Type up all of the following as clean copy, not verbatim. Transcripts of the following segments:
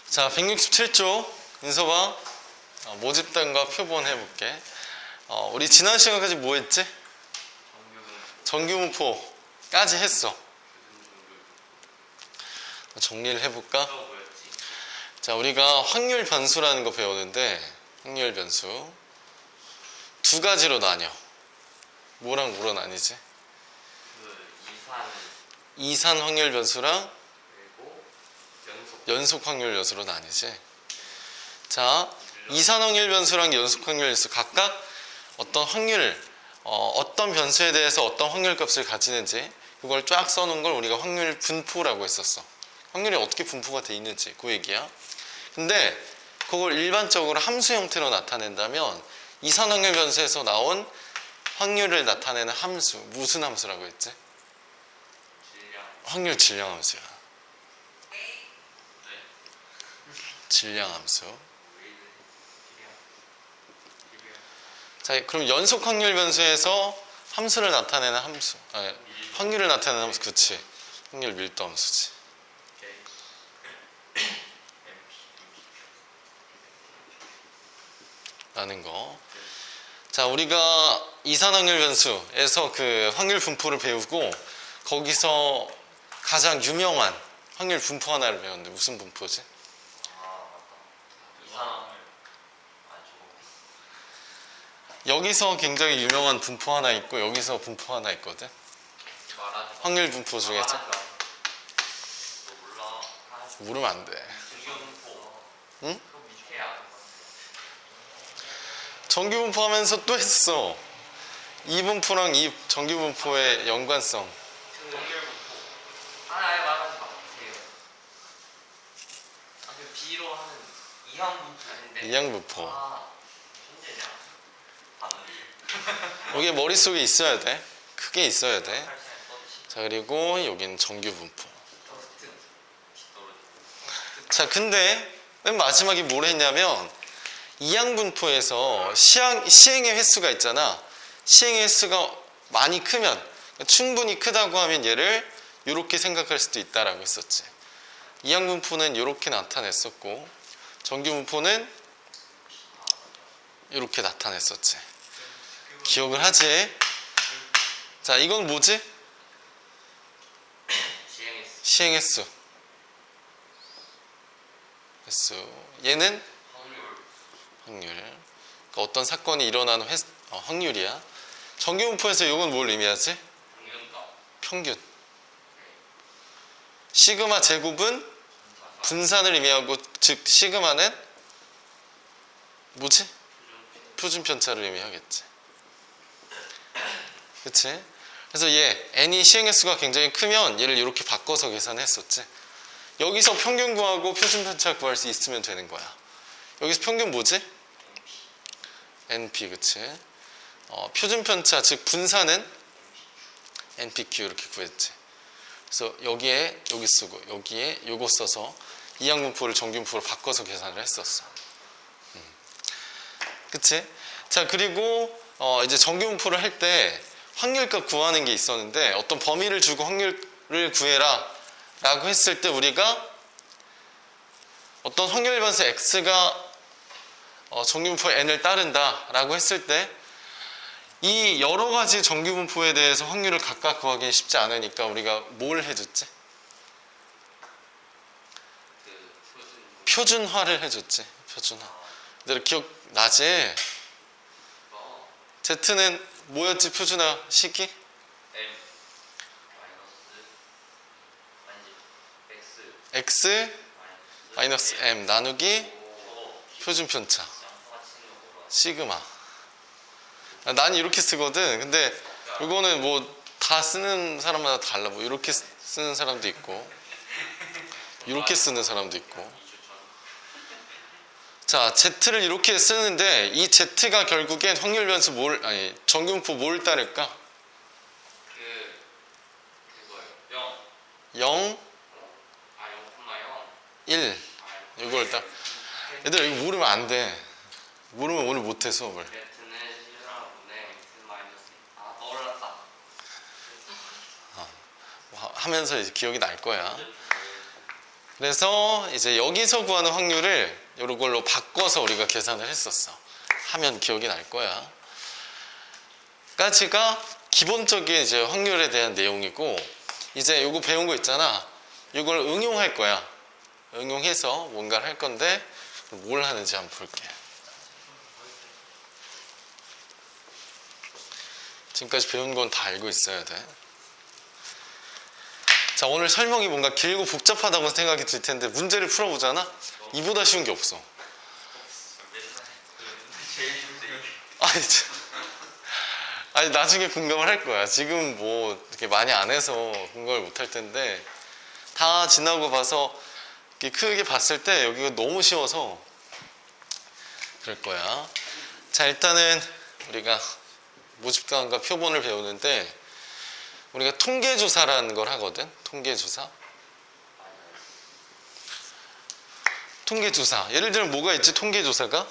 자, 167쪽 인서방 모집단과 표본 해볼게. 우리 지난 시간까지 뭐 했지? 정규분포까지 했어. 정리를 해볼까? 자, 우리가 확률 변수라는 거 배우는데 확률 변수 두 가지로 나뉘어. 뭐랑 뭐로 나뉘지? 이산 확률 변수랑 연속 확률 변수로 나뉘지. 자, 이산 확률 변수랑 연속 확률 변수 각각 어떤 확률, 어떤 변수에 대해서 어떤 확률 값을 가지는지 그걸 쫙 써놓은 걸 우리가 확률 분포라고 했었어. 확률이 어떻게 분포가 돼 있는지 그 얘기야. 근데 그걸 일반적으로 함수 형태로 나타낸다면 이산 확률 변수에서 나온 확률을 나타내는 함수, 무슨 함수라고 했지? 확률 질량 함수야. 질량 함수. 자, 그럼 연속 확률 변수에서 함수를 나타내는 함수, 확률을 나타내는 함수, 그치? 확률 밀도 함수지. 라는 거. 자, 우리가 이산 확률 변수에서 그 확률 분포를 배우고 거기서 가장 유명한 확률 분포 하나를 배웠는데 무슨 분포지? 여기서 굉장히 유명한 분포 하나 있고 여기서 분포 하나 있거든. 확률 분포 중에서 모르면 안 돼. 응? 정규 분포 하면서 또 했어. 이 분포랑 이 정규 분포의 연관성. B로 하는 이항 분포인데. 이항 분포. 여기 머릿속에 있어야 돼. 크게 있어야 돼. 자, 그리고 여기는 정규 분포. 자, 근데 맨 마지막에 뭘 했냐면 이항 분포에서 시행의 횟수가 있잖아. 시행의 횟수가 많이 크면, 충분히 크다고 하면 얘를 이렇게 생각할 수도 있다라고 했었지. 이항 분포는 이렇게 나타냈었고 정규 분포는 이렇게 나타냈었지. 기억을 하지? 자, 이건 뭐지? 시행 횟수. 얘는 확률. 그러니까 어떤 사건이 일어나는 확률이야. 정규 분포에서 이건 뭘 의미하지? 평균. 시그마 제곱은 분산을 의미하고, 즉 시그마는 뭐지? 표준 편차를 의미하겠지. 그치? 그래서 얘 n이 시행횟수가 굉장히 크면 얘를 이렇게 바꿔서 계산했었지. 여기서 평균 구하고 표준 편차 구할 수 있으면 되는 거야. 여기서 평균 뭐지? NP, 그치? 표준 편차, 즉 분산은 NPQ 이렇게 구했지. 그래서 여기에 여기 쓰고 여기에 요거 써서 이항 분포를 정규 분포로 바꿔서 계산을 했었어. 그치? 자, 그리고 이제 정규 분포를 할 때 확률값 구하는 게 있었는데 어떤 범위를 주고 확률을 구해라 라고 했을 때 우리가 어떤 확률 변수 x가 정규 분포 n을 따른다 라고 했을 때 이 여러 가지 정규 분포에 대해서 확률을 각각 구하기 쉽지 않으니까 우리가 뭘 해줬지? 표준화를 해줬지. 표준화. 너들 기억나지? Z는 뭐였지? 표준화 식이? X 마이너스 M 나누기 표준 편차 시그마. 난 이렇게 쓰거든. 근데 이거는 뭐 다 쓰는 사람마다 달라. 뭐 이렇게 쓰는 사람도 있고 이렇게 쓰는 사람도 있고. 자, Z를 이렇게 쓰는데 이 Z가 결국엔 확률 변수 정규 분포 뭘 따를까? 0 1 이걸 딱. 얘들아, 이거 모르면 안 돼. 모르면 오늘 못해 수업을. 하면서 이제 기억이 날 거야. 그래서 이제 여기서 구하는 확률을 이런 걸로 바꿔서 우리가 계산을 했었어. 하면 기억이 날 거야. 까지가 기본적인 이제 확률에 대한 내용이고, 이제 요거 배운 거 있잖아. 이걸 응용할 거야. 응용해서 뭔가를 할 건데 뭘 하는지 한번 볼게. 지금까지 배운 건 다 알고 있어야 돼. 자, 오늘 설명이 뭔가 길고 복잡하다고 생각이 들 텐데 문제를 풀어보잖아? 이보다 쉬운 게 없어. 제일 힘들 때 아니, 아니 나중에 공감을 할 거야. 지금 뭐 이렇게 많이 안 해서 공감을 못 할 텐데 다 지나고 봐서 이렇게 크게 봤을 때 여기가 너무 쉬워서 그럴 거야. 자, 일단은 우리가 모집단과 표본을 배우는데 우리가 통계조사라는 걸 하거든. 통계조사. 통계조사. 예를 들면 뭐가 있지? 통계조사가?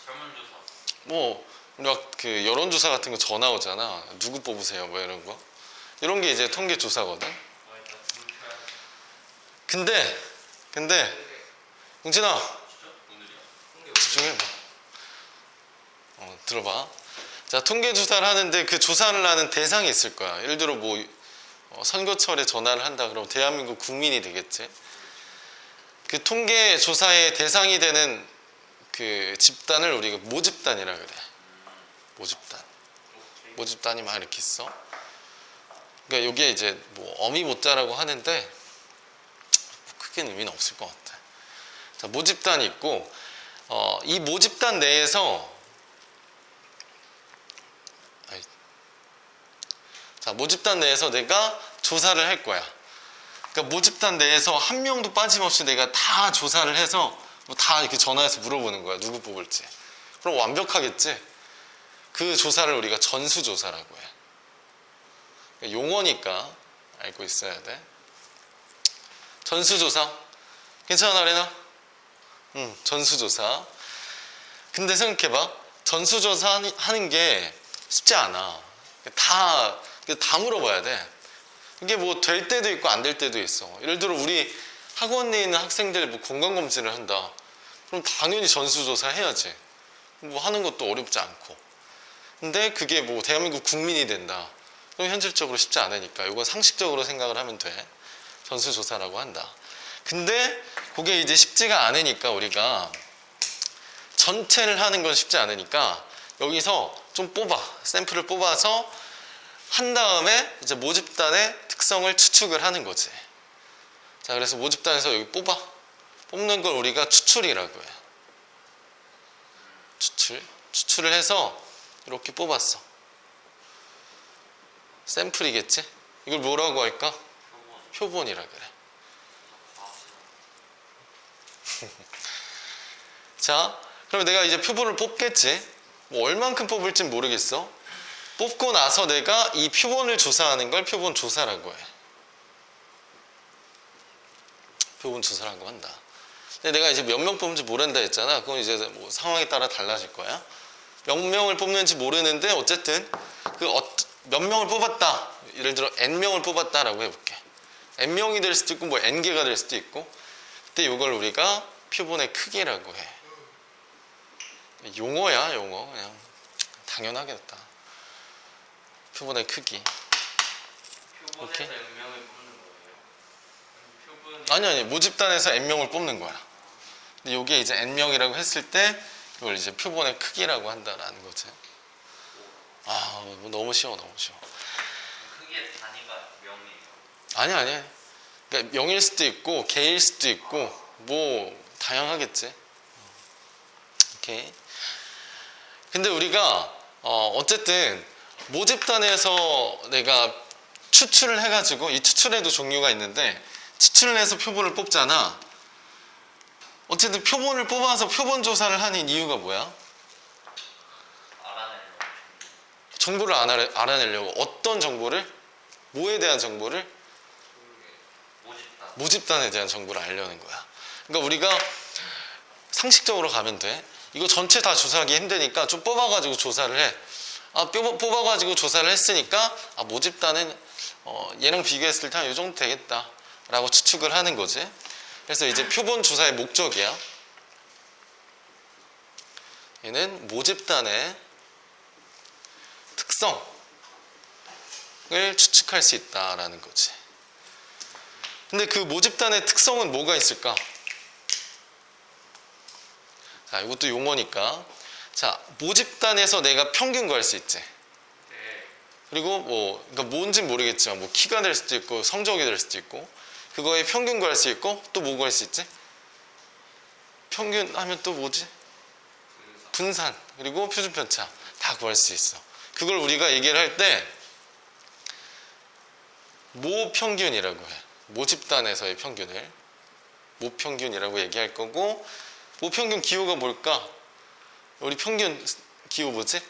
설문조사. 뭐 우리가 그 여론조사 같은 거 전화 오잖아. 누구 뽑으세요? 뭐 이런 거. 이런 게 이제 통계조사거든. 근데 용진아 집중해봐. 들어봐. 자, 통계조사를 하는데 그 조사를 하는 대상이 있을 거야. 예를 들어 뭐 선거철에 전화를 한다 그러면 대한민국 국민이 되겠지. 그 통계조사의 대상이 되는 그 집단을 우리가 모집단이라 그래. 모집단. 모집단이 막 이렇게 있어. 그러니까 여기에 이제 뭐 어미 못자라고 하는데 크게 의미는 없을 것 같아. 자, 모집단이 있고 이 모집단 내에서 자, 모집단 내에서 내가 조사를 할 거야. 그러니까 모집단 내에서 한 명도 빠짐없이 내가 다 조사를 해서 뭐 다 이렇게 전화해서 물어보는 거야. 누구 뽑을지. 그럼 완벽하겠지? 그 조사를 우리가 전수조사라고 해. 그러니까 용어니까 알고 있어야 돼. 전수조사. 괜찮아, 레나? 응, 전수조사. 근데 생각해봐. 전수조사 하는 게 쉽지 않아. 다 물어봐야 돼. 이게 뭐 될 때도 있고 안 될 때도 있어. 예를 들어 우리 학원에 있는 학생들 뭐 건강검진을 한다. 그럼 당연히 전수조사 해야지. 뭐 하는 것도 어렵지 않고. 근데 그게 뭐 대한민국 국민이 된다. 그럼 현실적으로 쉽지 않으니까 이건 상식적으로 생각을 하면 돼. 전수조사라고 한다. 근데 그게 이제 쉽지가 않으니까 우리가 전체를 하는 건 쉽지 않으니까 여기서 좀 샘플을 뽑아서 한 다음에 이제 모집단의 특성을 추측을 하는 거지. 자, 그래서 모집단에서 여기 뽑는 걸 우리가 추출이라고 해. 추출을 해서 이렇게 뽑았어. 샘플이겠지? 이걸 뭐라고 할까? 표본이라 그래. 자, 그럼 내가 이제 표본을 뽑겠지? 뭐 얼만큼 뽑을진 모르겠어. 뽑고 나서 내가 이 표본을 조사하는 걸 표본 조사라고 해. 표본 조사라고 한다. 근데 내가 이제 몇 명 뽑는지 모른다 했잖아. 그건 이제 뭐 상황에 따라 달라질 거야. 몇 명을 뽑는지 모르는데 어쨌든 몇 명을 뽑았다. 예를 들어 N명을 뽑았다라고 해볼게. N명이 될 수도 있고 뭐 N개가 될 수도 있고. 그때 이걸 우리가 표본의 크기라고 해. 용어야, 용어. 그냥 당연하겠다. 표본의 크기. 표본에서 오케이. N명을 뽑는 거예요? 아니 모집단에서 N명을 뽑는 거야. 근데 이게 이제 N명이라고 했을 때 이걸 이제 표본의 크기라고 한다라는 거지. 뭐 너무 쉬워. 크기의 단위가 명이에요? 아니. 그러니까 명일 수도 있고 개일 수도 있고 뭐 다양하겠지. 오케이. 근데 우리가 어쨌든 모집단에서 내가 추출을 해가지고 이 추출에도 종류가 있는데 추출을 해서 표본을 뽑잖아. 어쨌든 표본을 뽑아서 표본 조사를 하는 이유가 뭐야? 알아내려고. 정보를 알아내려고. 어떤 정보를? 뭐에 대한 정보를? 모집단에 대한 정보를 알려는 거야. 그러니까 우리가 상식적으로 가면 돼. 이거 전체 다 조사하기 힘드니까 좀 뽑아가지고 조사를 해. 뽑아가지고 조사를 했으니까 모집단은 얘랑 비교했을 때 한 이 정도 되겠다. 라고 추측을 하는 거지. 그래서 이제 표본 조사의 목적이야. 얘는 모집단의 특성을 추측할 수 있다라는 거지. 근데 그 모집단의 특성은 뭐가 있을까? 자, 이것도 용어니까. 자, 모집단에서 내가 평균 구할 수 있지. 그리고 뭐, 그러니까 뭔진 모르겠지만, 뭐, 키가 될 수도 있고, 성적이 될 수도 있고, 그거에 평균 구할 수 있고, 또 뭐 구할 수 있지? 평균 하면 또 뭐지? 분산, 그리고 표준 편차. 다 구할 수 있어. 그걸 우리가 얘기를 할 때, 모평균이라고 해. 모집단에서의 평균을. 모평균이라고 얘기할 거고, 모평균 기호가 뭘까? 우리 평균 기호 뭐지?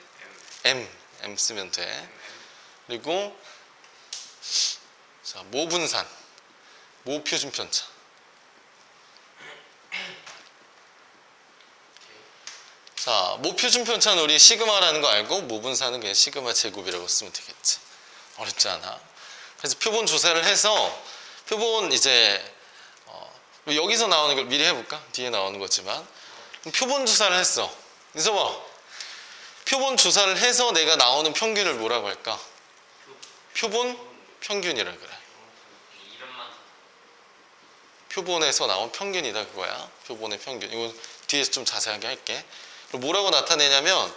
M 쓰면 돼. 그리고 자, 모분산, 모표준 편차. 자, 모표준 편차는 우리 시그마라는 거 알고 모분산은 그냥 시그마 제곱이라고 쓰면 되겠지. 어렵지 않아. 그래서 표본 조사를 해서 표본 이제 여기서 나오는 걸 미리 해볼까? 뒤에 나오는 거지만 표본 조사를 했어. 그래서 봐. 표본 조사를 해서 내가 나오는 평균을 뭐라고 할까? 표본 평균이라 그래. 표본에서 나온 평균이다 그거야. 표본의 평균. 이거 뒤에서 좀 자세하게 할게. 그리고 뭐라고 나타내냐면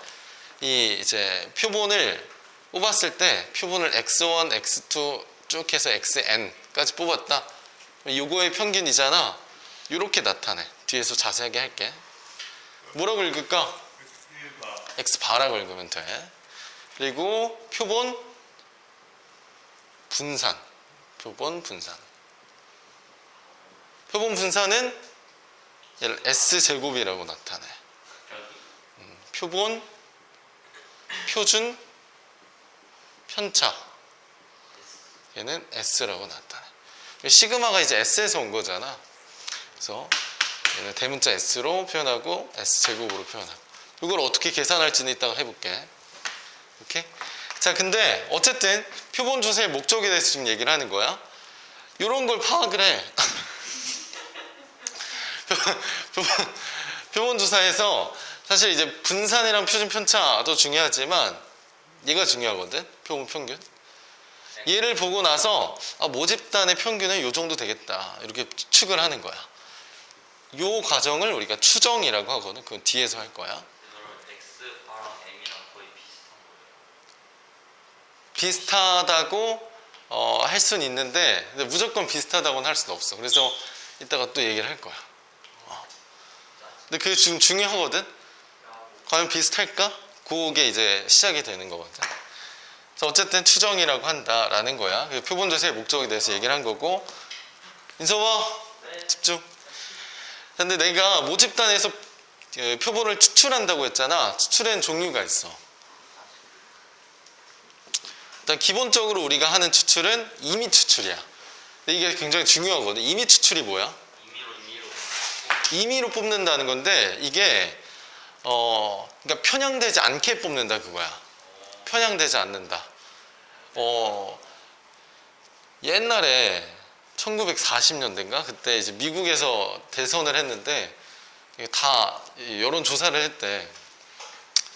이 이제 표본을 뽑았을 때 표본을 x1, x2 쭉 해서 xn까지 뽑았다. 요거의 평균이잖아. 이렇게 나타내. 뒤에서 자세하게 할게. 뭐라고 읽을까? x바라고 읽으면 돼. 그리고 표본 분산. 표본 분산. 표본 분산은 S제곱이라고 나타내. 표본 표준 편차. 얘는 S라고 나타내. 시그마가 이제 S에서 온 거잖아. 그래서 얘는 대문자 S로 표현하고 S제곱으로 표현하고. 이걸 어떻게 계산할지는 이따가 해볼게. 오케이? 자, 근데 어쨌든 표본 조사의 목적에 대해서 지금 얘기를 하는 거야. 이런 걸 파악을 해. 표본 조사에서 사실 이제 분산이랑 표준 편차도 중요하지만 얘가 중요하거든. 표본 평균. 얘를 보고 나서 모집단의 평균은 이 정도 되겠다. 이렇게 추측을 하는 거야. 이 과정을 우리가 추정이라고 하거든. 그건 뒤에서 할 거야. X랑 M이랑 거의 비슷한 거예요. 비슷하다고 할 수는 있는데 근데 무조건 비슷하다고는 할 수는 없어. 그래서 이따가 또 얘기를 할 거야. 근데 그게 지금 중요하거든. 과연 비슷할까? 그게 이제 시작이 되는 거거든. 그래서 어쨌든 추정이라고 한다라는 거야. 표본 조사의 목적에 대해서 얘기를 한 거고. 인서봐. 집중. 근데 내가 모집단에서 표본을 추출한다고 했잖아. 추출엔 종류가 있어. 일단 기본적으로 우리가 하는 추출은 임의 추출이야. 근데 이게 굉장히 중요하거든. 임의 추출이 뭐야? 임의로 뽑는다는 건데 이게 그러니까 편향되지 않게 뽑는다 그거야. 편향되지 않는다. 옛날에 1940년대인가 그때 이제 미국에서 대선을 했는데 다 여론 조사를 했대.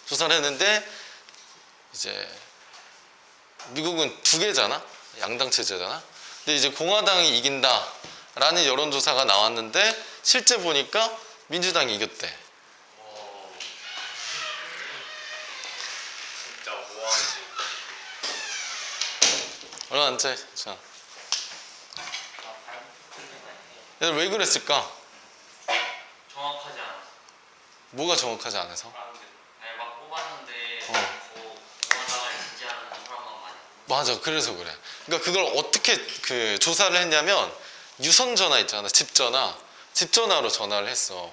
조사를 했는데 이제 미국은 두 개잖아. 양당 체제잖아. 근데 이제 공화당이 이긴다라는 여론 조사가 나왔는데 실제 보니까 민주당이 이겼대. 진짜 뭐하는지. 얼마 안 돼. 자. 얘들 왜 그랬을까? 정확하지 않았어. 뭐가 정확하지 않아서? 아니 막 뽑았는데 공화당을 지지하는 사람만 많이. 맞아. 그래서 그래. 그러니까 그걸 어떻게 그 조사를 했냐면 유선 전화 있잖아. 집 전화. 집 전화로 전화를 했어.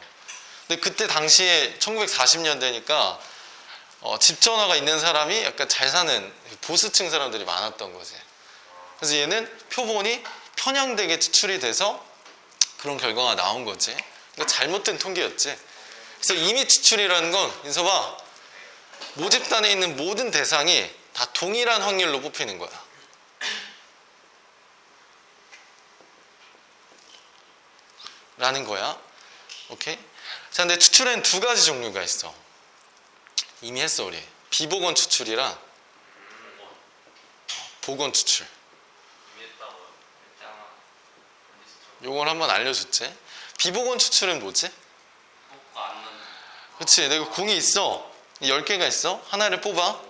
근데 그때 당시에 1940년대니까 집 전화가 있는 사람이 약간 잘 사는 보수층 사람들이 많았던 거지. 그래서 얘는 표본이 편향되게 추출이 돼서 그런 결과가 나온 거지. 그러니까 잘못된 통계였지. 그래서 임의 추출이라는 건 인서봐. 모집단에 있는 모든 대상이 다 동일한 확률로 뽑히는 거야. 라는 거야. 오케이? 자, 근데 추출엔 두 가지 종류가 있어. 이미 했어, 우리. 비보건 추출이랑 보건 추출. 이미 했다고요. 일단 리스트 요걸 한번 알려줬지. 비보건 추출은 뭐지? 뽑고 안 넣는 그치, 내가 공이 있어. 10개가 있어. 하나를 뽑아.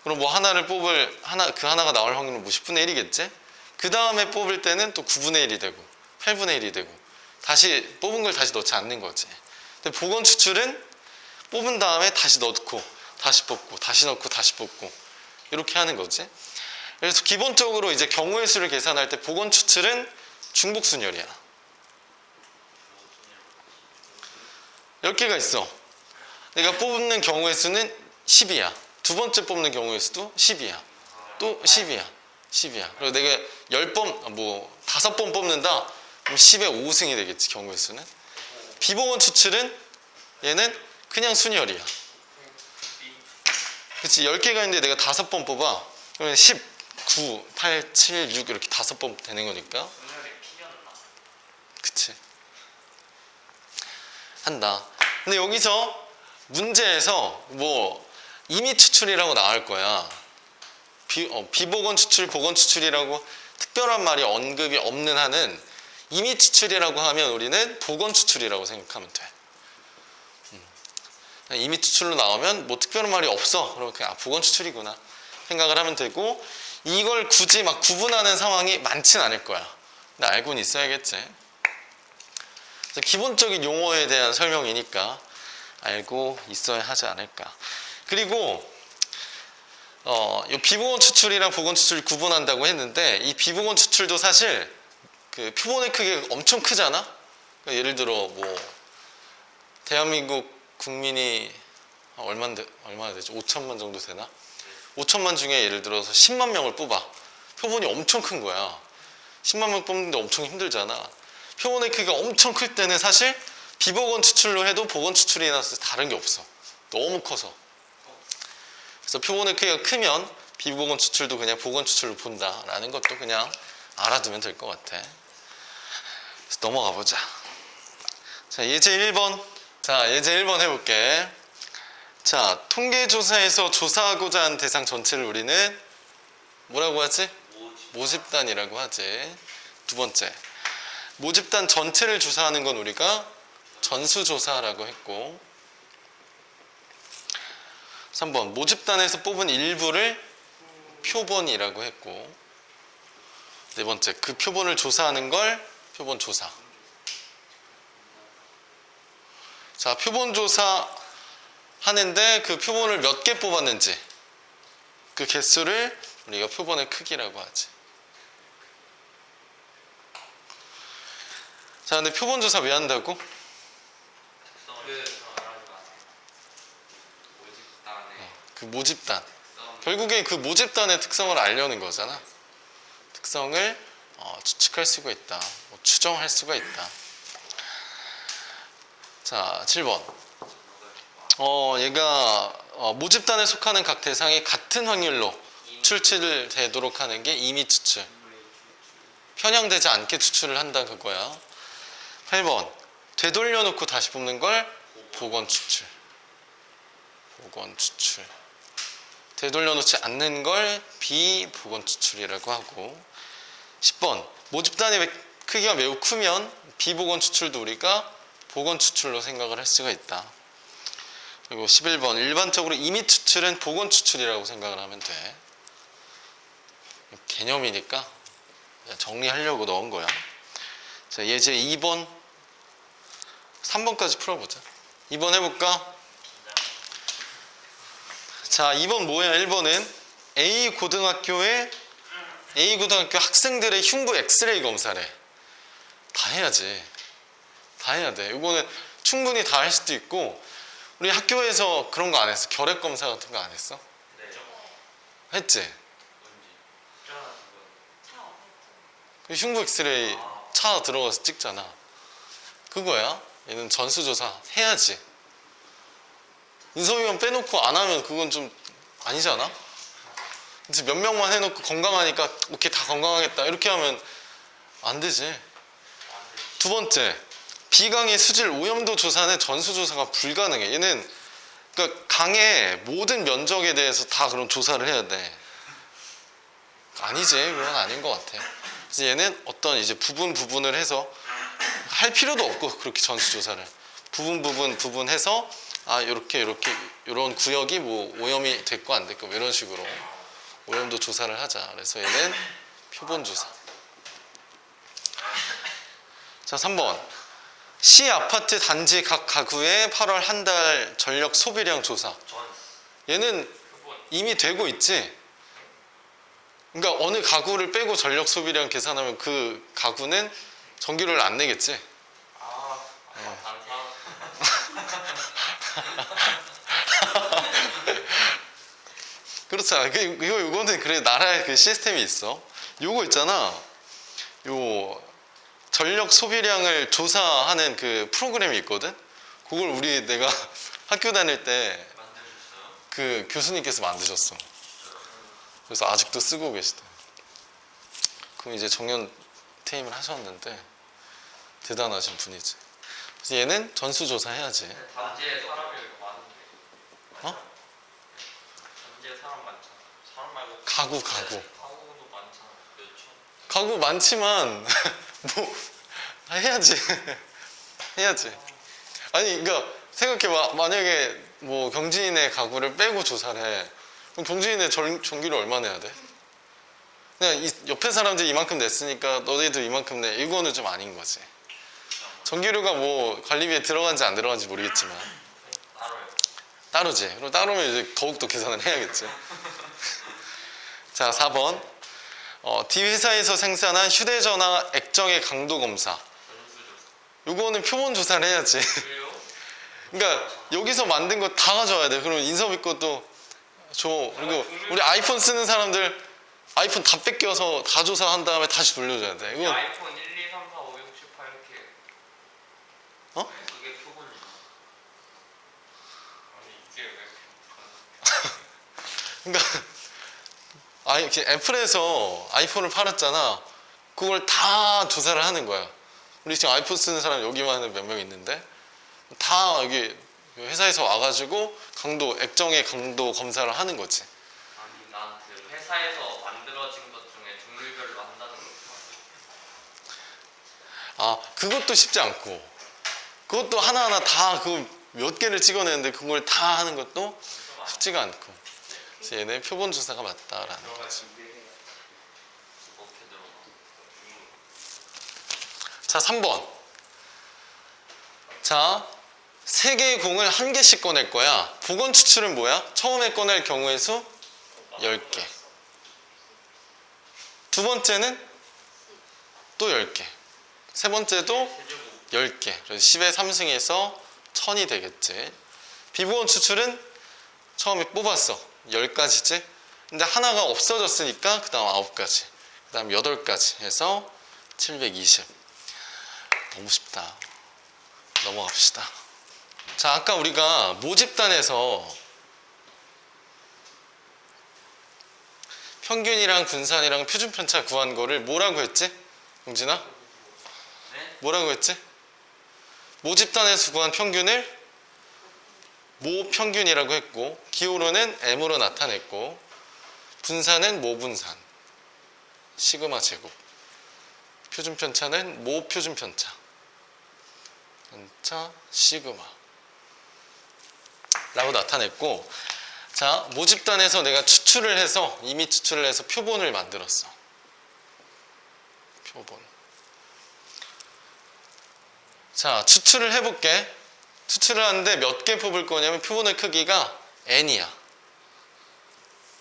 그럼 뭐 하나를 뽑을, 그 하나가 나올 확률은 뭐 10분의 1이겠지? 그 다음에 뽑을 때는 또 9분의 1이 되고, 8분의 1이 되고, 다시, 뽑은 걸 다시 넣지 않는 거지. 근데 보건 추출은 뽑은 다음에 다시 넣고, 다시 뽑고, 다시 넣고, 다시 뽑고, 이렇게 하는 거지. 그래서 기본적으로 이제 경우의 수를 계산할 때 보건 추출은 중복순열이야. 10개가 있어. 내가 뽑는 경우의 수는 10이야. 두 번째 뽑는 경우의 수도 10이야. 또 10이야. 10이야. 그리고 내가 10번, 뭐 5번 뽑는다? 그럼 10의 5승이 되겠지, 경우의 수는. 비보건 추출은 얘는 그냥 순열이야. 그치, 10개가 있는데 내가 5번 뽑아. 그러면 10, 9, 8, 7, 6 이렇게 5번 되는 거니까. 분열이 피었나? 그치. 한다. 근데 여기서 문제에서 뭐 임의 추출이라고 나올 거야. 비보건 추출, 보건 추출이라고 특별한 말이 언급이 없는 한은 임의 추출이라고 하면 우리는 보건 추출이라고 생각하면 돼. 임의 추출로 나오면 뭐 특별한 말이 없어. 그러면 그냥 보건 추출이구나 생각을 하면 되고, 이걸 굳이 막 구분하는 상황이 많진 않을 거야. 근데 알고는 있어야겠지. 그래서 기본적인 용어에 대한 설명이니까 알고 있어야 하지 않을까. 그리고 이 비보건 추출이랑 보건 추출 구분한다고 했는데, 이 비보건 추출도 사실 그 표본의 크기가 엄청 크잖아. 그러니까 예를 들어 뭐 대한민국 국민이 얼마나 되지? 5천만 정도 되나? 5천만 중에 예를 들어서 10만 명을 뽑아. 표본이 엄청 큰 거야. 10만 명 뽑는데 엄청 힘들잖아. 표본의 크기가 엄청 클 때는 사실 비보건 추출로 해도 보건 추출이나 다른 게 없어. 너무 커서. 그래서 표본의 크기가 크면 비보건 추출도 그냥 보건 추출로 본다라는 것도 그냥 알아두면 될 것 같아. 그래서 넘어가 보자. 자, 예제 1번. 자, 예제 1번 해볼게. 자, 통계조사에서 조사하고자 한 대상 전체를 우리는 뭐라고 하지? 모집단이라고 하지. 두 번째, 모집단 전체를 조사하는 건 우리가 전수조사라고 했고, 3번, 모집단에서 뽑은 일부를 표본이라고 했고, 네 번째, 그 표본을 조사하는 걸 표본조사. 자, 표본조사 하는데 그 표본을 몇 개 뽑았는지 그 개수를 우리가 표본의 크기라고 하지. 자, 근데 표본조사 왜 한다고? 그 모집단. 결국엔 그 모집단의 특성을 알려는 거잖아. 특성을 추측할 수가 있다. 뭐 추정할 수가 있다. 자, 7번. 얘가 모집단에 속하는 각 대상이 같은 확률로 출치되도록 하는 게 임의 추출. 편향되지 않게 추출을 한다 그거야. 8번. 되돌려 놓고 다시 뽑는 걸 보건 추출. 보건 추출. 되돌려 놓지 않는 걸 비보건 추출이라고 하고, 10번. 모집단의 크기가 매우 크면 비보건 추출도 우리가 보건 추출로 생각을 할 수가 있다. 그리고 11번. 일반적으로 임의 추출은 보건 추출이라고 생각을 하면 돼. 개념이니까 정리하려고 넣은 거야. 자, 예제 2번, 3번까지 풀어보자. 2번 해볼까? 자, 2번 뭐야? 1번은 A고등학교 학생들의 흉부 엑스레이 검사래. 다 해야지. 다 해야 돼. 이거는 충분히 다 할 수도 있고, 우리 학교에서 그런 거 안 했어? 결핵 검사 같은 거 안 했어? 네. 했지? 그 흉부 엑스레이 차 들어가서 찍잖아. 그거야. 얘는 전수조사 해야지. 인서위원 빼놓고 안 하면 그건 좀 아니지 않아? 근데 몇 명만 해놓고 건강하니까 오케이 다 건강하겠다 이렇게 하면 안 되지. 두 번째, 비강의 수질 오염도 조사는 전수조사가 불가능해. 얘는 그러니까 강의 모든 면적에 대해서 다 그런 조사를 해야 돼. 아니지, 그건 아닌 것 같아. 그래서 얘는 어떤 이제 부분을 해서 할 필요도 없고 그렇게 전수조사를 부분해서 아 이렇게 이런 구역이 뭐 오염이 됐고 안 됐고 이런 식으로 오염도 조사를 하자. 그래서 얘는 표본조사. 자, 3번. 시 아파트 단지 각 가구의 8월 한 달 전력 소비량 조사. 얘는 표본. 이미 되고 있지. 그러니까 어느 가구를 빼고 전력 소비량 계산하면 그 가구는 전기료를 안 내겠지. 반사. 그렇잖아. 이거는 그래 나라의 그 시스템이 있어. 요거 있잖아. 요 전력 소비량을 조사하는 그 프로그램이 있거든. 그걸 내가 학교 다닐 때 만들어줬어요? 그 교수님께서 만드셨어. 그래서 아직도 쓰고 계시대. 그럼 이제 정년 퇴임을 하셨는데 대단하신 분이지. 그래서 얘는 전수조사 해야지. 단지에 사람이 많은데. 어? 단지에 사람 많잖아. 사람 말고. 가구. 가구도 많잖아. 몇 천. 가구 많지만 뭐 해야지. 해야지. 아니 그러니까 생각해봐. 만약에 뭐 경지인의 가구를 빼고 조사를 해. 그럼 경지인의 전기료 얼마 내야 돼? 그냥 옆에 사람들이 이만큼 냈으니까 너희도 이만큼 내. 이거는 좀 아닌 거지. 전기료가 뭐 관리비에 들어간지 안 들어간지 모르겠지만 따로요. 따로지. 그럼 따로면 이제 더욱더 계산을 해야겠지. 자, 4번. D 회사에서 생산한 휴대전화 액정의 강도 검사. 전수조사. 요거는 표본 조사를 해야지. 그래요? 그러니까 여기서 만든 거 다 가져와야 돼. 그럼 인섭이 것도 줘. 그리고 우리 아이폰 쓰는 사람들 아이폰 다 뺏겨서 다 조사한 다음에 다시 돌려줘야 돼. 이거 아이폰 1, 2, 3, 4, 5, 6, 7, 8 이렇게. 어? 그게 표본이야. 아니 이게 왜? 그러니까 이렇게 애플에서 아이폰을 팔았잖아. 그걸 다 조사를 하는 거야. 우리 지금 아이폰 쓰는 사람 여기만 몇 명 있는데 다 여기 회사에서 와가지고 액정의 강도 검사를 하는 거지. 아니 난 그 회사에서 만들어진 것 중에 종류별로 한다는 거. 그것도 쉽지 않고 그것도 하나하나 다 그 몇 개를 찍어내는데 그걸 다 하는 것도 쉽지가 않고. 그래서 얘네 표본 조사가 맞다라는 거지. 어떻게 들어가? 자, 3번. 자, 3개의 공을 1개씩 꺼낼 거야. 복원 추출은 뭐야? 처음에 꺼낼 경우의 수 10개. 두 번째는 또 10개. 세 번째도 10개. 그래서 10의 3승에서 1000이 되겠지. 비복원 추출은 처음에 뽑았어. 10가지지. 근데 하나가 없어졌으니까 그 다음 9가지. 그 다음 8가지 해서 720. 너무 쉽다. 넘어갑시다. 자, 아까 우리가 모집단에서 평균이랑 분산이랑 표준편차 구한 거를 뭐라고 했지? 용진아? 네? 뭐라고 했지? 모집단에서 구한 평균을 모평균이라고 했고 기호로는 M으로 나타냈고 분산은 모분산 시그마 제곱 표준편차는 모표준편차 편차 시그마 라고 나타냈고 자 모집단에서 내가 이미 추출을 해서 표본을 만들었어. 표본. 자 추출을 해볼게. 추출을 하는데 몇 개 뽑을 거냐면 표본의 크기가 n이야.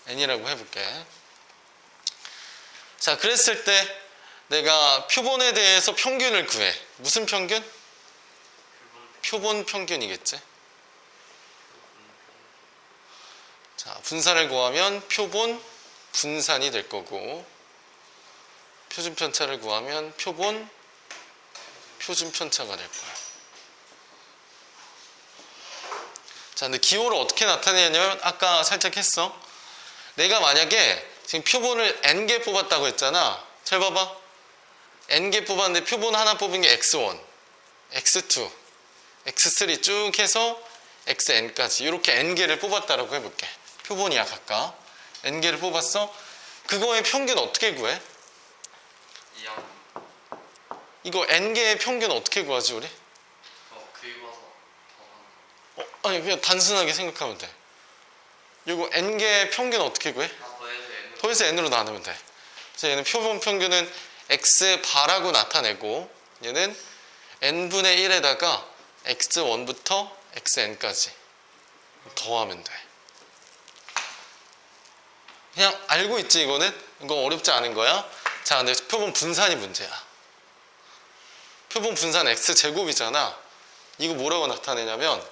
n이라고 해볼게. 자 그랬을 때 내가 표본에 대해서 평균을 구해. 무슨 평균? 표본 평균이겠지. 자 분산을 구하면 표본 분산이 될 거고 표준편차를 구하면 표본 표준편차가 될 거야. 자, 근데 기호를 어떻게 나타내냐면 아까 살짝 했어. 내가 만약에 지금 표본을 n개 뽑았다고 했잖아. 잘 봐봐. n개 뽑았는데 표본 하나 뽑은 게 x1. x2, x3 쭉 해서 xn까지 이렇게 n개를 뽑았다라고 해볼게. 표본이야 각각. n개를 뽑았어. 그거의 평균 어떻게 구해? 이양 이거 n개의 평균 어떻게 구하지 우리? 그입어서 더하는 아니 그냥 단순하게 생각하면 돼. 이거 n개의 평균 어떻게 구해? 더해서 n으로 더해서 n으로 나누면 돼. 그래서 얘는 표본 평균은 x바라고 나타내고 얘는 n분의 1에다가 x1부터 xn까지 더하면 돼. 그냥 알고 있지 이거는? 이거 어렵지 않은 거야? 자, 근데 표본 분산이 문제야. 표본 분산 x제곱이잖아. 이거 뭐라고 나타내냐면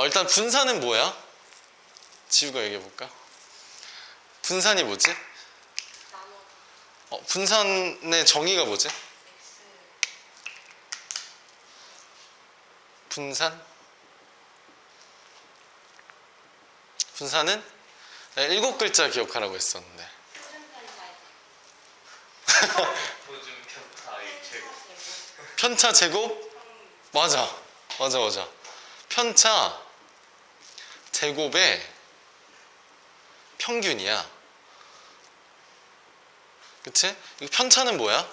일단 분산은 뭐야? 지우가 얘기해볼까? 분산이 뭐지? 분산의 정의가 뭐지? 분산은 내가 7글자 기억하라고 했었는데 표준 편차의 제곱 편차 제곱? 맞아 편차 제곱의 평균이야. 그치? 이 편차는 뭐야?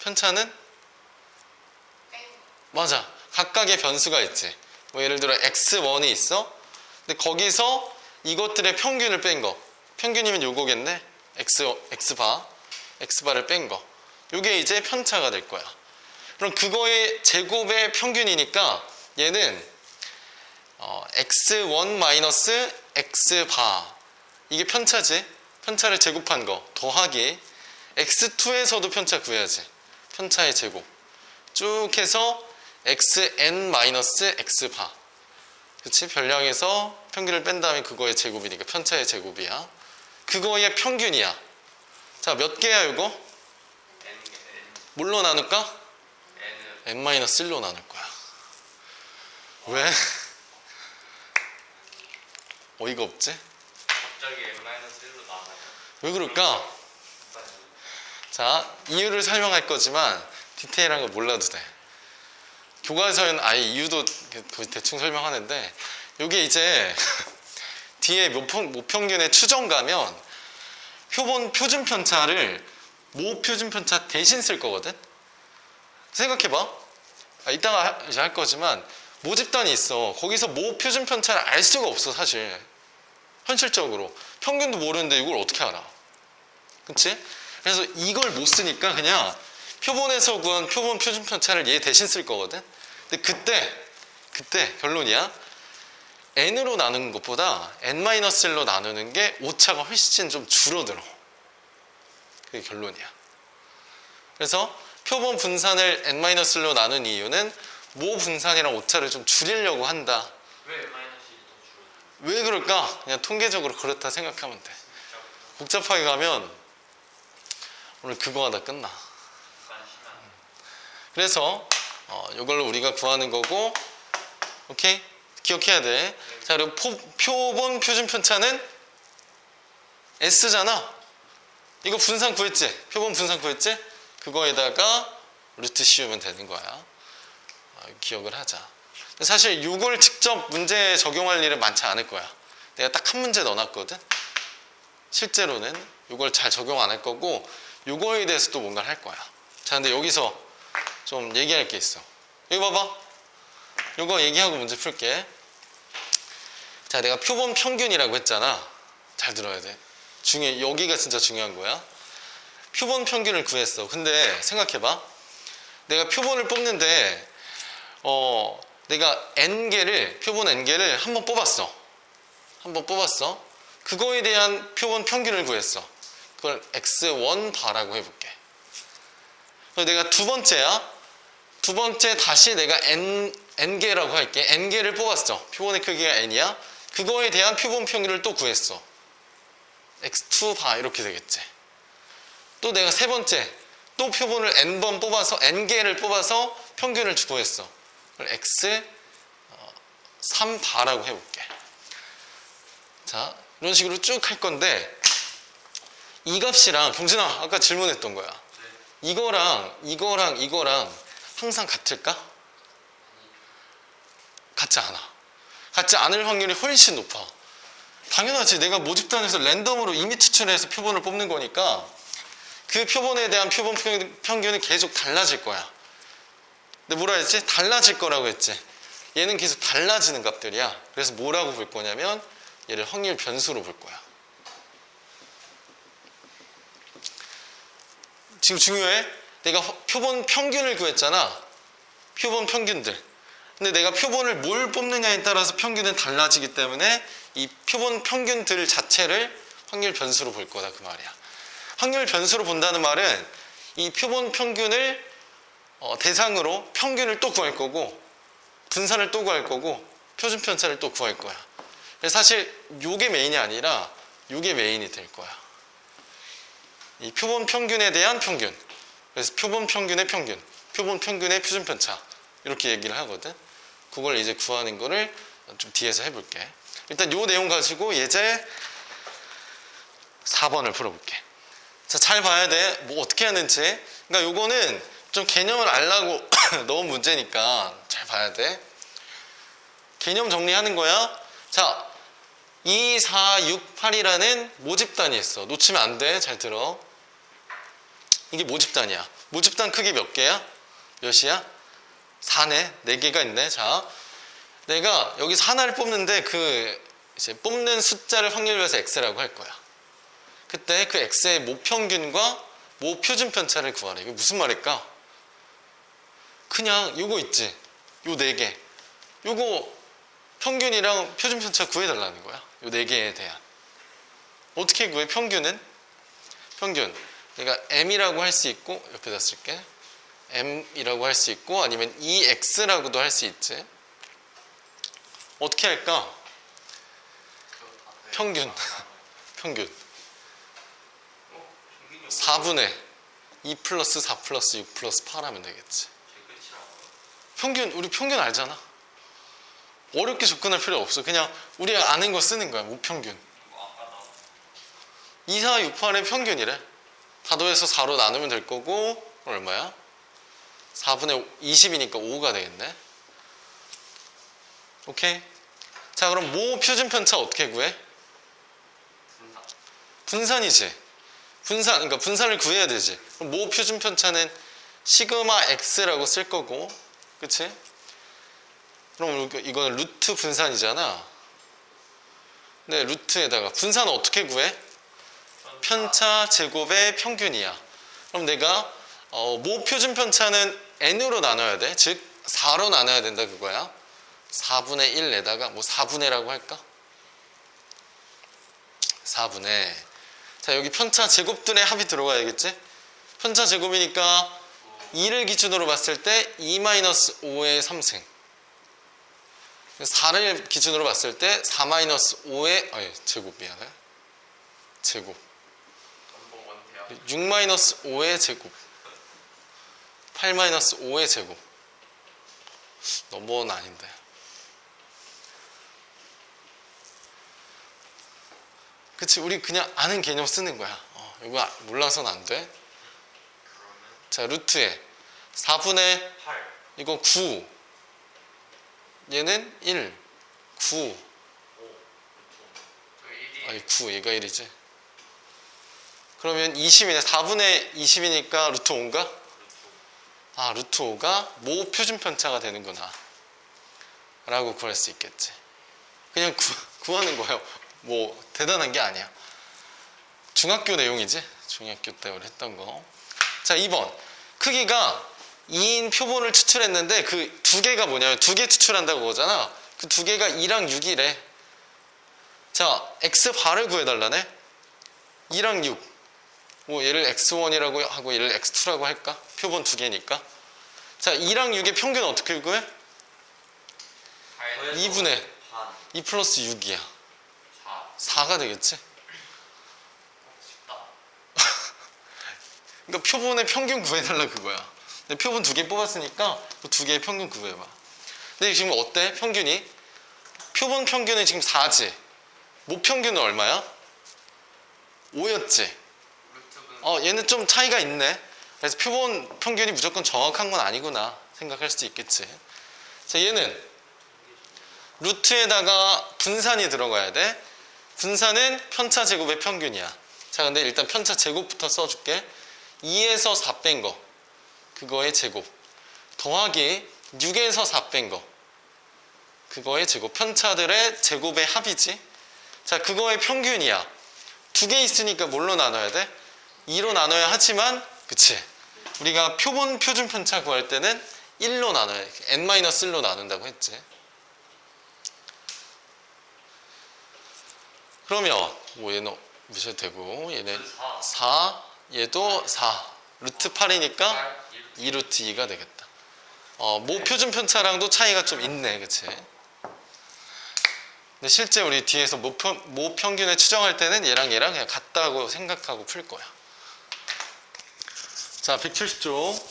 편차는? 맞아. 각각의 변수가 있지. 뭐 예를 들어 x1이 있어. 근데 거기서 이것들의 평균을 뺀 거. 평균이면 요거겠네. x바를 뺀 거. 요게 이제 편차가 될 거야. 그럼 그거의 제곱의 평균이니까 얘는 x1 마이너스 x바. 이게 편차지. 편차를 제곱한 거 더하기 x2에서도 편차 구해야지. 편차의 제곱 쭉 해서 xn 마이너스 x바. 그치? 별량에서 평균을 뺀 다음에 그거의 제곱이니까 편차의 제곱이야. 그거의 평균이야. 자, 몇 개야 이거? 뭘로 나눌까? n-1로 나눌 거야. 왜? 어이가 없지? 갑자기 n-1로 나와요. 왜 그럴까? 자, 이유를 설명할 거지만 디테일한 거 몰라도 돼. 교과서에는 아예 이유도 거의 대충 설명하는데 이게 이제 뒤에 모평균의 추정 가면 표준 편차를 모 표준 편차 대신 쓸 거거든. 생각해봐. 이따가 이제 할 거지만 모집단이 있어. 거기서 모 표준 편차를 알 수가 없어 사실. 현실적으로 평균도 모르는데 이걸 어떻게 알아? 그치? 그래서 이걸 못 쓰니까 그냥 표본에서 구한 표본 표준 편차를 얘 대신 쓸 거거든. 근데 그때 결론이야. n으로 나누는 것보다 n-1로 나누는 게 오차가 훨씬 좀 줄어들어. 그게 결론이야. 그래서 표본 분산을 n-1로 나눈 이유는 모 분산이랑 오차를 좀 줄이려고 한다. 왜 n-1이 더 줄어들어요? 왜 그럴까? 그냥 통계적으로 그렇다 생각하면 돼. 복잡하게 가면 오늘 그거 하다 끝나. 약간 심한 그래서 이걸로 우리가 구하는 거고, 오케이? 기억해야 돼. 자, 그리고 표본 표준 편차는 S잖아. 이거 분산 구했지? 표본 분산 구했지? 그거에다가 루트 씌우면 되는 거야. 기억을 하자. 사실 이걸 직접 문제에 적용할 일은 많지 않을 거야. 내가 딱 한 문제 넣어놨거든. 실제로는 이걸 잘 적용 안 할 거고 이거에 대해서 또 뭔가를 할 거야. 자, 근데 여기서 좀 얘기할 게 있어. 여기 봐봐. 이거 얘기하고 문제 풀게. 자, 내가 표본 평균이라고 했잖아. 잘 들어야 돼. 여기가 진짜 중요한 거야. 표본 평균을 구했어. 근데 생각해봐. 내가 표본을 뽑는데 내가 표본 n개를 한번 뽑았어. 그거에 대한 표본 평균을 구했어. 그걸 x1 바라고 해볼게. 내가 두 번째 다시 내가 n개라고 할게. n개를 뽑았어. 표본의 크기가 n이야. 그거에 대한 표본 평균을 또 구했어. x2 바 이렇게 되겠지. 또 내가 세 번째 또 표본을 n번 뽑아서 n개를 뽑아서 평균을 구했어. 그걸 x3 바라고 해볼게. 자, 이런 식으로 쭉 할 건데 이 값이랑 경진아 아까 질문했던 거야. 이거랑 항상 같을까? 같지 않아. 같지 않을 확률이 훨씬 높아. 당연하지. 내가 모집단에서 랜덤으로 이미 추출해서 표본을 뽑는 거니까 그 표본에 대한 표본 평균은 계속 달라질 거야. 근데 뭐라 했지? 달라질 거라고 했지. 얘는 계속 달라지는 값들이야. 그래서 뭐라고 볼 거냐면 얘를 확률 변수로 볼 거야. 지금 중요해? 내가 표본 평균을 구했잖아. 표본 평균들. 근데 내가 표본을 뭘 뽑느냐에 따라서 평균은 달라지기 때문에 이 표본 평균들 자체를 확률 변수로 볼 거다 그 말이야. 확률 변수로 본다는 말은 이 표본 평균을 대상으로 평균을 또 구할 거고 분산을 또 구할 거고 표준 편차를 또 구할 거야. 그래서 사실 요게 메인이 아니라 요게 메인이 될 거야. 이 표본 평균에 대한 평균. 그래서 표본 평균의 평균, 표본 평균의 표준 편차 이렇게 얘기를 하거든. 그걸 이제 구하는 거를 좀 뒤에서 해볼게. 일단 요 내용 가지고 예제 4번을 풀어볼게. 자, 잘 봐야 돼. 뭐 어떻게 하는지. 그러니까 요거는 좀 개념을 알라고 넣은 문제니까 잘 봐야 돼. 개념 정리하는 거야. 자, 2, 4, 6, 8이라는 모집단이 있어. 놓치면 안 돼. 잘 들어. 이게 모집단이야. 모집단 크기 몇 개야? 몇이야? 4네. 4개가 있네. 자, 내가 여기서 하나를 뽑는데 그 이제 뽑는 숫자를 확률별에서 x라고 할 거야. 그때 그 x의 모평균과 모표준 편차를 구하래. 이게 무슨 말일까? 그냥 요거 있지. 요 4개. 요거 평균이랑 표준 편차 구해달라는 거야. 요 4개에 대한. 어떻게 구해? 평균은? 평균. 내가 m이라고 할 수 있고 옆에다 쓸게. m이라고 할 수 있고 아니면 2x라고도 할 수 있지. 어떻게 할까? 평균. 평균. 4분의 2 플러스 4 플러스 6 플러스 8 하면 되겠지. 평균, 우리 평균 알잖아. 어렵게 접근할 필요 없어. 그냥 우리가 아는 거 쓰는 거야. 무평균. 2, 4, 6, 8의 평균이래. 다 더해서 4로 나누면 될 거고 얼마야? 4분의 20이니까 5가 되겠네. 오케이? 자, 그럼 모 표준 편차 어떻게 구해? 분산이지. 분산, 그러니까 분산을 구해야 되지. 그럼 모 표준 편차는 시그마 x라고 쓸 거고, 그치? 그럼 이거는 루트 분산이잖아. 근데 루트에다가 분산은 어떻게 구해? 편차 제곱의 평균이야. 그럼 내가 모 표준 편차는 n으로 나눠야 돼. 즉 4로 나눠야 된다 그거야. 4분의 1에다가 뭐 4분의라고 할까? 4분의. 자, 여기 편차 제곱들의 합이 들어가야겠지? 편차 제곱이니까 2를 기준으로 봤을 때 2-5의 3승. 4를 기준으로 봤을 때 4-5의 제곱 미안해. 제곱. 6-5의 제곱. 8-5의 제곱. 넘버는 아닌데. 그치, 우리 그냥 아는 개념 쓰는 거야. 이거 몰라서는 안 돼. 자, 루트에 4분의 8. 이거 9. 얘는 1. 9. 5. 1이. 아니 9, 얘가 1이지. 그러면 20이네. 4분의 20이니까 루트 5인가? 아, 루트 5가 모 표준 편차가 되는구나 라고 구할 수 있겠지. 그냥 구하는 거예요. 뭐 대단한 게 아니야. 중학교 내용이지. 중학교 때 우리 했던 거. 자, 2번. 크기가 2인 표본을 추출했는데 그 두 개가 뭐냐면 2개 추출한다고 그러잖아. 그 2개가 2랑 6이래. 자, xbar을 구해달라네. 2랑 6. 뭐 얘를 x1이라고 하고 얘를 x2라고 할까? 표본 2개니까. 자, 2랑 6의 평균 어떻게 구해? 2분의 2 플러스 6이야. 4가 되겠지? 쉽다. 그러니까 표본의 평균 구해달라 그거야. 근데 표본 2개 뽑았으니까 그 2개의 평균 구해봐. 근데 지금 어때? 평균이? 표본 평균은 지금 4지. 모 평균은 얼마야? 5였지. 얘는 좀 차이가 있네. 그래서 표본 평균이 무조건 정확한 건 아니구나. 생각할 수도 있겠지. 자, 얘는 루트에다가 분산이 들어가야 돼. 분산은 편차 제곱의 평균이야. 자, 근데 일단 편차 제곱부터 써줄게. 2에서 4 뺀 거, 그거의 제곱, 더하기 6에서 4 뺀 거, 그거의 제곱. 편차들의 제곱의 합이지. 자, 그거의 평균이야. 두 개 있으니까 뭘로 나눠야 돼? 2로 나눠야 하지만, 그치? 우리가 표준 편차 구할 때는 1로 나눠야 돼. n-1로 나눈다고 했지. 그러면 뭐 얘는 무시해도 되고, 얘는 4, 얘도 4. 루트 8이니까 2루트 2가 되겠다. 모 표준 편차랑도 차이가 좀 있네, 그치? 근데 실제 우리 뒤에서 모 평균을 추정할 때는 얘랑 그냥 같다고 생각하고 풀 거야. 자, 170쪽.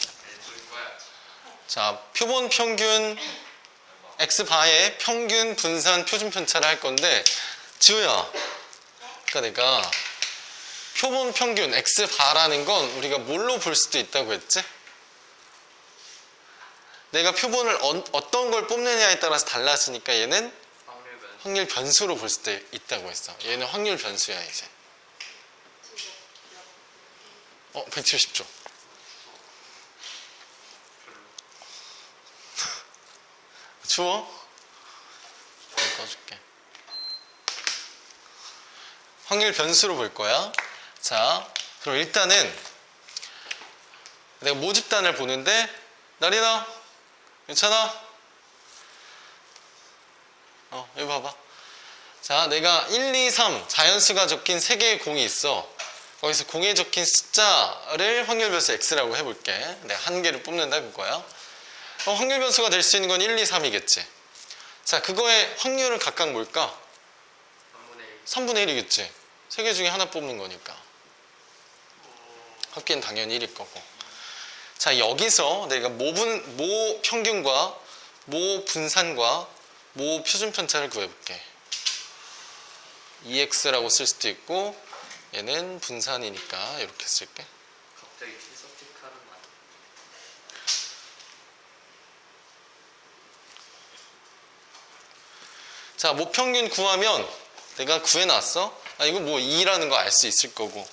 자, 표본 평균 x바의 평균 분산 표준 편차를 할 건데, 지우야, 그러니까 내가 표본 평균 x바라는 건 우리가 뭘로 볼 수도 있다고 했지? 내가 표본을 어떤 걸 뽑느냐에 따라서 달라지니까 얘는 확률 변수로 볼 수도 있다고 했어. 얘는 확률 변수야, 이제. 170조. 추워? 꺼줄게. 확률 변수로 볼 거야. 자, 그럼 일단은 내가 모집단을 보는데, 나리나, 괜찮아? 여기 봐봐. 자, 내가 1, 2, 3 자연수가 적힌 3개의 공이 있어. 거기서 공에 적힌 숫자를 확률 변수 x라고 해볼게. 내가 한 개를 뽑는다 그거야. 확률 변수가 될 수 있는 건 1, 2, 3이겠지. 자, 그거의 확률은 각각 뭘까? 3분의 1이겠지. 3개 중에 하나 뽑는 거니까. 합계는 당연히 1일 거고. 자, 여기서 내가 모 평균과 모 분산과 모 표준 편차를 구해볼게. EX라고 쓸 수도 있고, 얘는 분산이니까 이렇게 쓸게. 갑자기 필서티컬은 안 자, 모 평균 구하면 내가 구해놨어. 이거 뭐 2라는 거 알 수 있을 거고.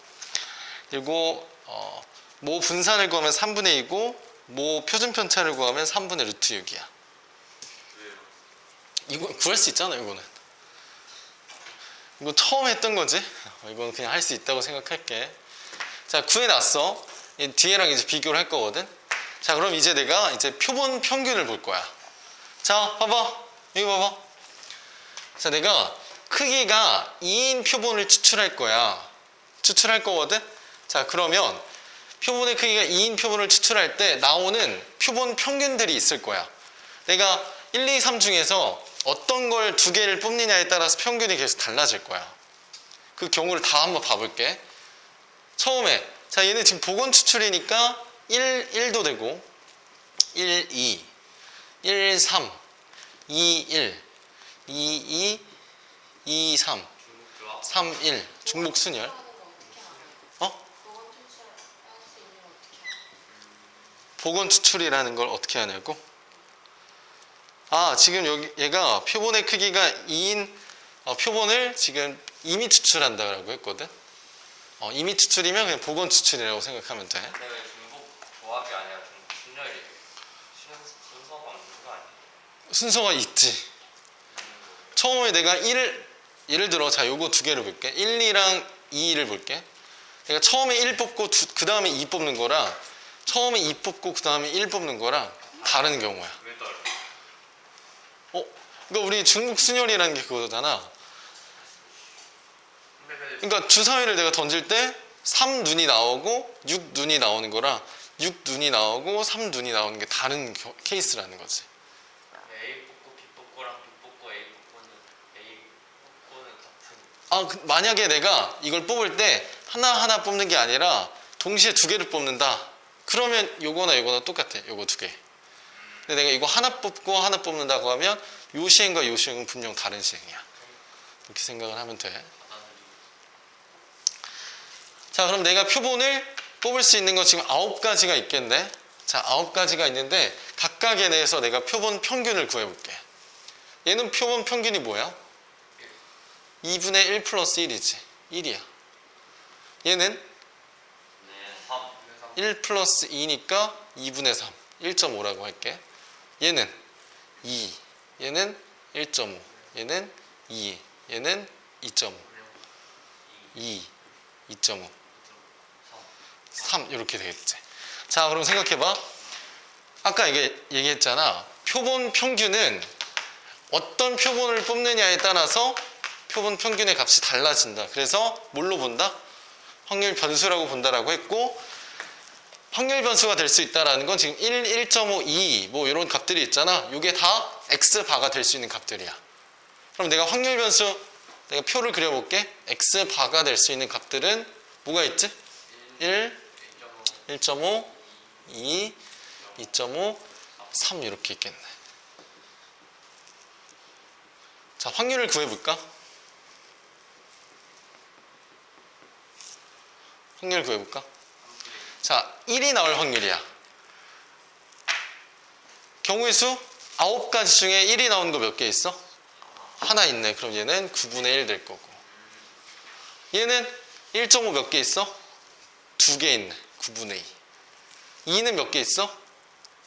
그리고 모 분산을 구하면 3분의 2고, 모 표준 편차를 구하면 3분의 루트 6이야. 이거 구할 수 있잖아, 이거는. 이거 처음 했던 거지? 이건 그냥 할 수 있다고 생각할게. 자, 구해놨어. 뒤에랑 이제 비교를 할 거거든. 자, 그럼 이제 내가 이제 표본 평균을 볼 거야. 자, 봐봐. 여기 봐봐. 자, 내가 크기가 2인 표본을 추출할 거야. 추출할 거거든. 자, 그러면 표본의 크기가 2인 표본을 추출할 때 나오는 표본 평균들이 있을 거야. 내가 1, 2, 3 중에서 어떤 걸 두 개를 뽑느냐에 따라서 평균이 계속 달라질 거야. 그 경우를 다 한번 봐볼게. 처음에, 자, 얘는 지금 복원 추출이니까 1도 되고, 1, 2, 1, 3, 2, 1, 2, 2, 2, 3, 3, 1. 중복 순열. 복원 추출이라는 걸 어떻게 하냐고? 지금 여기 얘가 표본의 크기가 2인 표본을 지금 이미 추출한다라고 했거든. 이미 추출이면 그냥 복원 추출이라고 생각하면 돼. 근데 왜 중복 조합이 아니라 중복 순열이 순서가 없는 거 아니야? 순서가 있지. 처음에 내가 1을 예를 들어 자 요거 두 개를 볼게. 1, 2랑 2를 볼게. 내가 처음에 1 뽑고 그 다음에 2 뽑는 거랑 처음에 2 뽑고 그 다음에 1 뽑는 거랑 다른 경우야. 왜 떨어? 그러니까 우리 중복 순열이라는 게 그거잖아. 그러니까 주사위를 내가 던질 때 3눈이 나오고 6눈이 나오는 거랑 6눈이 나오고 3눈이 나오는 게 다른 케이스라는 거지. A 뽑고 B 뽑고랑 B 뽑고 A 뽑고는 같은. 만약에 내가 이걸 뽑을 때 하나하나 뽑는 게 아니라 동시에 두 개를 뽑는다. 그러면 요거나 똑같아. 요거 두 개. 근데 내가 이거 하나 뽑고 하나 뽑는다고 하면 요 시행과 요 시행은 분명 다른 시행이야. 이렇게 생각을 하면 돼. 자, 그럼 내가 표본을 뽑을 수 있는 거 지금 9가지가 있겠네. 자, 9가지가 있는데 각각에 대해서 내가 표본 평균을 구해볼게. 얘는 표본 평균이 뭐야? 2분의 1 플러스 1이지. 1이야. 얘는 네, 3. 1 플러스 2니까 2분의 3. 1.5라고 할게. 얘는 2. 얘는 1.5. 얘는 2. 얘는 2.5. 2. 2.5. 3. 이렇게 되겠지. 자, 그럼 생각해봐. 아까 얘기했잖아. 표본 평균은 어떤 표본을 뽑느냐에 따라서 표본 평균의 값이 달라진다. 그래서 뭘로 본다? 확률 변수라고 본다라고 했고, 확률 변수가 될 수 있다라는 건 지금 1, 1.5, 2 뭐 이런 값들이 있잖아. 이게 다 x바가 될 수 있는 값들이야. 그럼 내가 확률 변수, 내가 표를 그려볼게. x바가 될 수 있는 값들은 뭐가 있지? 1, 1.5, 2, 2.5, 3 이렇게 있겠네. 자, 확률을 구해볼까? 확률 구해볼까? 자, 1이 나올 확률이야. 경우의 수 9가지 중에 1이 나오는 거 몇 개 있어? 하나 있네. 그럼 얘는 9분의 1 될 거고. 얘는 1.5 몇 개 있어? 2개 있네. 9분의 2. 2는 몇 개 있어?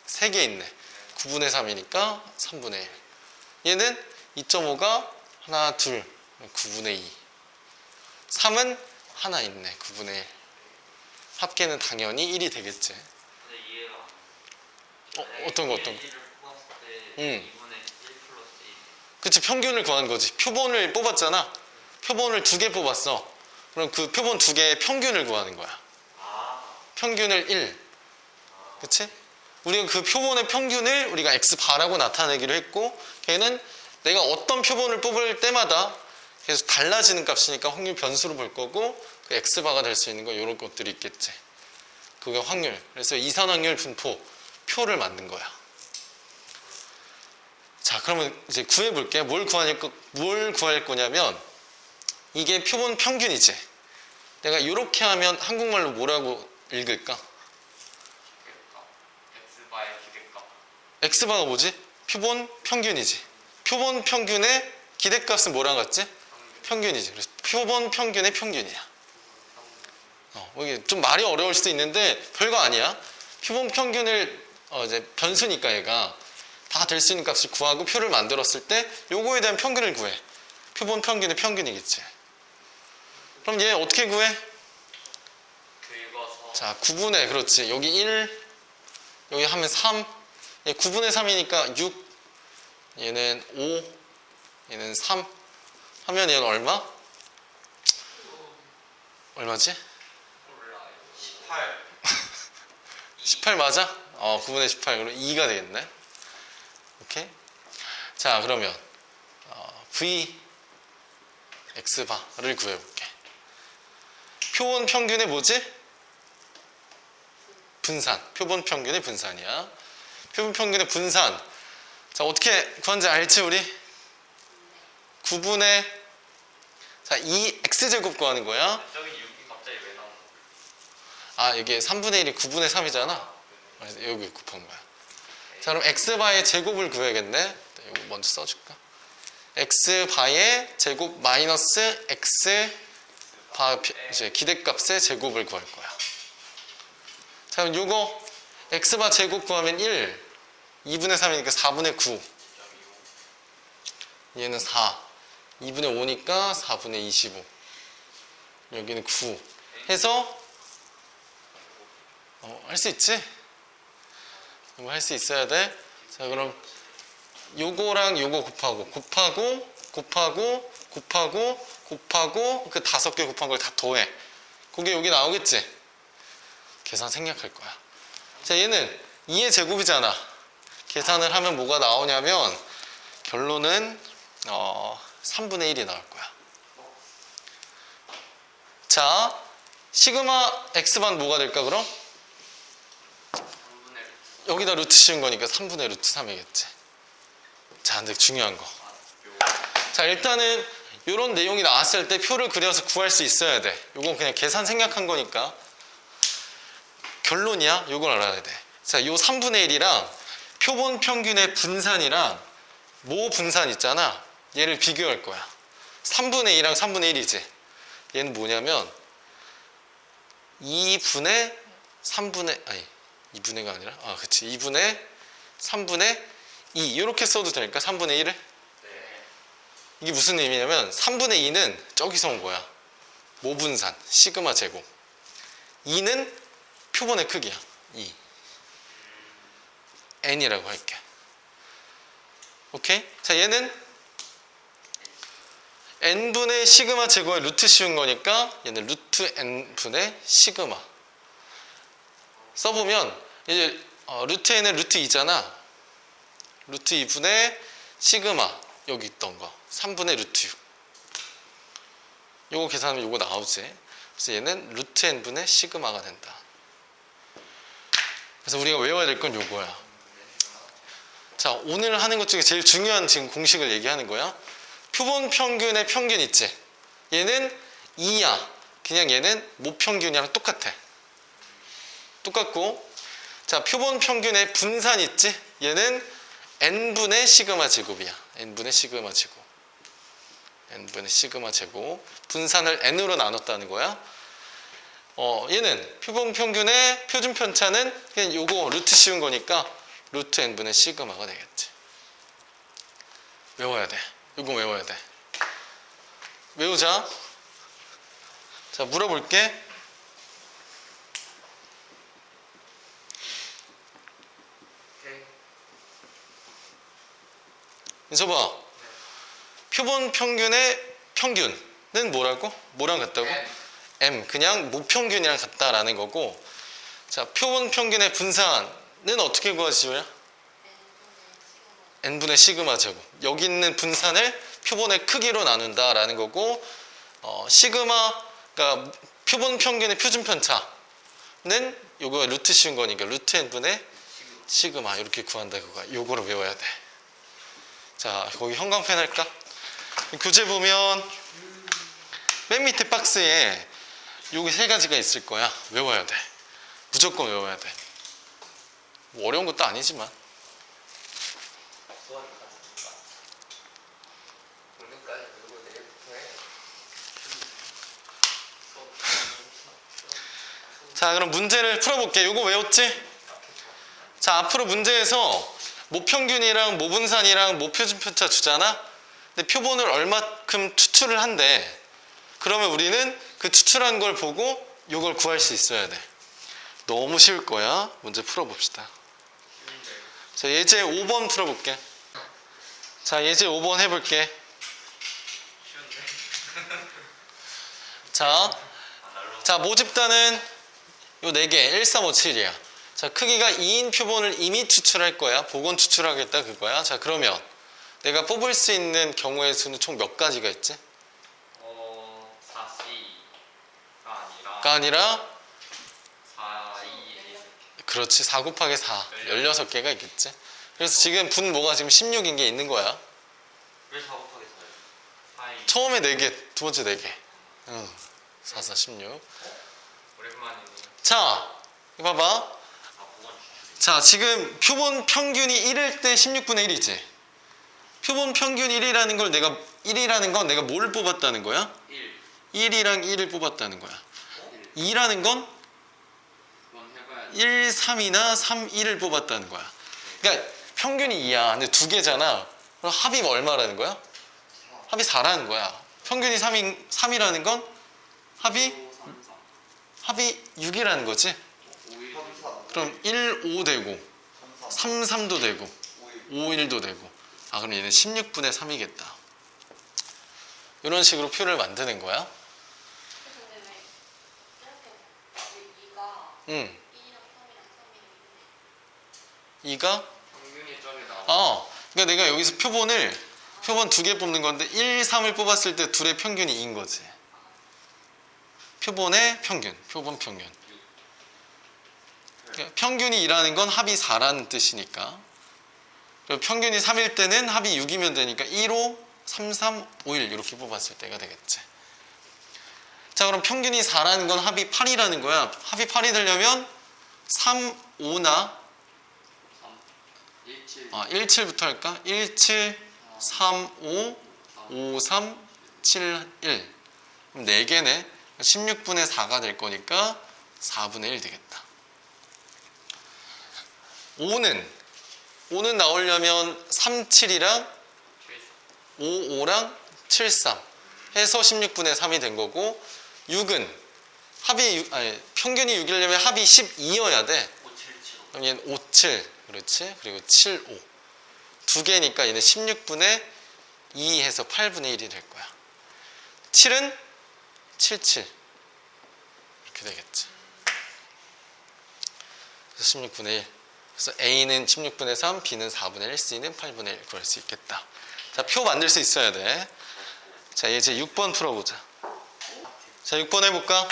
3개 있네. 9분의 3이니까 3분의 1. 얘는 2.5가 하나, 둘, 9분의 2. 3은 하나 있네. 9분의 1. 합계는 당연히 1이 되겠지. 근데 이해가 어떤 거? 1을 뽑았을 때 2분의 1 플러스 1. 그치, 평균을 구한 거지. 표본을 뽑았잖아. 표본을 2개 뽑았어. 그럼 그 표본 2개의 평균을 구하는 거야. 평균을 1. 그치? 우리가 그 표본의 평균을 우리가 x바라고 나타내기로 했고, 걔는 내가 어떤 표본을 뽑을 때마다 계속 달라지는 값이니까 확률 변수로 볼 거고, 그 x바가 될 수 있는 거 이런 것들이 있겠지. 그게 확률. 그래서 이산확률 분포 표를 만든 거야. 자, 그러면 이제 구해볼게. 뭘 구할 거냐면, 이게 표본 평균이지. 내가 이렇게 하면 한국말로 뭐라고 읽을까? x바의 기대값. x바가 뭐지? 표본 평균이지. 표본 평균의 기대값은 뭐랑 같지? 평균이지. 그래서 표본 평균의 평균이야. 이게 좀 말이 어려울 수도 있는데 별거 아니야. 표본 평균을 이제 변수니까 얘가 다 될 수 있는 값을 구하고 표를 만들었을 때 요거에 대한 평균을 구해. 표본 평균의 평균이겠지. 그럼 얘 어떻게 구해? 긁어서. 자, 9분의, 그렇지. 여기 1, 여기 하면 3. 얘 9분의 3이니까 6. 얘는 5. 얘는 3. 하면 얘는 얼마? 얼마지? 18. 18 맞아? 9분의 18. 그럼 2가 되겠네. 오케이? 자, 그러면 V x바를 구해볼게. 표본 평균의 뭐지? 분산. 표본 평균의 분산이야. 표본 평균의 분산. 자, 어떻게 구한지 알지, 우리? 9분의, 자, 2x제곱 구하는 거야. 저기 6이 갑자기 왜 나오는 아, 이게 3분의 1이 9분의 3이잖아. 그래서 여기 곱한 거야. 자, 그럼 x바의 제곱을 구해야겠네. 이거 먼저 써줄까? x바의 제곱 마이너스 x바 이제 기대값의 제곱을 구할 거야. 자, 그럼 요거 x바 제곱 구하면 1, 2분의 3이니까 4분의 9. 얘는 4, 2분의 5니까 4분의 25. 여기는 9 해서 할 수 있지? 이거 할 수 있어야 돼. 자, 그럼 요거랑 요거 곱하고 그 5개 곱한 걸 다 더해. 그게 여기 나오겠지? 계산 생략할 거야. 자, 얘는 2의 제곱이잖아. 계산을 하면 뭐가 나오냐면 결론은 3분의 1이 나올 거야. 자, 시그마 x반 뭐가 될까 그럼? 3분의 여기다 루트 씌운 거니까 3분의 루트 3이겠지. 자, 근데 중요한 거. 자, 일단은 이런 내용이 나왔을 때 표를 그려서 구할 수 있어야 돼. 이건 그냥 계산 생략한 거니까. 결론이야? 이걸 알아야 돼. 자, 요 3분의 1이랑 표본 평균의 분산이랑 모 분산 있잖아. 얘를 비교할 거야. 3분의 2랑 3분의 1이지. 얘는 뭐냐면 2분의 3분의 아니 2분의가 아니라 그치 2분의 3분의 2 이렇게 써도 되니까 3분의 1을 네. 이게 무슨 의미냐면 3분의 2는 저기서 온 거야. 모분산 시그마 제곱 2는 표본의 크기야. 2 n이라고 할게. 오케이? 자 얘는 n분의 시그마 제곱의 루트 씌운 거니까 얘는 루트 n분의 시그마 써보면 이제 루트 n은 루트 2잖아. 루트 2분의 시그마 여기 있던 거 3분의 루트 6 요거 계산하면 요거 나오지. 그래서 얘는 루트 n분의 시그마가 된다. 그래서 우리가 외워야 될 건 요거야. 자 오늘 하는 것 중에 제일 중요한 지금 공식을 얘기하는 거야. 표본 평균의 평균 있지? 얘는 2야. 그냥 얘는 모평균이랑 똑같아. 똑같고 자 표본 평균의 분산 있지? 얘는 n분의 시그마 제곱이야. n분의 시그마 제곱. n분의 시그마 제곱. 분산을 n으로 나눴다는 거야. 얘는 표본 평균의 표준 편차는 그냥 요거 루트 씌운 거니까 루트 n분의 시그마가 되겠지. 외워야 돼. 이거 외워야 돼. 외우자. 자, 물어볼게. 오케이. 민서봐. 표본 평균의 평균은 뭐라고? 뭐랑 같다고? M. 그냥 모평균이랑 같다라는 거고. 자, 표본 평균의 분산은 어떻게 구하지요? n분의 시그마 제곱. 여기 있는 분산을 표본의 크기로 나눈다라는 거고, 시그마가 표본 평균의 표준 편차는 요거 루트 씌운 거니까 루트 n분의 시그마 이렇게 구한다 그거야. 요거를 외워야 돼. 자, 거기 형광펜 할까? 교재 보면 맨 밑에 박스에 요게 세 가지가 있을 거야. 외워야 돼. 무조건 외워야 돼. 뭐 어려운 것도 아니지만. 오늘까지 그리고 내일부터 해. 자, 그럼 문제를 풀어볼게. 요거 외웠지? 자, 앞으로 문제에서 모평균이랑 모분산이랑 모표준 편차 주잖아? 근데 표본을 얼마큼 추출을 한대. 그러면 우리는 그 추출한 걸 보고 요걸 구할 수 있어야 돼. 너무 쉬울 거야. 문제 풀어봅시다. 자, 예제 5번 풀어볼게. 자, 예제 5번 해볼게. 쉬운데? 자, 모집단은 요 4개, 1, 3, 5, 7이야. 자, 크기가 2인 표본을 이미 추출할 거야. 복원 추출하겠다 그거야. 자, 그러면 내가 뽑을 수 있는 경우의 수는 총 몇 가지가 있지? 4C가 가 아니라 4, 2, 1. 그렇지. 4 곱하기 4. 16개가 있겠지. 그래서 지금 분모가 지금 16인 게 있는 거야. 왜 4 곱하기 4예요? 4, 2. 처음에 4개, 두 번째 4개. 응. 4, 4, 16. 오랜만이네요. 자, 이거 봐봐. 보관 추출이. 자, 지금 표본 평균이 1일 때 16분의 1이지. 표본 평균 1이라는 건 내가 뭘 뽑았다는 거야? 1. 1이랑 1을 뽑았다는 거야. 2라는 건 그건 해봐야 돼. 1, 3이나 3, 1을 뽑았다는 거야. 그러니까 평균이 2야. 근데 두 개잖아. 그럼 합이 얼마라는 거야? 합이 4라는 거야. 평균이 3이라는 건 합이 6이라는 거지. 그럼 1, 5 되고 3, 3도 되고 5, 1도 되고. 아, 그럼 얘는 16분의 3이겠다. 이런 식으로 표를 만드는 거야. 근데 왜 이렇게 2가 응. 2랑 3이랑 3이랑 2가 평균이 저기 나와. 그러니까 내가 여기서 표본 2개 뽑는 건데 1, 3을 뽑았을 때 둘의 평균이 2인 거지. 표본의 평균, 표본 평균. 그러니까 평균이 2라는 건 합이 4라는 뜻이니까. 그리고 평균이 3일 때는 합이 6이면 되니까 1, 5, 3, 3, 5, 1 이렇게 뽑았을 때가 되겠지. 자, 그럼 평균이 4라는 건 합이 8이라는 거야. 합이 8이 되려면 3, 5나 17 17부터 할까? 17, 3, 5, 5, 3, 7, 1. 그럼 4개네. 16분의 4가 될 거니까 4분의 1 되겠다. 5는 나오려면 3, 7이랑 5, 5랑 7, 3 해서 16분의 3이 된 거고 6은 평균이 6이려면 합이 12여야 돼. 5775 그럼 얘는 5, 7 그렇지? 그리고 7, 5 두 개니까 얘는 16분의 2 해서 8분의 1이 될 거야. 7은 7, 7 이렇게 되겠지. 그래서 16분의 1. 그래서 A는 16분의 3, B는 4분의 1, C는 8분의 1 구할 수 있겠다. 자, 표 만들 수 있어야 돼. 자, 이제 6번 풀어보자. 자, 6번 해볼까?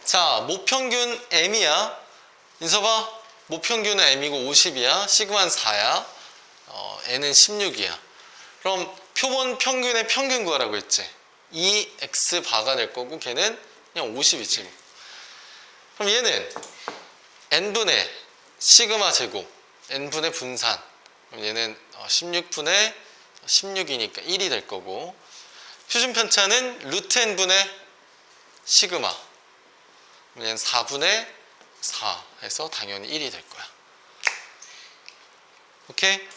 자, 모평균 M이야. 인서봐. 모평균은 M이고 50이야. 시그마는 4야. N은 16이야. 그럼 표본 평균의 평균 구하라고 했지. 2x 바가 될 거고 걔는 그냥 50이지. 그럼 얘는 n분의 시그마 제곱, n분의 분산. 그럼 얘는 16분의 16이니까 1이 될 거고 표준 편차는 루트 n분의 시그마. 그럼 얘는 4분의 4 해서 당연히 1이 될 거야. 오케이?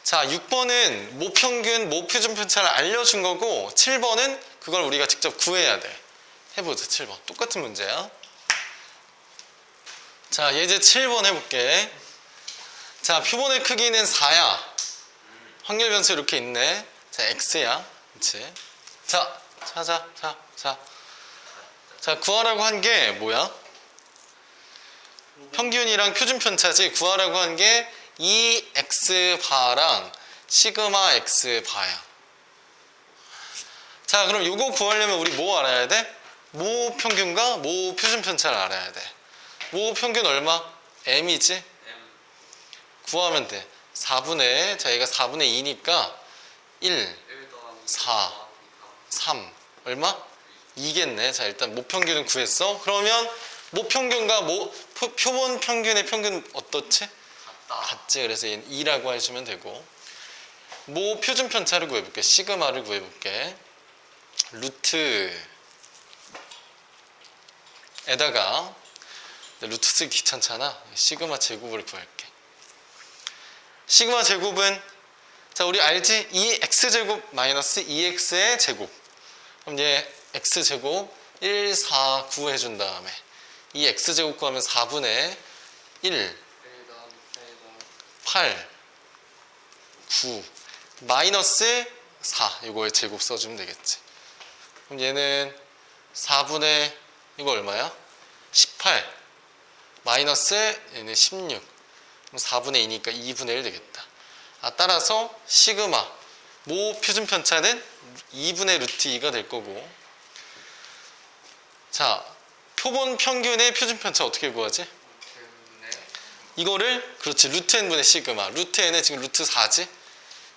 자, 6번은 모평균, 모표준 편차를 알려준 거고 7번은 그걸 우리가 직접 구해야 돼. 해보자. 7번 똑같은 문제야. 자, 이제 7번 해볼게. 자, 표본의 크기는 4야. 확률 변수 이렇게 있네. 자, x야. 그렇지? 자, 자, 구하라고 한 게 뭐야? 평균이랑 표준 편차지. 구하라고 한 게 2x 바랑 시그마 x 바야. 자, 그럼 이거 구하려면 우리 뭐 알아야 돼? 모 평균과 모 표준 편차를 알아야 돼. 모 평균 얼마? m이지? M 구하면 돼. 4분의, 자, 얘가 4분의 2니까 1, 1 더하기 4, 3. 얼마? 2겠네. 자, 일단 모평균은 구했어. 그러면 모평균과 표본 평균의 평균 어떻지? 같다 같지. 그래서 얘는 2라고 해주면 되고 모 표준 편차를 구해볼게. 시그마를 구해볼게. 루트에다가 루트 쓰기 귀찮잖아. 시그마 제곱을 구할게. 시그마 제곱은 자, 우리 알지? 2x제곱 마이너스 2x의 제곱. 그럼 얘 x제곱 1, 4, 9 해준 다음에 이 x제곱 구하면 4분의 1, 1 더하기 8, 9 마이너스 4 이거에 제곱 써주면 되겠지. 그럼 얘는 4분의 이거 얼마야? 18 마이너스 얘는 16 그럼 4분의 2니까 2분의 1 되겠다. 따라서 시그마 모 표준 편차는 2분의 루트 2가 될 거고 자, 표본 평균의 표준 편차 어떻게 구하지? 때문에 이거를 그렇지 루트 n분의 시그마 루트 n은 지금 루트 4지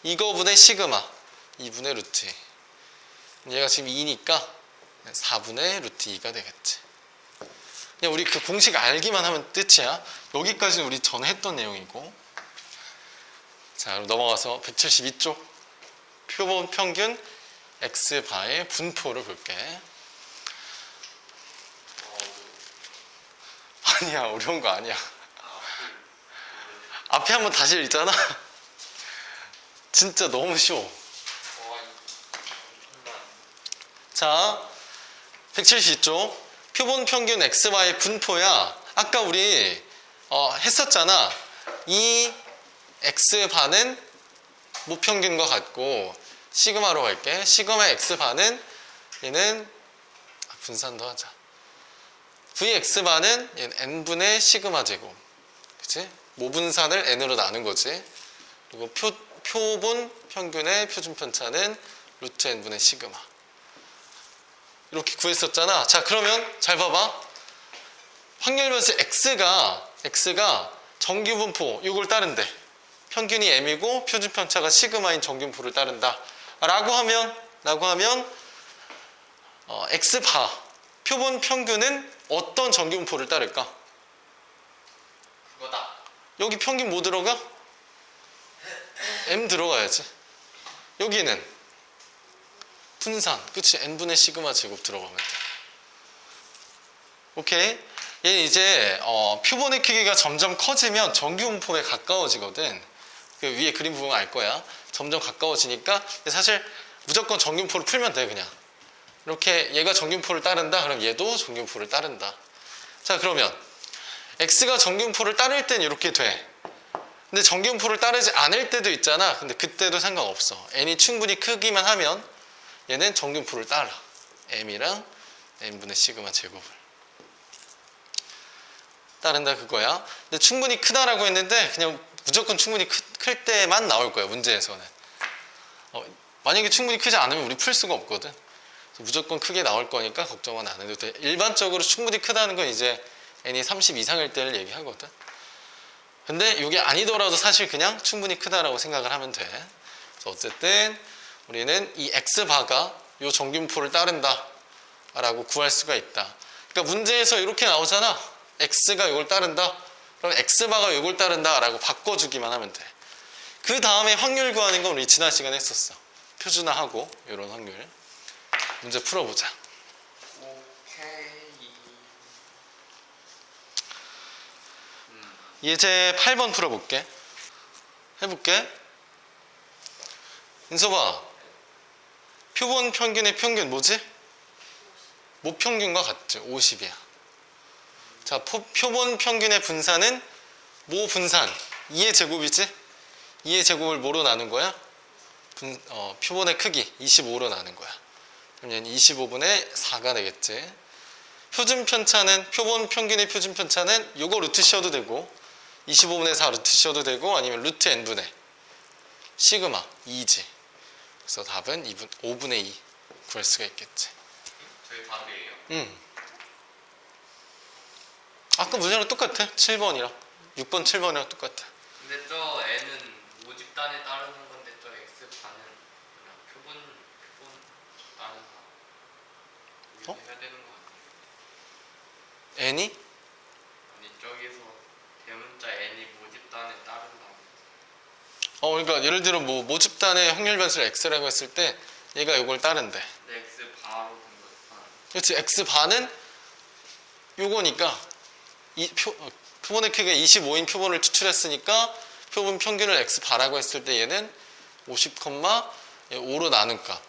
이거분의 시그마 2분의 루트 2 얘가 지금 2니까 4분의 루트 2가 되겠지. 그냥 우리 그 공식 알기만 하면 끝이야. 여기까지는 우리 전에 했던 내용이고 자, 그럼 넘어가서 172쪽 표본 평균 x바의 분포를 볼게. 아니야, 어려운 거 아니야. 앞에 한번 다시 읽잖아. 진짜 너무 쉬워. 자, 172쪽 표본 평균 x바의 분포야. 아까 우리 했었잖아. 이 x바는 모평균과 같고 시그마로 갈게. 시그마 x바는 얘는 분산도 하자. vx바는 얘는 n분의 시그마 제곱. 그치? 모분산을 n으로 나눈 거지. 그리고 표본 평균의 표준 편차는 루트 n분의 시그마. 이렇게 구했었잖아. 자, 그러면 잘 봐봐. 확률 변수 x가 정규분포 이걸 따른대. 평균이 m이고 표준 편차가 시그마인 정규분포를 따른다. 라고 하면 x바 표본 평균은 어떤 정규분포를 따를까? 그거다 여기 평균 뭐 들어가? M 들어가야지. 여기는 분산. 그치? n분의 시그마 제곱 들어가면 돼. 오케이? 얘 이제 표본의 크기가 점점 커지면 정규분포에 가까워지거든. 그 위에 그림 보면 알 거야. 점점 가까워지니까 사실 무조건 정규분포를 풀면 돼 그냥. 이렇게 얘가 정규분포를 따른다. 그럼 얘도 정규분포를 따른다. 자 그러면 x가 정규분포를 따를 땐 이렇게 돼. 근데 정규분포를 따르지 않을 때도 있잖아. 근데 그때도 상관없어. n이 충분히 크기만 하면 얘는 정규분포를 따라. m이랑 n분의 시그마 제곱을 따른다 그거야. 근데 충분히 크다라고 했는데 그냥 무조건 충분히 클 때만 나올 거야 문제에서는. 만약에 충분히 크지 않으면 우리 풀 수가 없거든. 무조건 크게 나올 거니까 걱정은 안 해도 돼. 일반적으로 충분히 크다는 건 이제 n이 30 이상일 때를 얘기하거든. 근데 이게 아니더라도 사실 그냥 충분히 크다라고 생각을 하면 돼. 그래서 어쨌든 우리는 이 x바가 이 정규분포를 따른다 라고 구할 수가 있다. 그러니까 문제에서 이렇게 나오잖아. x가 이걸 따른다. 그럼 x바가 이걸 따른다 라고 바꿔주기만 하면 돼. 그 다음에 확률 구하는 건 우리 지난 시간에 했었어. 표준화하고 이런 확률. 문제 풀어보자. 오케이. 예제 8번 풀어볼게. 해볼게. 인서봐. 표본 평균의 평균 뭐지? 모평균과 같지? 50이야. 자, 표본 평균의 분산은 모 분산 2의 제곱이지? 2의 제곱을 뭐로 나눈 거야? 표본의 크기 25로 나눈 거야. 그럼 얘는 25분의 4가 되겠지. 표준 편차는 표본 평균의 표준 편차는 요거 루트 씌워도 되고 25분의 4 루트 씌워도 되고 아니면 루트 n분의 시그마 2지. 그래서 답은 5분의 2 구할 수가 있겠지. 저희 답이에요. 응. 아까 문제랑 똑같아. 7번이랑 6번 7번이랑 똑같아. 근데 저 n은 모집단에 따르는 건데 저 x반은 그냥 표본 따르는 거. 어? 해야 되는 거 아니에요? n이? 아니 저기서 대문자 n이 모집단에 따른다. 그러니까 예를 들어 뭐 모집단의 확률 변수를 x라고 했을 때 얘가 이걸 따른대. 근데 x 바로 된 거. 그렇지. x반은 요거니까 표본의 크기가 25인 표본을 추출했으니까 표본 평균을 x바라고 했을 때 얘는 50,5로 나눌까?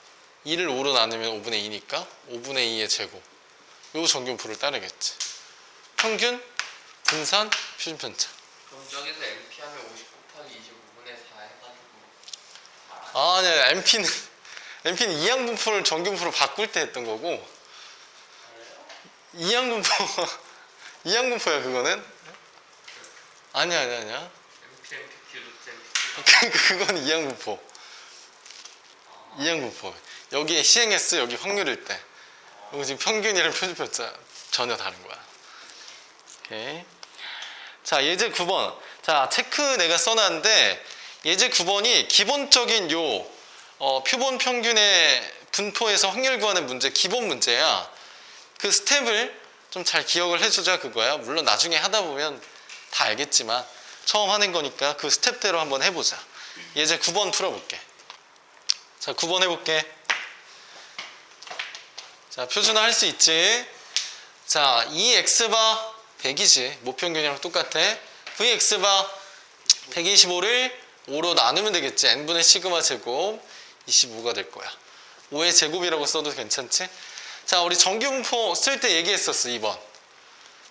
2를 5로 나누면 5분의 2니까 5분의 2의 제곱. 요 정규분포를 따르겠지. 평균, 분산, 표준 편차. 그럼 저기서 np 하면 50 곱하기 25분의 4 해가지고. 아니야. MP는 이항분포를 정규분포로 바꿀 때 했던 거고 이항분포야 그거는. 아니야. np, npt, 루트 npt. 그건 이항분포. 여기에 시행했어. 여기 확률일 때. 이거 지금 평균이랑 표준편차 전혀 다른 거야. 오케이. 자, 예제 9번. 자, 체크 내가 써놨는데 예제 9번이 기본적인 표본 평균의 분포에서 확률 구하는 문제, 기본 문제야. 그 스텝을 좀 잘 기억을 해주자 그거야. 물론 나중에 하다 보면 다 알겠지만 처음 하는 거니까 그 스텝대로 한번 해보자. 예제 9번 풀어볼게. 자, 9번 해볼게. 자, 표준화 할 수 있지. 자, 2x바 100이지. 모평균이랑 똑같아. vx바 125를 5로 나누면 되겠지. n분의 시그마 제곱 25가 될 거야. 5의 제곱이라고 써도 괜찮지? 자, 우리 정규분포 쓸 때 얘기했었어. 2번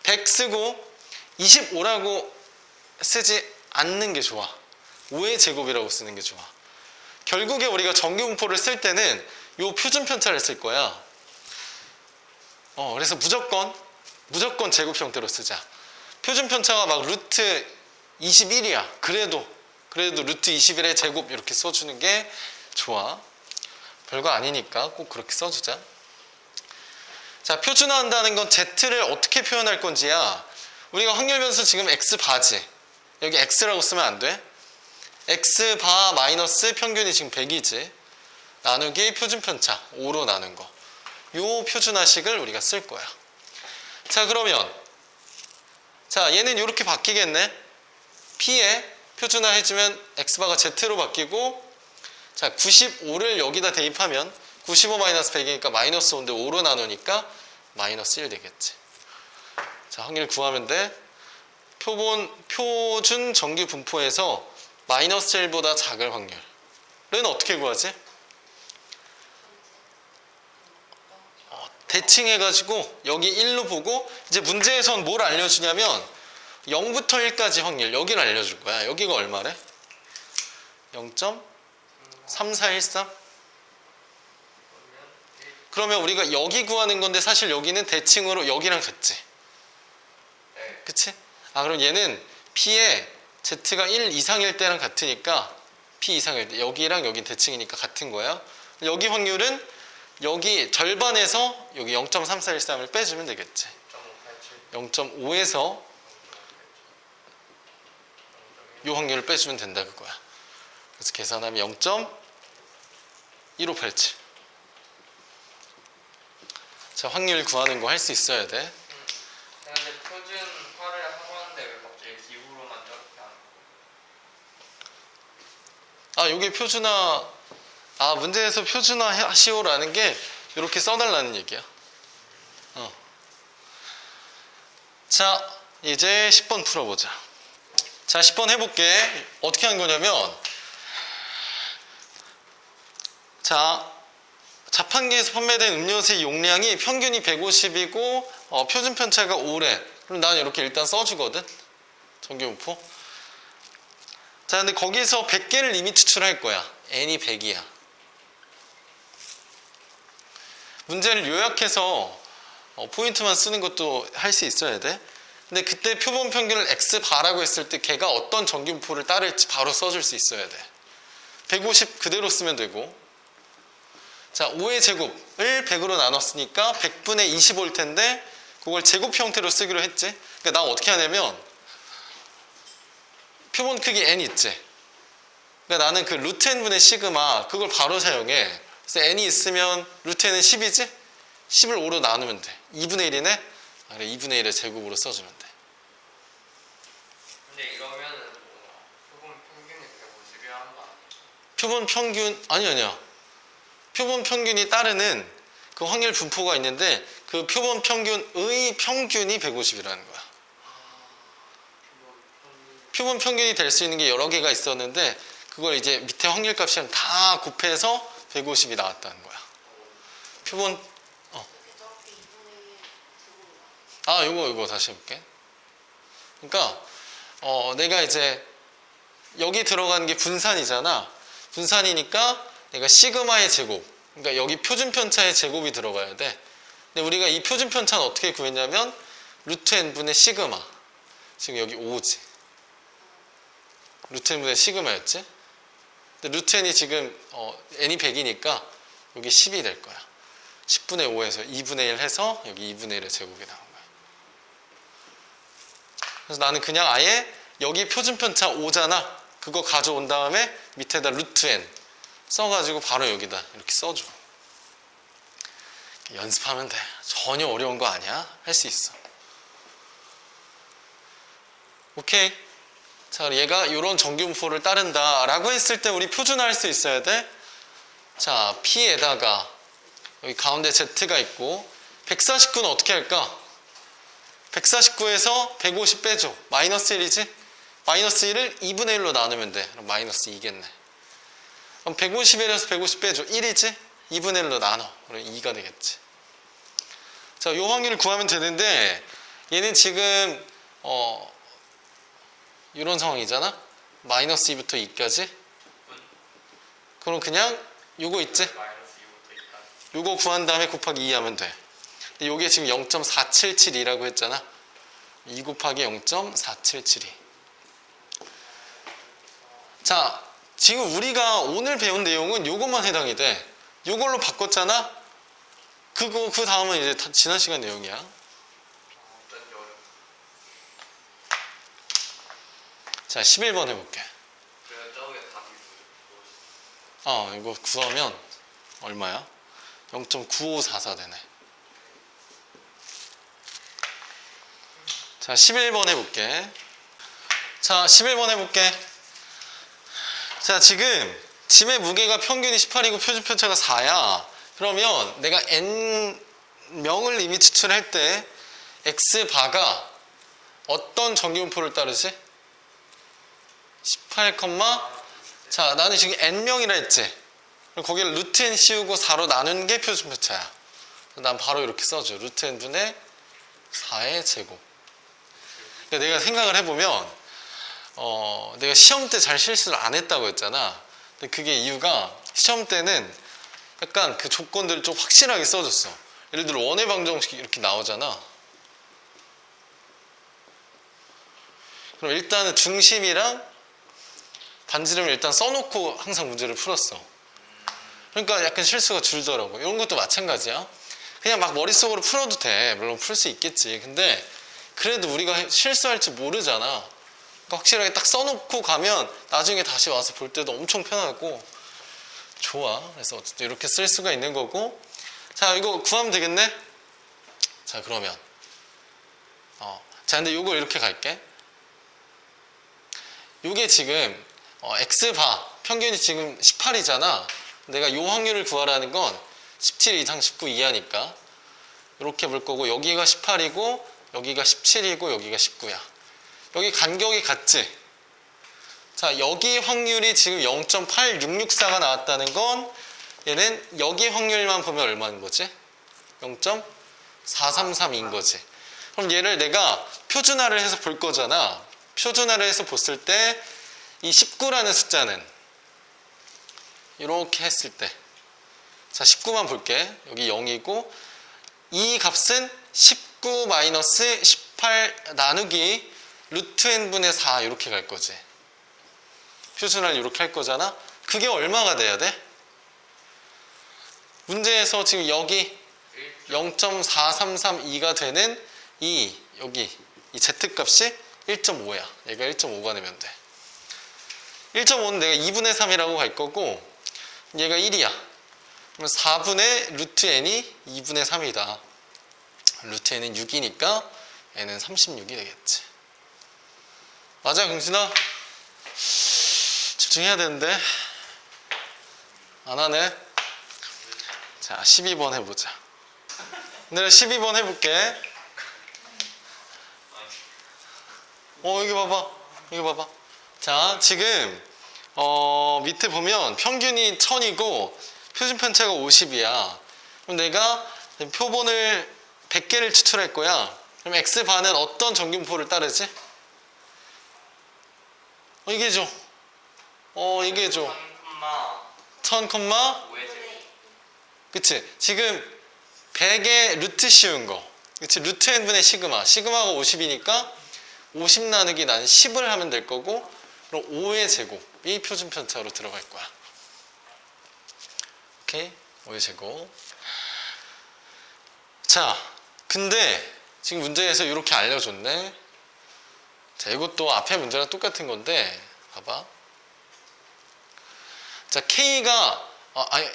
100 쓰고 25라고 쓰지 않는 게 좋아. 5의 제곱이라고 쓰는 게 좋아. 결국에 우리가 정규분포를 쓸 때는 요 표준 편차를 쓸 거야. 그래서 무조건 제곱 형태로 쓰자. 표준 편차가 막 루트 21이야. 그래도 루트 21의 제곱 이렇게 써주는 게 좋아. 별거 아니니까 꼭 그렇게 써주자. 자, 표준화한다는 건 z를 어떻게 표현할 건지야. 우리가 확률 변수 지금 x바지. 여기 x라고 쓰면 안 돼. x바 마이너스 평균이 지금 100이지. 나누기 표준 편차 5로 나눈 거. 요 표준화식을 우리가 쓸 거야. 자, 그러면 자, 얘는 이렇게 바뀌겠네. P에 표준화 해주면 x바가 z로 바뀌고, 자 95를 여기다 대입하면 95 마이너스 100이니까 마이너스 5인데 5로 나누니까 마이너스 1 되겠지. 자 확률 구하면 돼. 표준 정규 분포에서 마이너스 1보다 작을 확률은 어떻게 구하지? 대칭해가지고 여기 1로 보고, 이제 문제에선 뭘 알려주냐면 0부터 1까지 확률, 여기를 알려줄 거야. 여기가 얼마래? 0.3413? 그러면 우리가 여기 구하는 건데 사실 여기는 대칭으로 여기랑 같지? 네. 그치? 아 그럼 얘는 P에 Z가 1 이상일 때랑 같으니까, P 이상일 때 여기랑 여기 대칭이니까 같은 거야. 여기 확률은 여기 절반에서 여기 0.3413을 빼주면 되겠지. 0.5에서 이 확률을 빼주면 된다 그거야. 그래서 계산하면 0.1587. 자 확률 구하는 거 할 수 있어야 돼. 근데 표준화를 하고 하는데 왜 갑자기 기후로만 저렇게 하는 거야? 아 여기 표준화, 아 문제에서 표준화 하시오라는 게 이렇게 써달라는 얘기야. 자 이제 10번 풀어보자. 자 10번 해볼게. 어떻게 한 거냐면, 자 자판기에서 판매된 음료수의 용량이 평균이 150이고 표준 편차가 5래. 그럼 난 이렇게 일단 써주거든, 정규분포. 자 근데 거기서 100개를 이미 추출할 거야. n이 100이야. 문제를 요약해서 포인트만 쓰는 것도 할 수 있어야 돼. 근데 그때 표본 평균을 x바라고 했을 때 걔가 어떤 정규분포를 따를지 바로 써줄 수 있어야 돼. 150 그대로 쓰면 되고, 자 5의 제곱을 100으로 나눴으니까 100분의 25일 텐데 그걸 제곱 형태로 쓰기로 했지. 그러니까 나 어떻게 하냐면, 표본 크기 n 있지. 그러니까 나는 그 루트 n분의 시그마 그걸 바로 사용해. 그래서 n이 있으면 루트 n은 10이지? 10을 5로 나누면 돼. 2분의 1이네? 아, 그래 2분의 1을 제곱으로 써주면 돼. 근데 이러면은 표본 평균이 150이라 하는 거 아니야? 표본 평균 아니야. 표본 평균이 따르는 그 확률 분포가 있는데 그 표본 평균의 평균이 150이라는 거야. 표본 평균이 될 수 있는 게 여러 개가 있었는데 그걸 이제 밑에 확률 값이랑 다 곱해서 150이 나왔다는 거야. 표본 저렇게 2분의 1 제곱으로. 아 요거 다시 해볼게. 그러니까 내가 이제 여기 들어가는 게 분산이잖아. 분산이니까 내가 시그마의 제곱, 그러니까 여기 표준 편차의 제곱이 들어가야 돼. 근데 우리가 이 표준 편차는 어떻게 구했냐면 루트 n분의 시그마, 지금 여기 5지. 루트 n분의 시그마였지. 근데 루트 n이 지금 n이 100이니까 여기 10이 될 거야. 10분의 5에서 2분의 1 해서 여기 2분의 1의 제곱이 나온 거야. 그래서 나는 그냥 아예 여기 표준 편차 5잖아. 그거 가져온 다음에 밑에다 루트 n 써가지고 바로 여기다 이렇게 써줘. 연습하면 돼. 전혀 어려운 거 아니야. 할 수 있어. 오케이. 자, 얘가 이런 정규분포를 따른다 라고 했을 때 우리 표준화할 수 있어야 돼. 자, P에다가 여기 가운데 Z가 있고 149는 어떻게 할까? 149에서 150 빼줘. 마이너스 1이지? 마이너스 1을 2분의 1로 나누면 돼. 그럼 마이너스 2겠네. 그럼 151에서 150 빼줘. 1이지? 2분의 1로 나눠. 그럼 2가 되겠지. 자, 요 확률을 구하면 되는데 얘는 지금 이런 상황이잖아. 마이너스 2부터 2까지. 그럼 그냥 요거 있지? 마이너스 2부터 2까지. 요거 구한 다음에 곱하기 2 하면 돼. 근데 요게 지금 0.4772라고 했잖아. 2 곱하기 0.4772. 자, 지금 우리가 오늘 배운 내용은 요것만 해당이 돼. 요걸로 바꿨잖아? 그 다음은 이제 다 지난 시간 내용이야. 어쩐지 어렵다. 자, 11번 해볼게. 그래서 저게 답이 뭐지? 이거 구하면 얼마야? 0.9544 되네. 자, 11번 해볼게. 자, 11번 해볼게. 자, 지금 짐의 무게가 평균이 18이고 표준 편차가 4야. 그러면 내가 n명을 이미 추출할 때 x바가 어떤 전기분포를 따르지? 18, 자, 나는 지금 n명이라 했지. 그럼 거기를 루트 n 씌우고 4로 나눈 게 표준 편차야. 난 바로 이렇게 써줘. 루트 n분의 4의 제곱. 그러니까 내가 생각을 해보면 내가 시험 때 잘 실수를 안 했다고 했잖아. 근데 그게 이유가 시험 때는 약간 그 조건들을 좀 확실하게 써줬어. 예를 들어 원의 방정식 이렇게 나오잖아. 그럼 일단은 중심이랑 반지름을 일단 써놓고 항상 문제를 풀었어. 그러니까 약간 실수가 줄더라고. 이런 것도 마찬가지야. 그냥 막 머릿속으로 풀어도 돼. 물론 풀 수 있겠지. 근데 그래도 우리가 실수할지 모르잖아. 그러니까 확실하게 딱 써놓고 가면 나중에 다시 와서 볼 때도 엄청 편하고 좋아. 그래서 어쨌든 이렇게 쓸 수가 있는 거고. 자, 이거 구하면 되겠네? 자, 그러면 자, 근데 이거 이렇게 갈게. 이게 지금 x바 평균이 지금 18이잖아. 내가 요 확률을 구하라는 건 17 이상 19 이하니까 이렇게 볼 거고, 여기가 18이고 여기가 17이고 여기가 19야. 여기 간격이 같지? 자, 여기 확률이 지금 0.8664가 나왔다는 건 얘는 여기 확률만 보면 얼마인 거지? 0.433인 거지. 그럼 얘를 내가 표준화를 해서 볼 거잖아. 표준화를 해서 봤을 때 이 19라는 숫자는 이렇게 했을 때, 자, 19만 볼게. 여기 0이고 이 값은 19 마이너스 18 나누기 루트 n분의 4 이렇게 갈 거지. 표준화를 이렇게 할 거잖아. 그게 얼마가 돼야 돼? 문제에서 지금 여기 0.4332가 되는 여기 이 z값이 1.5야. 얘가 1.5가 되면 돼. 1.5는 내가 2분의 3이라고 갈 거고, 얘가 1이야. 그러면 4분의 루트 n이 2분의 3이다. 루트 n은 6이니까 n은 36이 되겠지. 맞아, 경진아? 집중해야 되는데 안 하네. 자, 12번 해보자. 내가 12번 해볼게. 여기 봐봐. 여기 봐봐. 자, 지금 밑에 보면 평균이 1000이고 표준 편차가 50이야. 그럼 내가 표본을 100개를 추출할 거야. 그럼 x바는 어떤 전기분포를 따르지? 얘기해줘. 얘기해줘. 1000, 5의 제곱. 그치? 지금 100에 루트 씌운 거. 그치? 루트 n분의 시그마. 시그마가 50이니까 50 나누기 난 10을 하면 될 거고, 그럼 5의 제곱이 표준 편차로 들어갈 거야. 오케이? 5의 제곱. 자, 근데 지금 문제에서 이렇게 알려줬네. 자, 이것도 앞에 문제랑 똑같은 건데 봐봐. 자, K가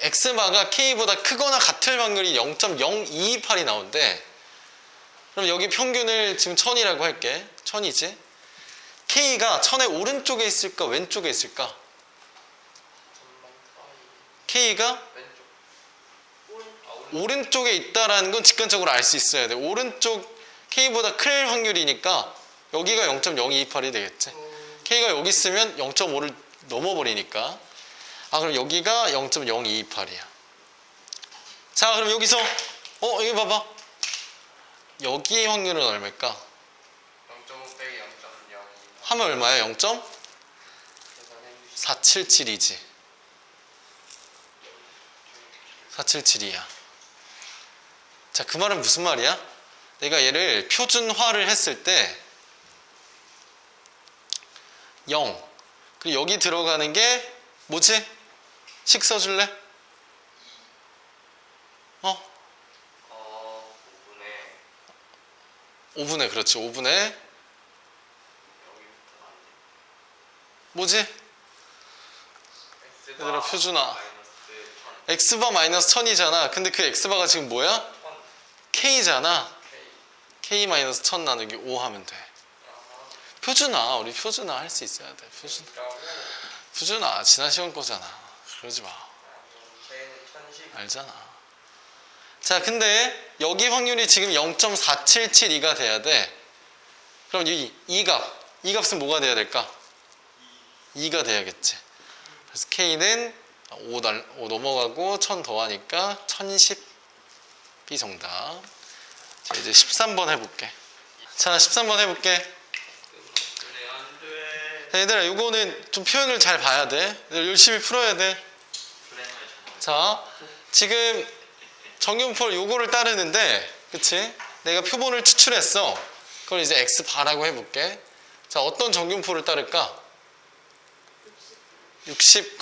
X바가 K보다 크거나 같을 확률이 0.0228이 나온대. 그럼 여기 평균을 지금 1000이라고 할게. 1000이지? K가 1000의 오른쪽에 있을까 왼쪽에 있을까? K가 오른쪽에 있다라는 건 직관적으로 알 수 있어야 돼. 오른쪽 K보다 클 확률이니까 여기가 0.0228이 되겠지. K가 여기 있으면 0.5를 넘어버리니까. 그럼 여기가 0.0228이야. 자, 그럼 여기서 여기 봐봐. 여기의 확률은 얼마일까? 0.5 빼기 0.02 하면 얼마야? 계산해 주시죠. 477이지. 477이야. 자, 그 말은 무슨 말이야? 내가 얘를 표준화를 했을 때 0. 그리고 여기 들어가는 게 뭐지? 식 써줄래? 5분의, 그렇지. 5분의 여기부터 안 돼. 뭐지? X바 얘들아, 표준화. 마이너스 1000. x바 마이너스 1000이잖아. 근데 그 x바가 지금 뭐야? 1000 k잖아. K. k 마이너스 1000 나누기 5 하면 돼. 표준아, 우리 표준아 할 수 있어야 돼. 표준아 지난 시간 거잖아. 그러지 마. 쟤는 1010. 알잖아. 자, 근데 여기 확률이 지금 0.4772가 돼야 돼. 그럼 이 값은 뭐가 돼야 될까? 2가 돼야겠지. 그래서 K는 5 넘어가고 1000 더하니까 1010B 정답. 자, 이제 13번 해볼게. 자, 13번 해볼게. 그래 안 돼. 자, 얘들아, 이거는 좀 표현을 잘 봐야 돼. 열심히 풀어야 돼. 플랜을 정말. 자, 지금 정규분포를 요거를 따르는데, 그치? 내가 표본을 추출했어. 그걸 이제 X바라고 해볼게. 자, 어떤 정규분포를 따를까? 60,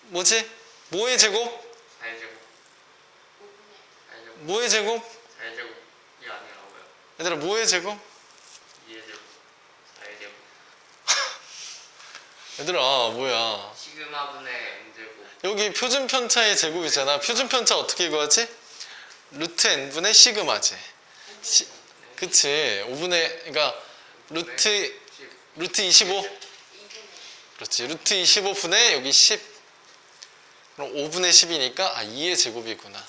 뭐지? 뭐의 제곱? 4제곱. 5분의 4제곱. 뭐의 제곱? 4제곱이 아니라고요. 얘들아, 뭐의 제곱? 2제곱. 4제곱. 얘들아, 뭐야. 시그마분의 n제곱. 여기 표준 편차의 제곱이잖아. 표준 편차 어떻게 구하지? 루트 n분의 시그마지. 그치. 5분의, 그러니까 루트 25. 2분의 그렇지. 루트 25분의 여기 10. 그럼 5분의 10이니까 2의 제곱이구나.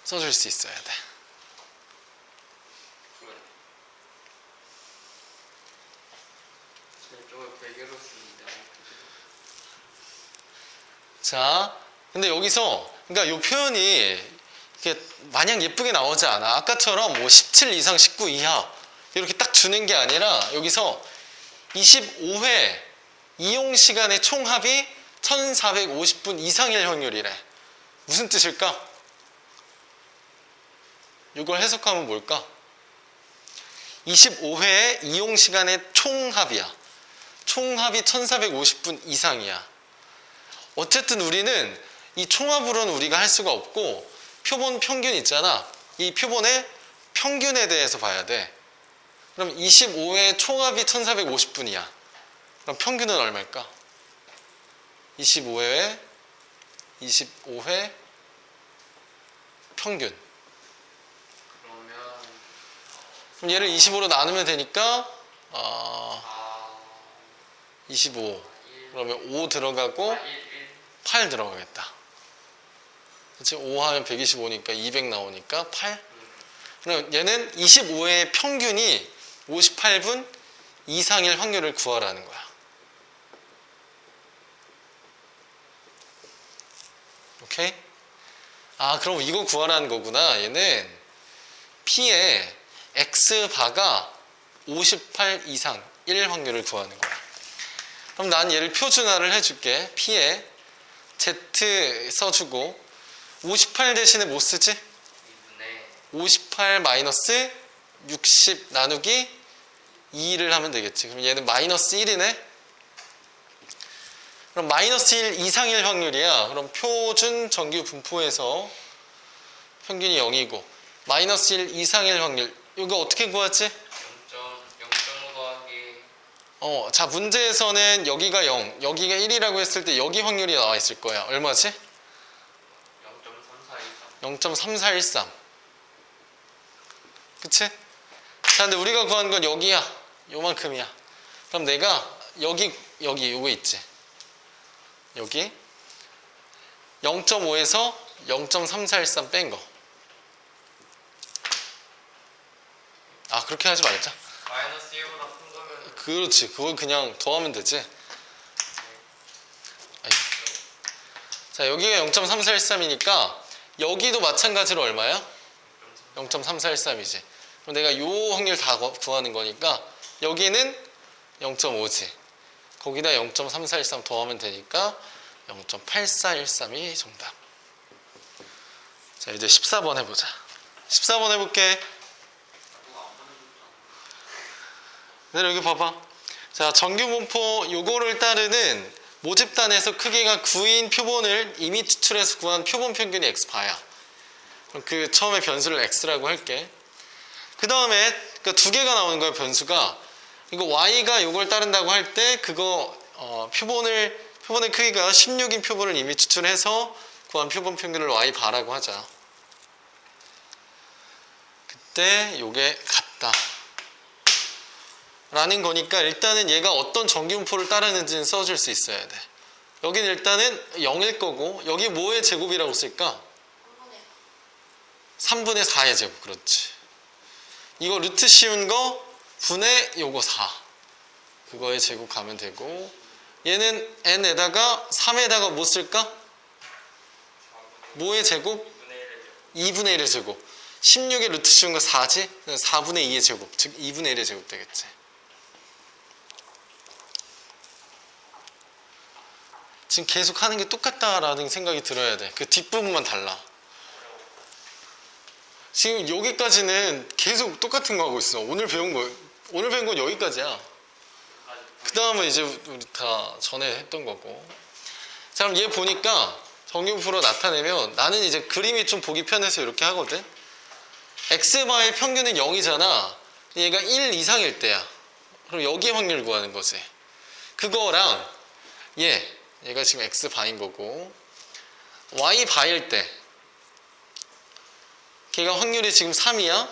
써줄 수 있어야 돼. 저쪽을 베개로 씁니다. 자, 근데 여기서, 그러니까 이 표현이 이렇게 마냥 예쁘게 나오지 않아. 아까처럼 뭐 17 이상 19 이하 이렇게 딱 주는 게 아니라 여기서 25회 이용 시간의 총합이 1450분 이상일 확률이래. 무슨 뜻일까? 이걸 해석하면 뭘까? 25회의 이용 시간의 총합이야. 총합이 1450분 이상이야. 어쨌든 우리는 이 총합으로는 우리가 할 수가 없고 표본 평균 있잖아. 이 표본의 평균에 대해서 봐야 돼. 그럼 25회 총합이 1450분이야. 그럼 평균은 얼마일까? 25회 평균. 그럼 얘를 25로 나누면 되니까 25. 그러면 5 들어가고 8 들어가겠다. 그치? 5 하면 125니까 200 나오니까 8. 그럼 얘는 25의 평균이 58분 이상일 확률을 구하라는 거야. 오케이? 아, 그럼 이거 구하라는 거구나. 얘는 P의 X바가 58 이상일 확률을 구하는 거야. 그럼 난 얘를 표준화를 해줄게. P에 Z 써주고 58 대신에 뭐 쓰지? 58 마이너스 60 나누기 2를 하면 되겠지. 그럼 얘는 마이너스 1이네? 그럼 마이너스 1 이상일 확률이야. 그럼 표준 정규 분포에서 평균이 0이고 마이너스 1 이상일 확률. 이거 어떻게 구하지? 0.5 더하기 자, 문제에서는 여기가 0, 여기가 1이라고 했을 때 여기 확률이 나와 있을 거야. 얼마지? 0.3413. 그치? 자, 근데 우리가 구한 건 여기야. 요만큼이야. 그럼 내가 여기 요거 있지? 여기 0.5에서 0.3413 뺀 거. 아, 그렇게 하지 말자. 마이너스 1보다 큰 거면 그렇지. 그걸 그냥 더하면 되지. 아이. 자, 여기가 0.3413이니까 여기도 마찬가지로 얼마야? 0.3413이지. 그럼 내가 요 확률 다 구하는 거니까 여기는 0.5지. 거기다 0.3413 더하면 되니까 0.8413이 정답. 자, 이제 14번 해보자. 14번 해볼게. 네, 여기 봐봐. 자, 정규분포 요거를 따르는 모집단에서 크기가 9인 표본을 이미 추출해서 구한 표본 평균이 X바야. 그럼 그 처음에 변수를 X라고 할게. 그 다음에 그러니까 두 개가 나오는 거야, 변수가. 이거 Y가 요걸 따른다고 할 때 그거 표본의 크기가 16인 표본을 이미 추출해서 구한 표본 평균을 Y바라고 하자. 그때 요게 같다. 라는 거니까 일단은 얘가 어떤 정기분포를 따르는지는 써줄 수 있어야 돼. 여기는 일단은 0일 거고 여기 뭐의 제곱이라고 쓸까? 3분의 4의 제곱. 그렇지. 이거 루트 씌운 거 분의 요거 4. 그거의 제곱 가면 되고 얘는 n에다가 3에다가 뭐 쓸까? 뭐의 제곱? 2분의 1의 제곱. 16의 루트 씌운 거 4지? 4분의 2의 제곱. 즉 2분의 1의 제곱 되겠지. 지금 계속 하는 게 똑같다라는 생각이 들어야 돼. 그 뒷부분만 달라. 지금 여기까지는 계속 똑같은 거 하고 있어. 오늘 배운 건 여기까지야. 그 다음은 이제 우리 다 전에 했던 거고. 자, 그럼 얘 보니까 정기분포로 나타내면 나는 이제 그림이 좀 보기 편해서 이렇게 하거든. x바의 평균은 0이잖아. 얘가 1 이상일 때야. 그럼 여기의 확률 구하는 거지. 그거랑 얘가 지금 x바인 거고 y바일 때 걔가 확률이 지금 3이야?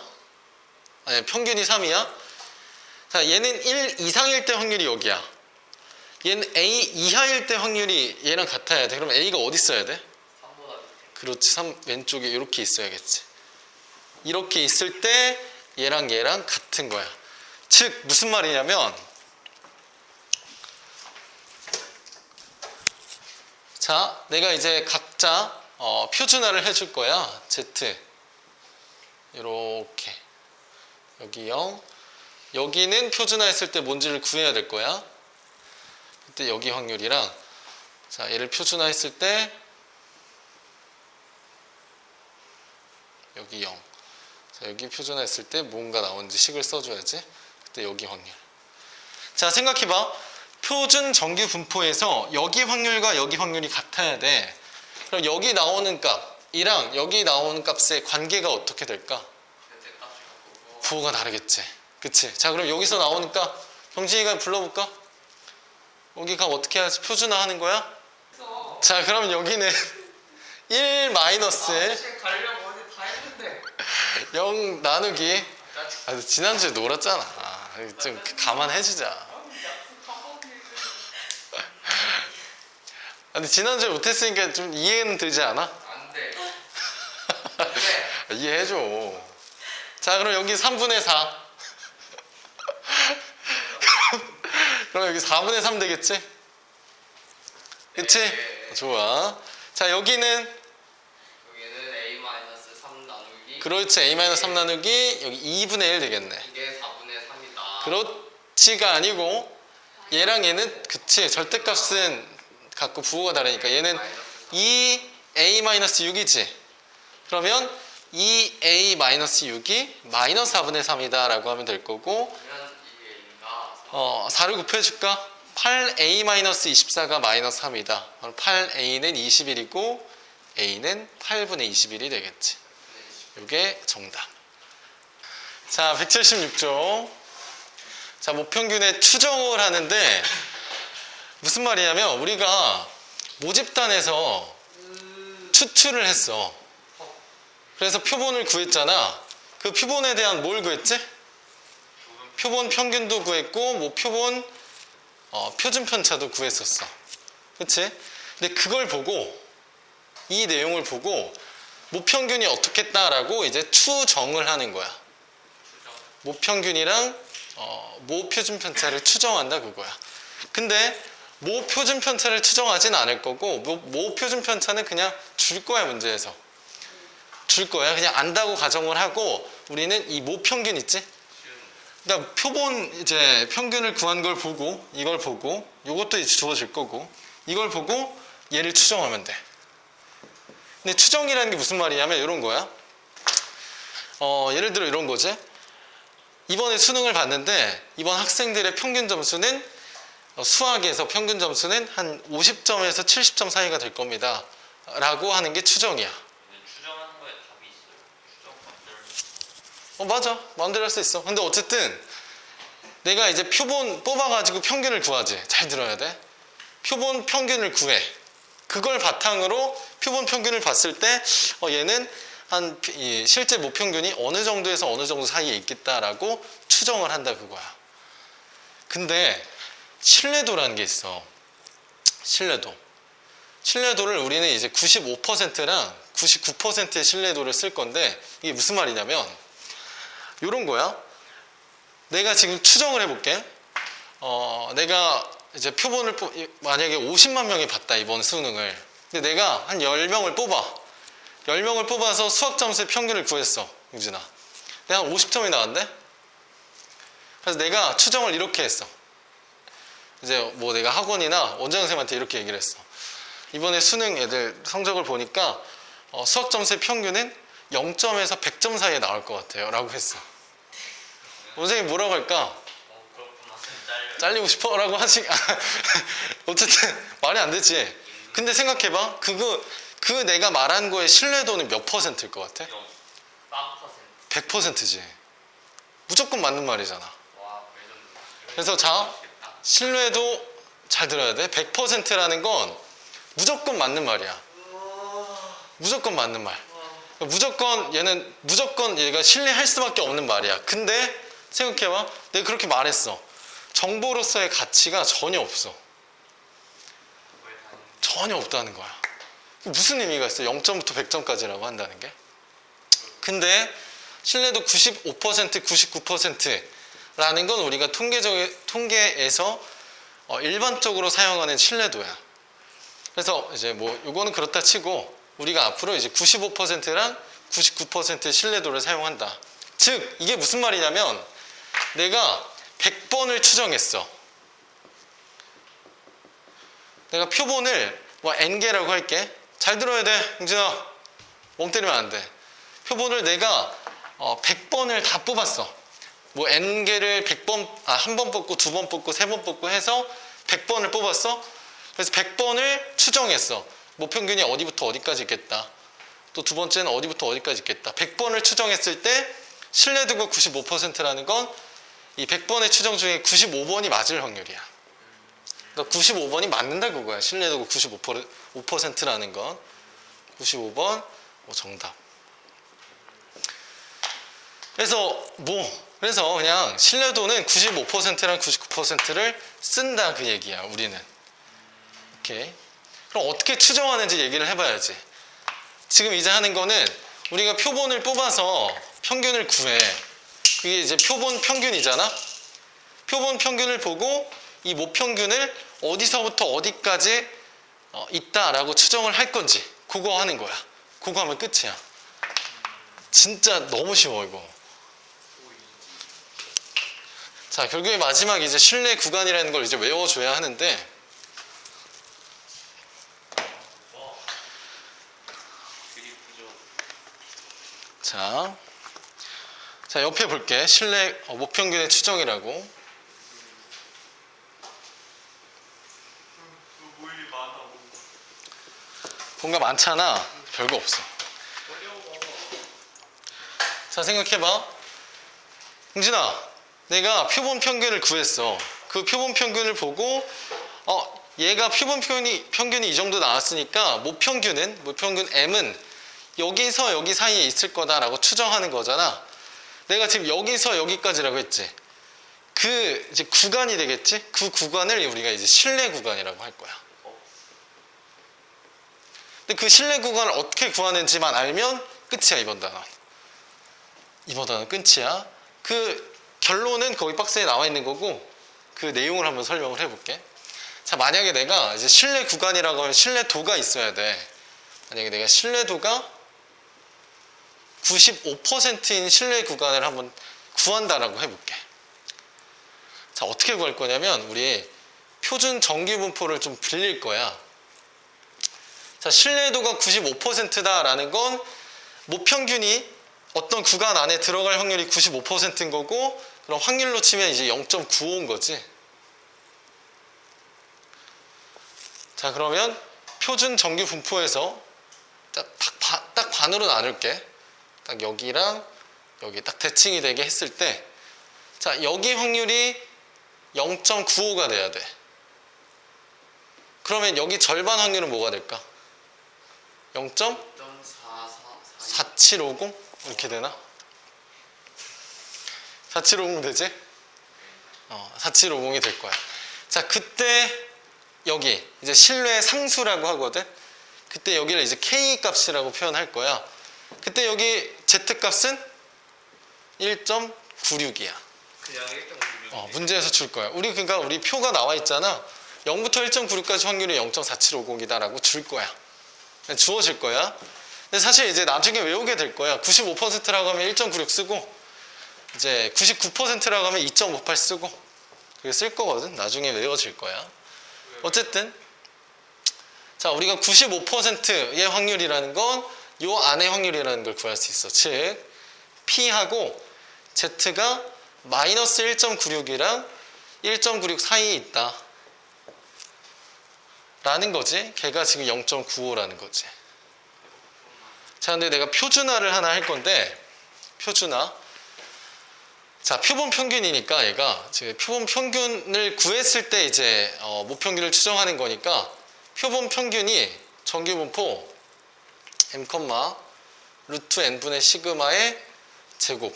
아니, 평균이 3이야? 자, 얘는 1 이상일 때 확률이 여기야. 얘는 a 이하일 때 확률이 얘랑 같아야 돼. 그럼 a가 어디 있어야 돼? 3보다 밑에. 그렇지. 3 왼쪽에 이렇게 있어야겠지. 이렇게 있을 때 얘랑 같은 거야. 즉 무슨 말이냐면 자, 내가 이제 각자 표준화를 해줄 거야. z 이렇게 여기 0 여기는 표준화했을 때 뭔지를 구해야 될 거야. 그때 여기 확률이랑 자 얘를 표준화했을 때 여기 0 자, 여기 표준화했을 때 뭔가 나오는지 식을 써줘야지. 그때 여기 확률. 자, 생각해봐. 표준 정규 분포에서 여기 확률과 여기 확률이 같아야 돼. 그럼 여기 나오는 값이랑 여기 나오는 값의 관계가 어떻게 될까? 그때 값이 바꾸고 부호가 다르겠지. 그치? 자, 그럼 여기서 나오는 값 경진이가 불러볼까? 여기 값 어떻게 해야지? 표준화 하는 거야? 자, 그럼 여기는 1 마이너스에 가려고 어제 다 했는데 0 나누기 지난주에 놀았잖아. 좀 감안해주자. 근데 지난주에 못했으니까 좀 이해는 되지 않아? 안돼. 이해해줘. 자, 그럼 여기 3분의 4 그럼 여기 4분의 3 되겠지? 그치? 네. 좋아. 자, 여기는 a-3 나누기 그렇지. a-3 나누기 여기 2분의 1 되겠네. 이게 4분의 3이다. 그렇지가 아니고 얘랑 얘는 그치. 절대값은 갖고 부호가 다르니까 얘는 2a-6이지. 그러면 2a-6이 마이너스 4분의 3이다 라고 하면 될 거고 그러면 이게 A가 4를 곱해줄까? 8a-24가 마이너스 3이다. 그럼 8a는 21이고 a는 8분의 21이 되겠지. 이게 정답. 자, 176조. 자, 모평균의 추정을 하는데 무슨 말이냐면 우리가 모집단에서 추출을 했어. 그래서 표본을 구했잖아. 그 표본에 대한 뭘 구했지? 표본 평균도 구했고 뭐 표본 표준 편차도 구했었어. 그치? 근데 그걸 보고 이 내용을 보고 모평균이 어떻겠다라고 이제 추정을 하는 거야. 모평균이랑 모표준 편차를 추정한다 그거야. 근데 모표준 편차를 추정하진 않을 거고 모표준 편차는 그냥 줄 거야. 문제에서 줄 거야. 그냥 안다고 가정을 하고 우리는 이 모평균 있지? 그러니까 표본 이제 평균을 구한 걸 보고 이걸 보고 이것도 이제 주어질 거고 이걸 보고 얘를 추정하면 돼. 근데 추정이라는 게 무슨 말이냐면 이런 거야. 예를 들어 이런 거지. 이번에 수능을 봤는데 이번 학생들의 평균 점수는 수학에서 평균 점수는 한 50점에서 70점 사이가 될 겁니다. 라고 하는 게 추정이야. 근데 추정하는 거에 답이 있어요. 추정 마음대로. 맞아. 마음대로 할 수 있어. 근데 어쨌든 내가 이제 표본 뽑아가지고 평균을 구하지. 잘 들어야 돼. 표본 평균을 구해. 그걸 바탕으로 표본 평균을 봤을 때 얘는 한 실제 모평균이 어느 정도에서 어느 정도 사이에 있겠다라고 추정을 한다 그거야. 근데 신뢰도라는 게 있어. 신뢰도를 우리는 이제 95%랑 99%의 신뢰도를 쓸 건데, 이게 무슨 말이냐면 이런 거야. 내가 지금 추정을 해볼게. 내가 이제 표본을 만약에 50만 명이 봤다, 이번 수능을. 근데 내가 한 10명을 뽑아. 10명을 뽑아서 수학 점수의 평균을 구했어, 유진아. 내가 한 50점이 나왔는데? 그래서 내가 추정을 이렇게 했어. 이제 뭐 내가 학원이나 원장 선생님한테 이렇게 얘기를 했어. 이번에 수능 애들 성적을 보니까 수학 점수의 평균은 0점에서 100점 사이에 나올 것 같아요 라고 했어. 원장님이 뭐라고 할까? 그렇구나. 잘리고 싶어? 라고 하시. 어쨌든 말이 안 되지. 근데 생각해봐. 그 내가 말한 거의 신뢰도는 몇 퍼센트일 것 같아? 100%지. 무조건 맞는 말이잖아. 와, 그래서 자, 신뢰도 잘 들어야 돼. 100%라는 건 무조건 맞는 말이야. 무조건 맞는 말. 무조건 얘가 신뢰할 수밖에 없는 말이야. 근데 생각해봐. 내가 그렇게 말했어. 정보로서의 가치가 전혀 없어. 전혀 없다는 거야. 무슨 의미가 있어? 0점부터 100점까지라고 한다는 게. 근데 신뢰도 95%, 99%라는 건 우리가 통계에서 일반적으로 사용하는 신뢰도야. 그래서 이제 뭐 요거는 그렇다 치고 우리가 앞으로 이제 95%랑 99%의 신뢰도를 사용한다. 즉 이게 무슨 말이냐면 내가 100번을 추정했어. 내가 표본을 뭐 n개라고 할게. 잘 들어야 돼, 흥진아. 멍 때리면 안 돼. 표본을 내가 100번을 다 뽑았어. 뭐 n개를 100번, 한 번 뽑고, 두 번 뽑고, 세 번 뽑고 해서 100번을 뽑았어. 그래서 100번을 추정했어. 뭐 평균이 어디부터 어디까지 있겠다. 또 두 번째는 어디부터 어디까지 있겠다. 100번을 추정했을 때 신뢰도가 95%라는 건 이 100번의 추정 중에 95번이 맞을 확률이야. 그러니까 95번이 맞는다 그거야. 신뢰도가 95%라는 건. 95번 정답. 그래서 그냥 신뢰도는 95%랑 99%를 쓴다 그 얘기야, 우리는. 오케이. 그럼 어떻게 추정하는지 얘기를 해봐야지. 지금 이제 하는 거는 우리가 표본을 뽑아서 평균을 구해. 그게 이제 표본 평균이잖아. 표본 평균을 보고 이 모평균을 어디서부터 어디까지 있다라고 추정을 할 건지 그거 하는 거야. 그거 하면 끝이야. 진짜 너무 쉬워 이거. 자, 결국에 마지막 이제 신뢰 구간이라는 걸 이제 외워줘야 하는데, 자 옆에 볼게. 신뢰 모평균의 추정이라고. 뭔가 많잖아. 별거 없어. 자, 생각해봐. 흥진아, 내가 표본 평균을 구했어. 그 표본 평균을 보고 얘가 표본 평균이 이 정도 나왔으니까 모평균 M은 여기서 여기 사이에 있을 거다라고 추정하는 거잖아. 내가 지금 여기서 여기까지라고 했지. 그 이제 구간이 되겠지? 그 구간을 우리가 이제 신뢰 구간이라고 할 거야. 근데 그 신뢰 구간을 어떻게 구하는지만 알면 끝이야, 이번 단원. 이번 단원 끝이야. 그 결론은 거기 박스에 나와 있는 거고, 그 내용을 한번 설명을 해볼게. 자, 만약에 내가 이제 신뢰 구간이라고 하면 신뢰도가 있어야 돼. 만약에 내가 신뢰도가 95%인 신뢰 구간을 한번 구한다라고 해볼게. 자, 어떻게 구할 거냐면 우리 표준 정규 분포를 좀 빌릴 거야. 자, 신뢰도가 95%다라는 건 모평균이 어떤 구간 안에 들어갈 확률이 95%인 거고, 그럼 확률로 치면 이제 0.95인 거지. 자, 그러면 표준 정규 분포에서 딱 반으로 나눌게. 딱 여기랑 여기 딱 대칭이 되게 했을 때, 자, 여기 확률이 0.95가 돼야 돼. 그러면 여기 절반 확률은 뭐가 될까? 0.4750? 이렇게 되나? 4750 되지? 4750이 될 거야. 자, 그때 여기 이제 신뢰 상수라고 하거든. 그때 여기를 이제 K 값이라고 표현할 거야. 그때 여기 Z 값은 1.96이야. 그냥 1.96. 문제에서 줄 거야. 그러니까 우리 표가 나와 있잖아. 0부터 1.96까지 확률이 0.4750이다라고 줄 거야. 주어질 거야. 근데 사실 이제 나중에 외우게 될 거야. 95%라고 하면 1.96 쓰고, 이제 99%라고 하면 2.58 쓰고, 그게 쓸 거거든. 나중에 외워질 거야. 어쨌든, 자, 우리가 95%의 확률이라는 건 요 안의 확률이라는 걸 구할 수 있어. 즉, P하고 Z가 마이너스 1.96이랑 1.96 사이에 있다. 라는 거지. 걔가 지금 0.95라는 거지. 자, 근데 내가 표준화를 하나 할 건데, 표준화. 자, 표본 평균이니까 얘가 지금 표본 평균을 구했을 때 이제 모평균을 추정하는 거니까 표본 평균이 정규분포 m, 루트 n분의 시그마의 제곱,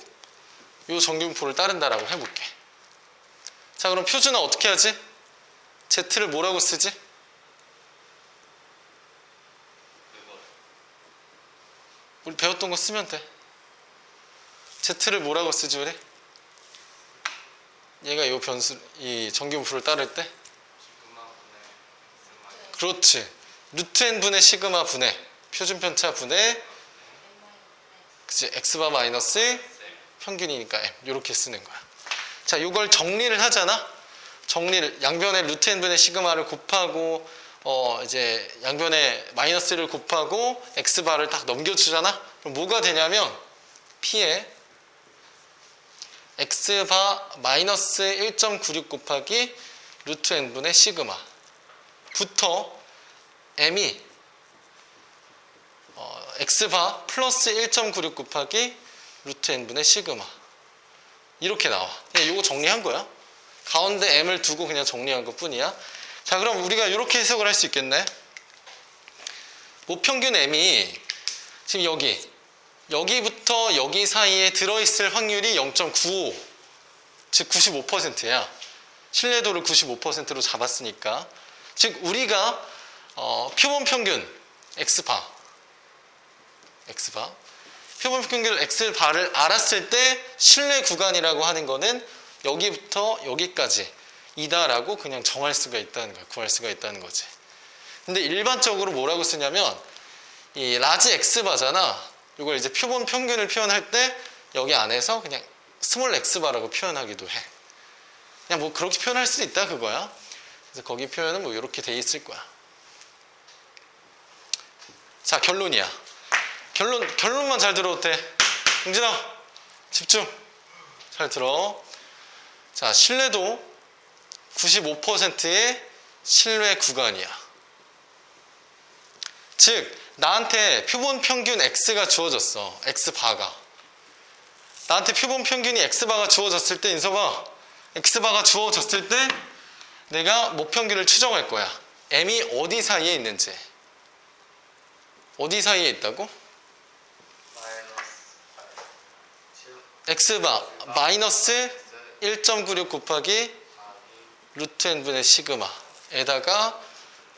요 정규분포를 따른다라고 해볼게. 자, 그럼 표준화 어떻게 하지? z를 뭐라고 쓰지? 우리 배웠던 거 쓰면 돼. z를 뭐라고 쓰지 우리? 얘가 이 변수, 이 정규분포를 따를 때? 그렇지. 루트 n분의 시그마 분의 표준편차 분의 그치, x바 마이너스 평균이니까 m 이렇게 쓰는 거야. 자, 이걸 정리를 하잖아. 정리를 양변에 루트 n분의 시그마를 곱하고 이제 양변에 마이너스를 곱하고 x바를 딱 넘겨주잖아. 그럼 뭐가 되냐면 p에 x바 마이너스 1.96 곱하기 루트 n분의 시그마 부터 m이 x바 플러스 1.96 곱하기 루트 n분의 시그마 이렇게 나와. 그냥 이거 정리한 거야. 가운데 m을 두고 그냥 정리한 것 뿐이야. 자, 그럼 우리가 이렇게 해석을 할 수 있겠네. 모평균 m이 지금 여기부터 여기 사이에 들어있을 확률이 0.95, 즉 95%야. 신뢰도를 95%로 잡았으니까. 즉 우리가 표본 평균 x바 표본 평균 x바를 알았을 때 신뢰 구간이라고 하는 거는 여기부터 여기까지 이다라고 그냥 정할 수가 있다는 거야. 구할 수가 있다는 거지. 근데 일반적으로 뭐라고 쓰냐면 이 라지 x바잖아. 이걸 이제 표본 평균을 표현할 때 여기 안에서 그냥 스몰 x바라고 표현하기도 해. 그냥 뭐 그렇게 표현할 수도 있다 그거야. 그래서 거기 표현은 뭐 이렇게 돼 있을 거야. 자, 결론이야. 결론만 잘 들어도 돼. 용진아, 집중. 잘 들어. 자, 신뢰도 95%의 신뢰 구간이야. 즉, 나한테 표본 평균 x가 주어졌어. x바가. 나한테 표본 평균이 x바가 주어졌을 때, 인서봐. x바가 주어졌을 때 내가 모평균을 추정할 거야. m이 어디 사이에 있는지. 어디 사이에 있다고? x바 마이너스 1.96 곱하기 루트 n분의 시그마에다가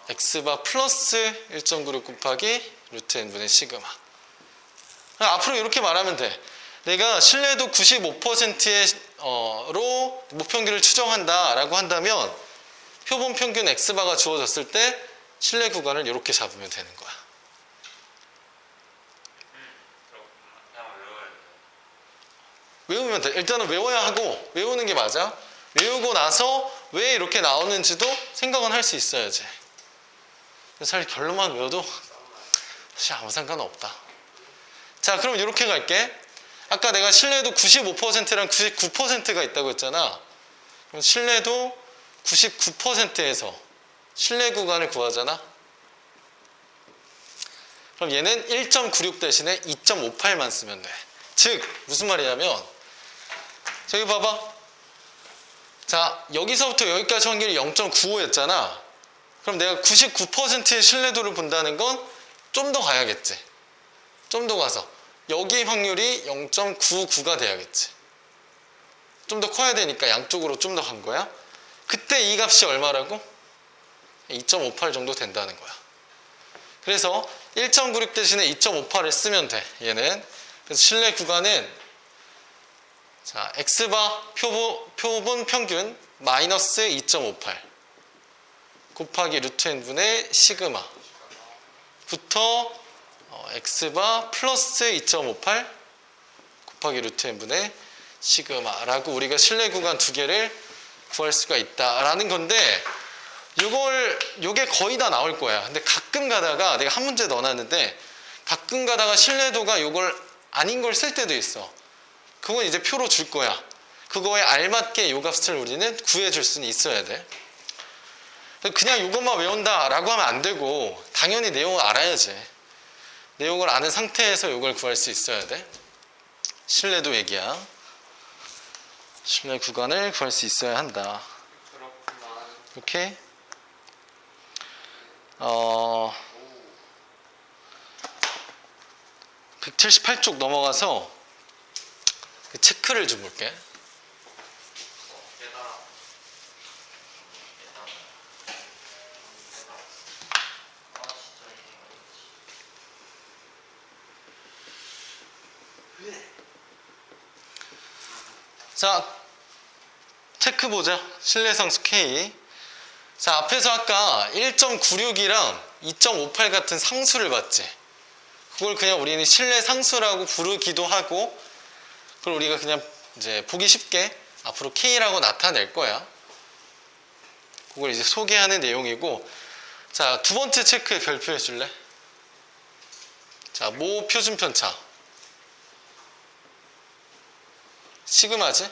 x바 플러스 1.96 곱하기 루트 n분의 시그마. 앞으로 이렇게 말하면 돼. 내가 신뢰도 95%로 모평균을 추정한다 라고 한다면 표본 평균 x바가 주어졌을 때 신뢰 구간을 이렇게 잡으면 되는 거야. 외우면 돼. 일단은 외워야 하고 외우는 게 맞아. 외우고 나서 왜 이렇게 나오는지도 생각은 할 수 있어야지. 사실 결론만 외워도 사실 아무 상관은 없다. 자, 그럼 이렇게 갈게. 아까 내가 신뢰도 95%랑 99%가 있다고 했잖아. 그럼 신뢰도 99%에서 신뢰 구간을 구하잖아. 그럼 얘는 1.96 대신에 2.58만 쓰면 돼. 즉 무슨 말이냐면 저기 봐봐. 자, 여기서부터 여기까지 확률이 0.95였잖아. 그럼 내가 99%의 신뢰도를 본다는 건 좀 더 가야겠지. 좀 더 가서 여기 확률이 0.99가 돼야겠지. 좀 더 커야 되니까 양쪽으로 좀 더 간 거야. 그때 이 값이 얼마라고? 2.58 정도 된다는 거야. 그래서 1.96 대신에 2.58을 쓰면 돼. 얘는. 그래서 실내 구간은 자, x바 표본 평균 마이너스 2.58 곱하기 루트 n분의 시그마 부터 x바 플러스 2.58 곱하기 루트 n분의 시그마라고 우리가 실내 구간 두 개를 구할 수가 있다라는 건데 요게 거의 다 나올 거야. 근데 가끔 가다가 내가 한 문제 넣어놨는데 가끔 가다가 신뢰도가 요걸 아닌 걸 쓸 때도 있어. 그건 이제 표로 줄 거야. 그거에 알맞게 요 값을 우리는 구해줄 수는 있어야 돼. 그냥 요것만 외운다라고 하면 안 되고 당연히 내용을 알아야지. 내용을 아는 상태에서 요걸 구할 수 있어야 돼. 신뢰도 얘기야. 신뢰 구간을 구할 수 있어야 한다. 그렇구나. 오케이? 178쪽 넘어가서 그 체크를 좀 볼게. 깨달아. 자, 체크 보자. 신뢰상수 K. 자, 앞에서 아까 1.96이랑 2.58 같은 상수를 봤지. 그걸 그냥 우리는 신뢰상수라고 부르기도 하고, 그걸 우리가 그냥 이제 보기 쉽게 앞으로 K라고 나타낼 거야. 그걸 이제 소개하는 내용이고, 자, 두 번째 체크에 별표해 줄래? 자, 모 표준 편차. 시그마지?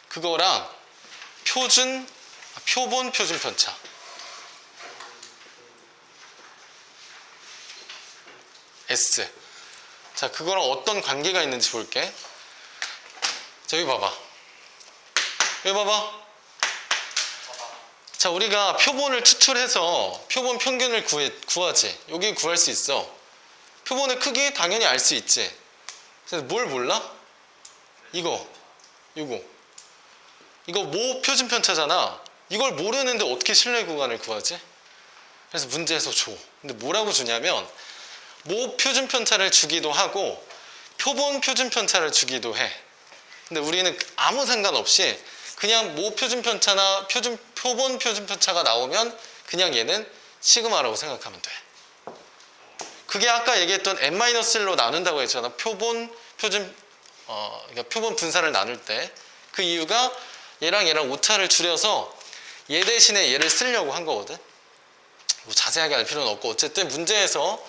그거랑 표본 표준 편차. S. 자, 그거랑 어떤 관계가 있는지 볼게. 자, 여기 봐봐. 여기 봐봐. 자, 우리가 표본을 추출해서 표본 평균을 구하지. 여기 구할 수 있어. 표본의 크기 당연히 알 수 있지. 그래서 뭘 몰라? 이거 모 표준 편차잖아. 이걸 모르는데 어떻게 신뢰 구간을 구하지? 그래서 문제에서 줘. 근데 뭐라고 주냐면 모 표준 편차를 주기도 하고 표본 표준 편차를 주기도 해. 근데 우리는 아무 상관없이 그냥 모 표준 편차나 표본 표준 편차가 나오면 그냥 얘는 시그마라고 생각하면 돼. 그게 아까 얘기했던 n-1로 나눈다고 했잖아. 그러니까 표본 분사를 나눌 때 그 이유가 얘랑 오차를 줄여서 얘 대신에 얘를 쓰려고 한 거거든. 뭐 자세하게 알 필요는 없고 어쨌든 문제에서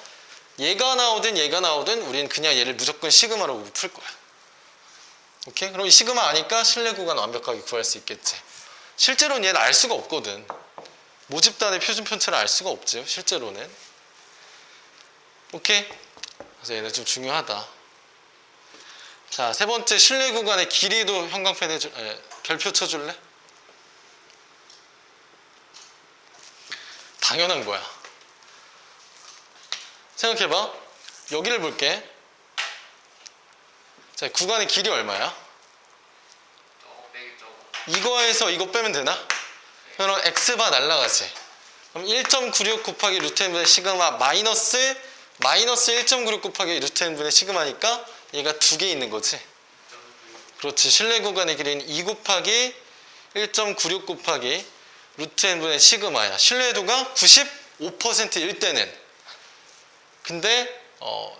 얘가 나오든 우리는 그냥 얘를 무조건 시그마로 풀 거야. 오케이? 그럼 이 시그마 아니까 신뢰 구간 완벽하게 구할 수 있겠지. 실제로는 얘는 알 수가 없거든. 모집단의 표준 편차를 알 수가 없지 실제로는. 오케이? 그래서 얘는 좀 중요하다. 자, 세 번째 신뢰 구간의 길이도 형광펜 별표 쳐줄래? 당연한 거야. 생각해봐. 여기를 볼게. 자, 구간의 길이 얼마야? 저거 빼기 저거. 이거에서 이거 빼면 되나? 그럼 x바 날라가지. 그럼 1.96 곱하기 루트 n분의 시그마 마이너스 1.96 곱하기 루트 n분의 시그마니까 얘가 두 개 있는 거지. 그렇지. 신뢰 구간의 길이는 2 곱하기 1.96 곱하기 루트 n분의 시그마야. 신뢰도가 95%일 때는. 근데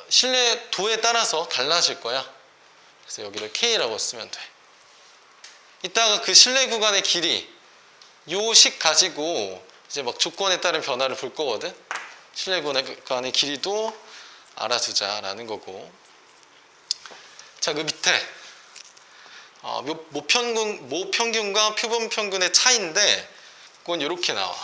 신뢰도에 따라서 달라질 거야. 그래서 여기를 K라고 쓰면 돼. 이따가 그 신뢰 구간의 길이 요 식 가지고 이제 막 조건에 따른 변화를 볼 거거든. 신뢰 구간의 길이도 알아두자라는 거고. 자, 그 밑에 모평균과 표본 평균의 차이인데 그건 이렇게 나와.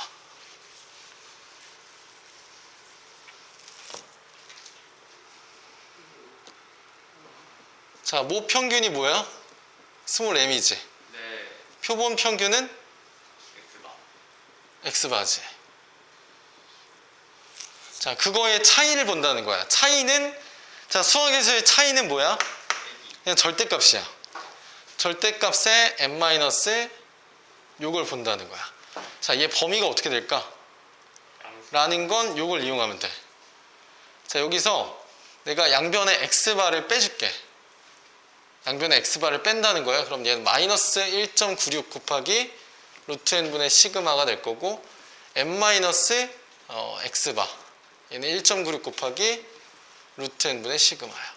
자, 모평균이 뭐야? 스몰 m이지. 네. 표본 평균은 X바. x바지. 자, 그거의 차이를 본다는 거야. 차이는 자, 수학에서의 차이는 뭐야? 그냥 절대값이야. 절대값의 n 마이너스 요걸 본다는 거야. 자, 얘 범위가 어떻게 될까? 라는 건 요걸 이용하면 돼. 자, 여기서 내가 양변의 x바를 빼줄게. 양변의 x바를 뺀다는 거야. 그럼 얘는 마이너스 1.96 곱하기 루트 n분의 시그마가 될 거고, n 마이너스 x바 얘는 1.96 곱하기 루트 n분의 시그마야.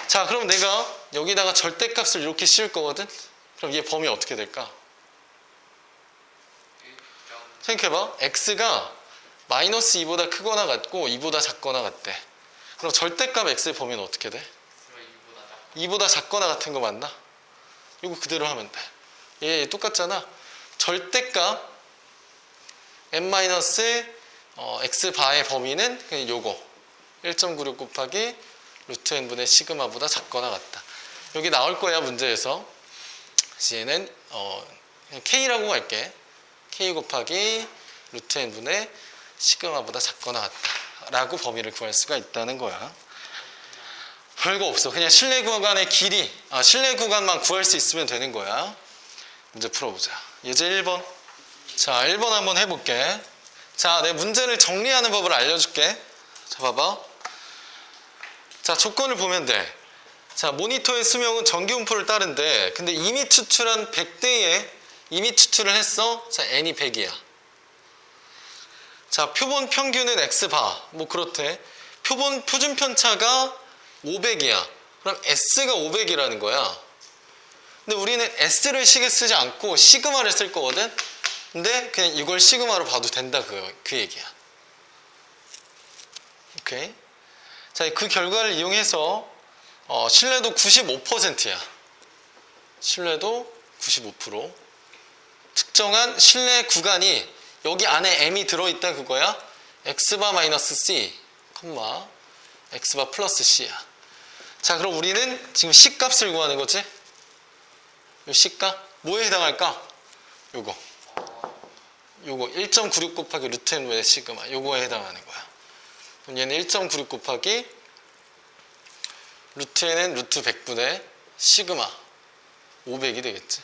자, 그럼 내가 여기다가 절대값을 이렇게 씌울 거거든. 그럼 얘 범위 어떻게 될까? 생각해봐. x가 마이너스 2보다 크거나 같고 2보다 작거나 같대. 그럼 절대값 x의 범위는 어떻게 돼? 2보다 작거나 같은 거 맞나? 이거 그대로 하면 돼. 얘 똑같잖아. 절대값 n-x바의 범위는 그냥 요거 1.96 곱하기 루트 n분의 시그마보다 작거나 같다. 여기 나올 거야, 문제에서. 얘는 그냥 k라고 할게. k 곱하기 루트 n분의 시그마보다 작거나 같다 라고 범위를 구할 수가 있다는 거야. 별거 없어. 그냥 실내 구간의 길이, 실내 구간만 구할 수 있으면 되는 거야. 문제 풀어보자. 예제 1번. 자, 1번 한번 해볼게. 자, 내 문제를 정리하는 법을 알려줄게. 자, 봐봐. 자, 조건을 보면 돼. 자, 모니터의 수명은 전기분포를 따른데, 근데 이미 추출한 100대에 이미 추출을 했어. 자, n이 100이야. 자, 표본 평균은 x바. 뭐 그렇대. 표준 편차가 500이야. 그럼 S가 500이라는 거야. 근데 우리는 S를 식에 쓰지 않고 시그마를 쓸 거거든. 근데 그냥 이걸 시그마로 봐도 된다, 그 얘기야. 오케이. 자, 그 결과를 이용해서 신뢰도 95%야. 신뢰도 95%. 특정한 신뢰 구간이 여기 안에 m이 들어있다 그거야. x바 마이너스 c, x바 플러스 c야. 자, 그럼 우리는 지금 c 값을 구하는 거지. 요 c 값 뭐에 해당할까? 요거 1.96 곱하기 루트 n분의 시그마, 요거에 해당하는 거야. 그럼 얘는 1.96 곱하기 루트 n은 루트 100분의 시그마 500이 되겠지.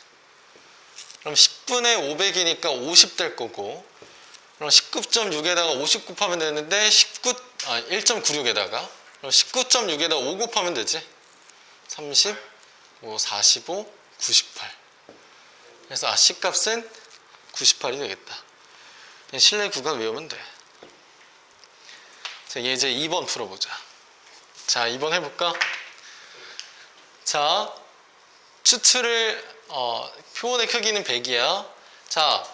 그럼 10분의 500이니까 50 될 거고, 그럼 19.6에다가 50 곱하면 되는데 1.96에다가 그럼 19.6에다가 5 곱하면 되지. 30, 45, 98. 그래서 C 값은 98이 되겠다. 실내 구간 외우면 돼. 자, 예제 2번 풀어보자. 자, 2번 해볼까? 자, 추출을 표본의 크기는 100이야. 자,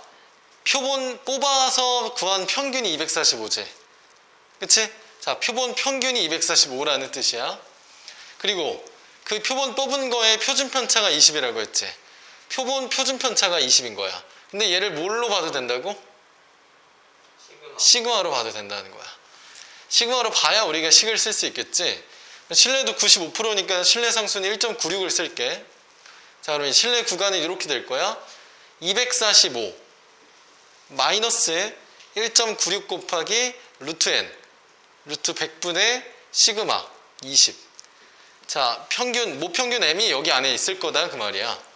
표본 뽑아서 구한 평균이 245지. 그치? 자, 표본 평균이 245라는 뜻이야. 그리고 그 표본 뽑은 거에 표준 편차가 20이라고 했지. 표준 편차가 20인 거야. 근데 얘를 뭘로 봐도 된다고? 시그마로 봐도 된다는 거야. 시그마로 봐야 우리가 식을 쓸 수 있겠지. 신뢰도 95%니까 신뢰 상수는 1.96을 쓸게. 자, 그럼 신뢰 구간이 이렇게 될 거야. 245 마이너스 1.96 곱하기 루트 n, 루트 100분의 시그마 20. 자, 모평균 m이 여기 안에 있을 거다 그 말이야.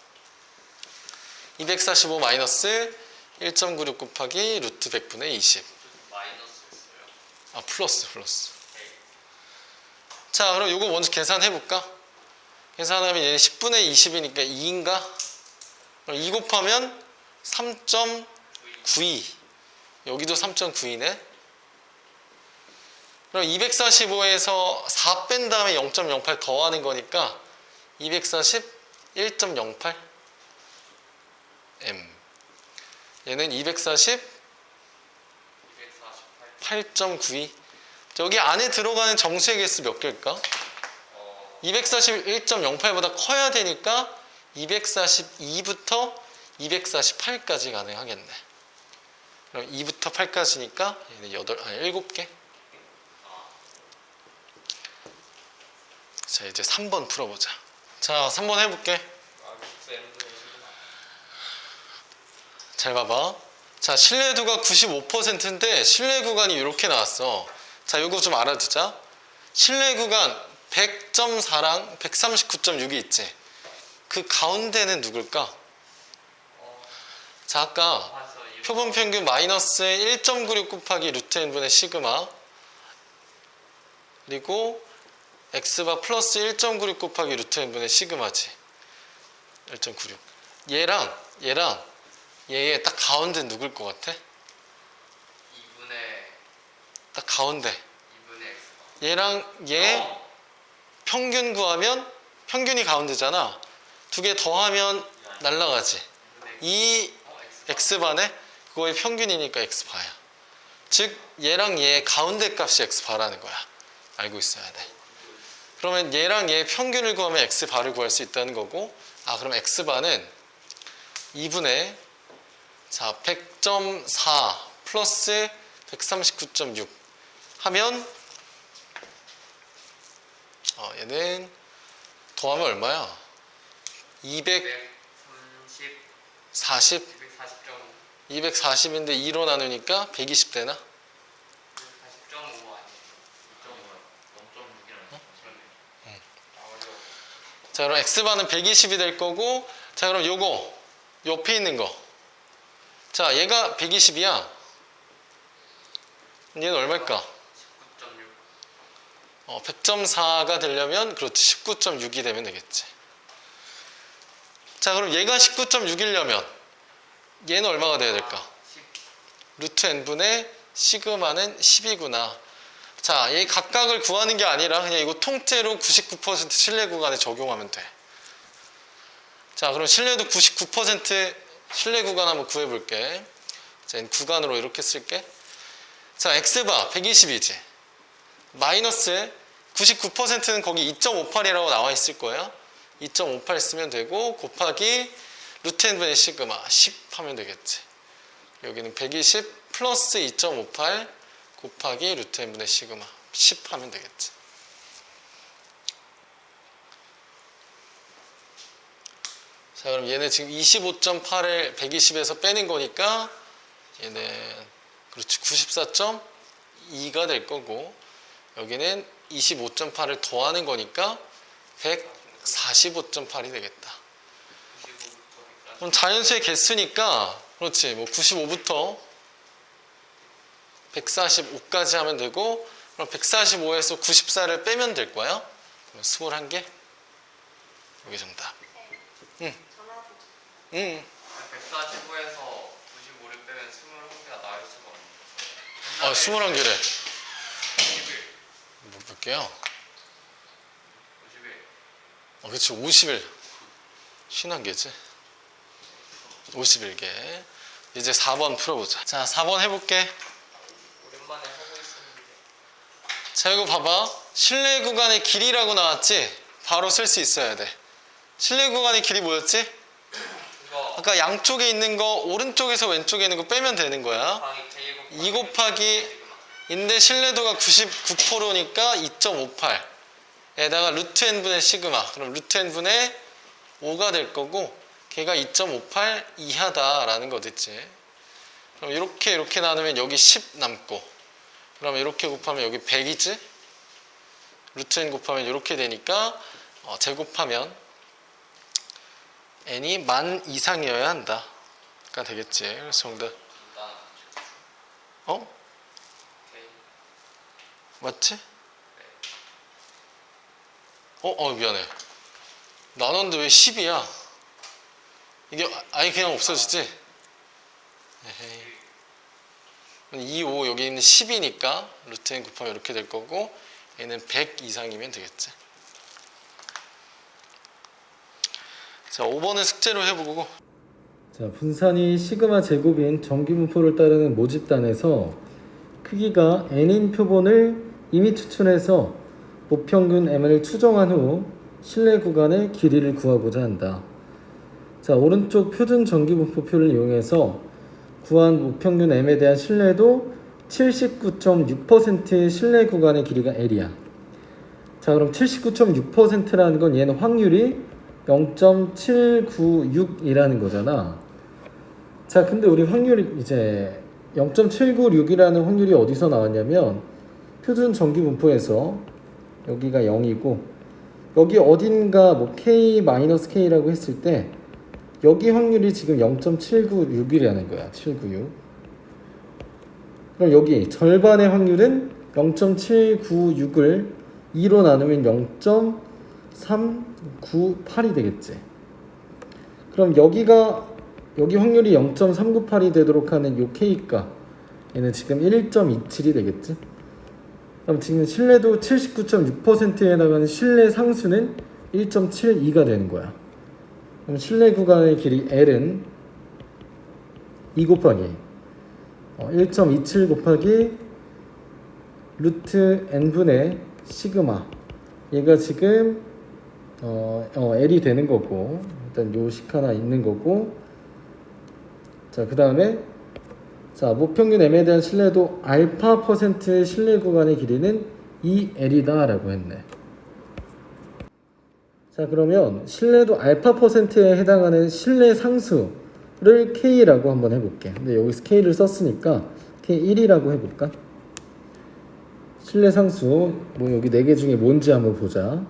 245 마이너스 1.96 곱하기 루트 100분의 20. 플러스. 자, 그럼 이거 먼저 계산해볼까? 계산하면 얘는 10분의 20이니까 2인가? 그럼 2 곱하면 3.92. 여기도 3.92네. 그럼 245에서 4 뺀 다음에 0.08 더하는 거니까 240 1.08 m. 얘는 240 8.92. 여기 안에 들어가는 정수의 개수 몇 개일까? 241.08보다 커야 되니까 242부터 248까지 가능하겠네. 그럼 2부터 8까지니까 얘는 7개. 자, 이제 3번 풀어보자. 자, 3번 해볼게. 잘 봐봐. 자, 신뢰도가 95%인데 신뢰 구간이 이렇게 나왔어. 자, 이거 좀 알아두자. 신뢰 구간 100.4랑 139.6이 있지. 그 가운데는 누굴까? 자, 아까 봐서 이거 표본 평균 마이너스 1.96 곱하기 루트 n분의 시그마 그리고 x바 플러스 1.96 곱하기 루트 n분의 시그마지. 1.96. 얘랑 얘의 딱 가운데 누굴 것 같아? 2분의 딱 가운데. 2분의 x. 얘랑 얘 평균 구하면 평균이 가운데잖아. 두 개 더하면 날라가지. 이 x반에 그거의 평균이니까 x바야. 즉 얘랑 얘 가운데 값이 x바라는 거야. 알고 있어야 돼. 그러면 얘랑 얘 평균을 구하면 x바를 구할 수 있다는 거고, 그럼 x바는 2분의 100.4 플러스 139.6 하면 얘는 더하면 얼마야? 240 240.5 240인데 2로 나누니까 120 되나? 40.5 아니에요? 2.5요. 0.6이라는 자, 그럼 x바는 120이 될 거고, 자, 그럼 요거 옆에 있는 거. 자, 얘가 120이야. 얘는 얼마일까? 19.6 100.4가 되려면 그렇지 19.6이 되면 되겠지. 자, 그럼 얘가 19.6이려면 얘는 얼마가 돼야 될까? 10 루트 n분의 시그마는 10이구나. 자, 얘 각각을 구하는 게 아니라 그냥 이거 통째로 99% 신뢰 구간에 적용하면 돼. 자, 그럼 신뢰도 99% 신뢰 구간 한번 구해볼게. 자, 구간으로 이렇게 쓸게. 자, x바 120이지. 마이너스 99%는 거기 2.58이라고 나와 있을 거예요. 2.58 쓰면 되고 곱하기 루트 n분의 시그마 10 하면 되겠지. 여기는 120 플러스 2.58 곱하기 루트 n분의 시그마 10 하면 되겠지. 자, 그럼 얘는 지금 25.8을 120에서 빼는 거니까 얘는 그렇지 94.2가 될 거고, 여기는 25.8을 더하는 거니까 145.8이 되겠다. 95부터 그럼 자연수의 개수니까 그렇지 뭐 95부터 145까지 하면 되고, 그럼 145에서 94를 빼면 될 거야. 그러면 21개. 여기 정답. 응. 응. 145에서 95를 빼면 21개가 나올 수가 없네. 21개래. 51 뭐 몇 개야? 51 그치 51. 51개지. 51개. 이제 4번 풀어보자. 자, 4번 해볼게. 오랜만에 하고 있었는데. 자, 이거 봐봐. 실내 구간의 길이라고 나왔지? 바로 쓸 수 있어야 돼. 실내 구간의 길이 뭐였지? 이거 아까 양쪽에 있는 거 오른쪽에서 왼쪽에 있는 거 빼면 되는 거야. 곱하기 2 곱하기 인데 신뢰도가 99%니까 2.58에다가 루트 n분의 시그마. 그럼 루트 n분의 5가 될 거고, 걔가 2.58 이하다라는 거 됐지. 그럼 이렇게 나누면 여기 10 남고, 그럼 이렇게 곱하면 여기 100이지. 루트 n 곱하면 이렇게 되니까 제곱하면 n이 10,000 이상이어야 한다. 가 되겠지. 그래서 정답. 오케이. 맞지? 미안해. 나눴는데 왜 10이야? 이게 아예 그냥 없어지지? 에헤이. 2, 5 여기 있는 10이니까 루트 n 곱하면 이렇게 될 거고, 얘는 100 이상이면 되겠지. 자, 5번은 숙제로 해보고. 자, 분산이 시그마 제곱인 정기분포를 따르는 모집단에서 크기가 n인 표본을 이미 추출해서 모평균 m을 추정한 후 실내 구간의 길이를 구하고자 한다. 자, 오른쪽 표준 정기분포표를 이용해서 구한 모평균 m에 대한 신뢰도 79.6%의 실내 구간의 길이가 L이야. 자, 그럼 79.6%라는 건 얘는 확률이 0.796이라는 거잖아. 자, 근데 우리 확률이 이제 0.796이라는 확률이 어디서 나왔냐면 표준 정기분포에서 여기가 0이고 여기 어딘가 뭐 K-K라고 했을 때 여기 확률이 지금 0.796이라는 거야. 796. 그럼 여기 절반의 확률은 0.796을 2로 나누면 0.398이 되겠지. 그럼 여기 확률이 0.398이 되도록 하는 요 K가 얘는 지금 1.27이 되겠지. 그럼 지금 신뢰도 79.6%에 해당하는 신뢰 상수는 1.72가 되는 거야. 그럼 신뢰 구간의 길이 L은 2 곱하기 1.27 곱하기 루트 n분의 시그마, 얘가 지금 L이 되는 거고, 일단 요식 하나 있는 거고, 자 그 다음에 자 모평균 m에 대한 신뢰도 알파 퍼센트의 신뢰 구간의 길이는 2L이다 라고 했네. 자 그러면 신뢰도 알파 퍼센트에 해당하는 신뢰 상수를 K라고 한번 해볼게. 근데 여기서 K를 썼으니까 K1이라고 해볼까? 신뢰 상수 뭐 여기 4개 중에 뭔지 한번 보자.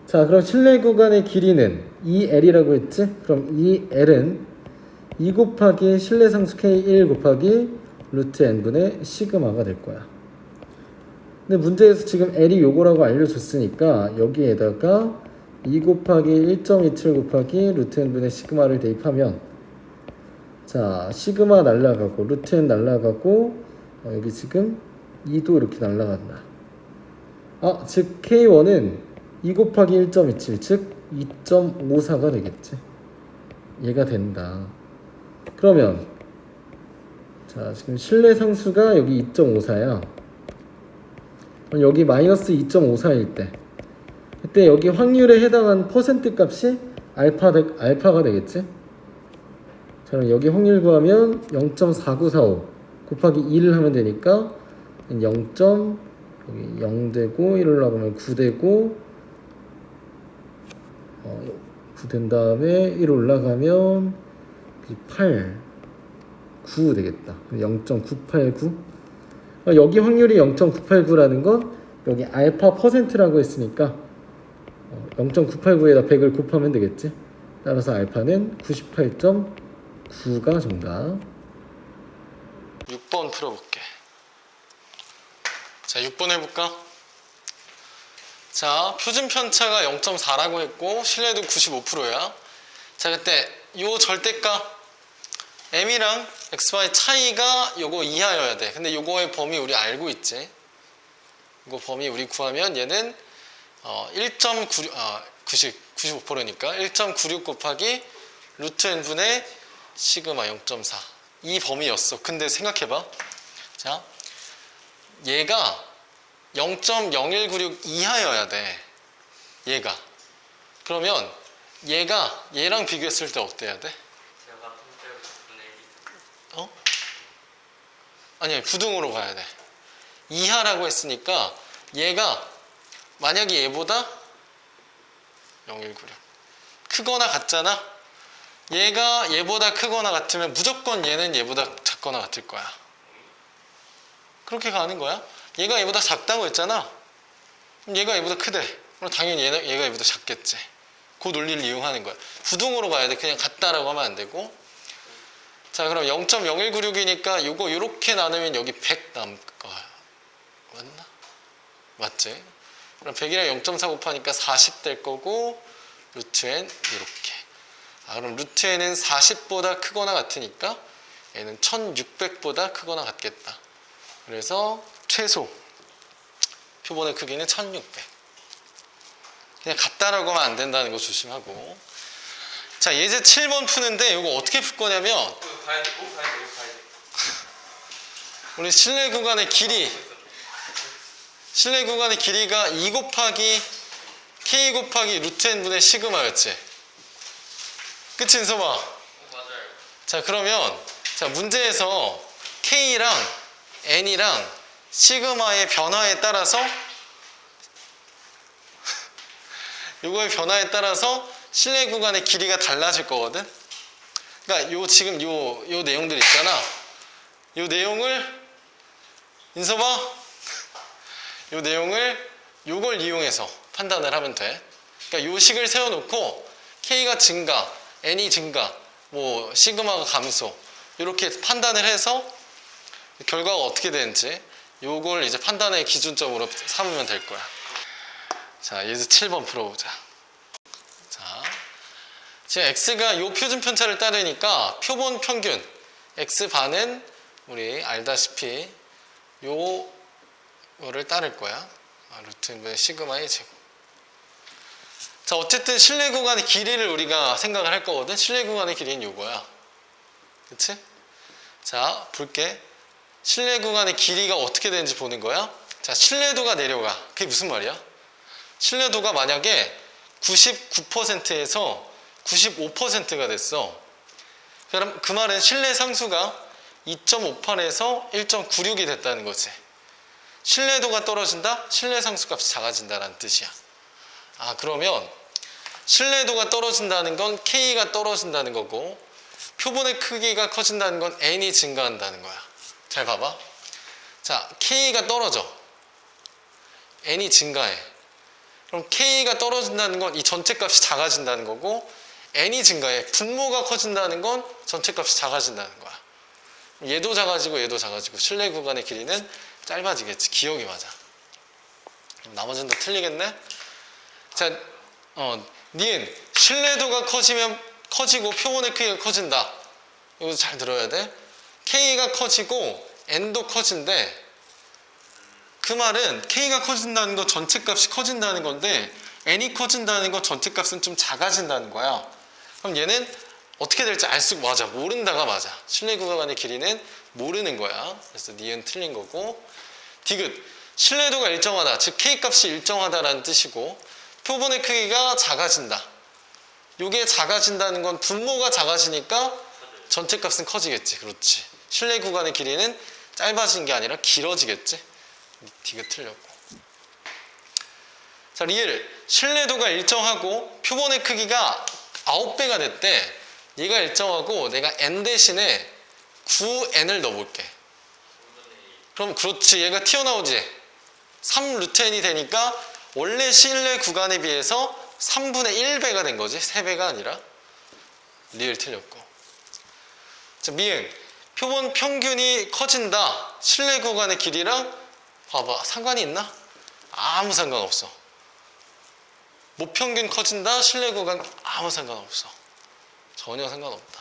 자 그럼 신뢰 구간의 길이는 2L이라고 했지? 그럼 2L은 2 곱하기 신뢰 상수 K1 곱하기 루트 n분의 시그마가 될 거야. 근데 문제에서 지금 L이 요거라고 알려줬으니까 여기에다가 2 곱하기 1.27 곱하기 루트 n분의 시그마를 대입하면, 자 시그마 날라가고 루트 n 날라가고 여기 지금 2도 이렇게 날라간다. 즉 K1은 2 곱하기 1.27 즉 2.54가 되겠지. 얘가 된다. 그러면 자 지금 신뢰 상수가 여기 2.54야. 여기 마이너스 2.54일 때 그때 여기 확률에 해당한 퍼센트 값이 알파가 되겠지. 자 그럼 여기 확률 구하면 0.4945 곱하기 2를 하면 되니까 0. 여기 0 되고 1을 나가면 9 되고 9 된 다음에 1 올라가면 8, 9 되겠다. 0.989. 여기 확률이 0.989라는 건 여기 알파 퍼센트라고 했으니까 0.989에다 100을 곱하면 되겠지. 따라서 알파는 98.9가 정답. 6번 풀어볼게. 자 6번 해볼까? 자 표준 편차가 0.4라고 했고 신뢰도 95%야. 자 그때 요 절대값 m이랑 xy 차이가 요거 이하여야 돼. 근데 요거의 범위 우리 알고 있지. 이거 범위 우리 구하면 얘는 95%니까 1.96 곱하기 루트 n분의 시그마 0.4 이 범위였어. 근데 생각해봐. 자 얘가 0.0196 이하여야 돼. 얘가. 그러면 얘랑 비교했을 때 어때야 돼? 제가 같은 때로 10분의 1. 아니 부등으로 가야 돼. 이하라고 했으니까 얘가 만약에 얘보다 0196 크거나 같잖아. 얘가 얘보다 크거나 같으면 무조건 얘는 얘보다 작거나 같을 거야. 그렇게 가는 거야. 얘가 얘보다 작다고 했잖아. 그럼 얘가 얘보다 크대. 그럼 당연히 얘가 얘보다 작겠지. 그 논리를 이용하는 거야. 부등으로 가야 돼. 그냥 같다라고 하면 안 되고. 자 그럼 0.0196이니까 요거 요렇게 나누면 여기 100 남을 거야. 맞나? 맞지? 그럼 100이랑 0.4 곱하니까 40 될 거고 루트 n 이렇게. 그럼 루트 n은 40보다 크거나 같으니까 얘는 1600보다 크거나 같겠다. 그래서 최소 표본의 크기는 1600. 그냥 같다라고 하면 안 된다는 거 조심하고. 자 예제 7번 푸는데 이거 어떻게 풀 거냐면 가야 돼. 가야 돼. 우리 실내 구간의 길이가 2 곱하기 k 곱하기 루트 n분의 시그마였지. 그치 인서봐? 맞아요. 자 그러면 자 문제에서 k랑 n이랑 시그마의 변화에 따라서 요거의 변화에 따라서 실내 구간의 길이가 달라질 거거든. 그러니까 지금 요 내용들 있잖아. 요 내용을 인서봐. 요 내용을 요걸 이용해서 판단을 하면 돼. 그러니까 요 식을 세워놓고 K가 증가, N이 증가, 뭐 시그마가 감소 이렇게 판단을 해서 결과가 어떻게 되는지 요걸 이제 판단의 기준점으로 삼으면 될 거야. 자, 이제 7번 풀어보자. 자, 지금 x가 요 표준 편차를 따르니까 표본 평균 x반은 우리 알다시피 요거를 따를 거야. 루트 분의 시그마의 제곱. 자, 어쨌든 실내 구간의 길이를 우리가 생각을 할 거거든. 실내 구간의 길이는 요거야. 그치? 자, 볼게. 실내 구간의 길이가 어떻게 되는지 보는 거야. 자, 신뢰도가 내려가. 그게 무슨 말이야? 신뢰도가 만약에 99%에서 95%가 됐어. 그럼 그 말은 신뢰 상수가 2.58에서 1.96이 됐다는 거지. 신뢰도가 떨어진다? 신뢰 상수 값이 작아진다는 뜻이야. 아, 그러면 신뢰도가 떨어진다는 건 K가 떨어진다는 거고 표본의 크기가 커진다는 건 N이 증가한다는 거야. 잘 봐봐. 자, K가 떨어져. N이 증가해. 그럼 K가 떨어진다는 건 이 전체 값이 작아진다는 거고 N이 증가해. 분모가 커진다는 건 전체 값이 작아진다는 거야. 얘도 작아지고 얘도 작아지고 실내 구간의 길이는 짧아지겠지. 기억이 맞아. 그럼 나머지는 다 틀리겠네? 자, 니은 신뢰도가 커지고 표본의 크기가 커진다. 이거 잘 들어야 돼. K가 커지고 N도 커진대. 그 말은 K가 커진다는 건 전체 값이 커진다는 건데 N이 커진다는 건 전체 값은 좀 작아진다는 거야. 그럼 얘는 어떻게 될지 알 수 맞아. 모른다가 맞아. 실내 구간의 길이는 모르는 거야. 그래서 니은 틀린 거고. 디귿 신뢰도가 일정하다. 즉 K 값이 일정하다라는 뜻이고 표본의 크기가 작아진다. 이게 작아진다는 건 분모가 작아지니까 전체 값은 커지겠지. 그렇지. 실내 구간의 길이는 짧아진 게 아니라 길어지겠지. 디귿 틀렸고. 자, 리을 신뢰도가 일정하고 표본의 크기가 9배가 됐대. 얘가 일정하고 내가 n 대신에 9n을 넣어볼게. 그럼 그렇지. 얘가 튀어나오지. 3루트 n이 되니까 원래 실내 구간에 비해서 3분의 1배가 된 거지. 3배가 아니라. 리을 틀렸고. 자, 미응 표본 평균이 커진다. 실내 구간의 길이랑 봐봐. 상관이 있나? 아무 상관없어. 모평균 커진다. 실내 구간 아무 상관없어. 전혀 상관없다.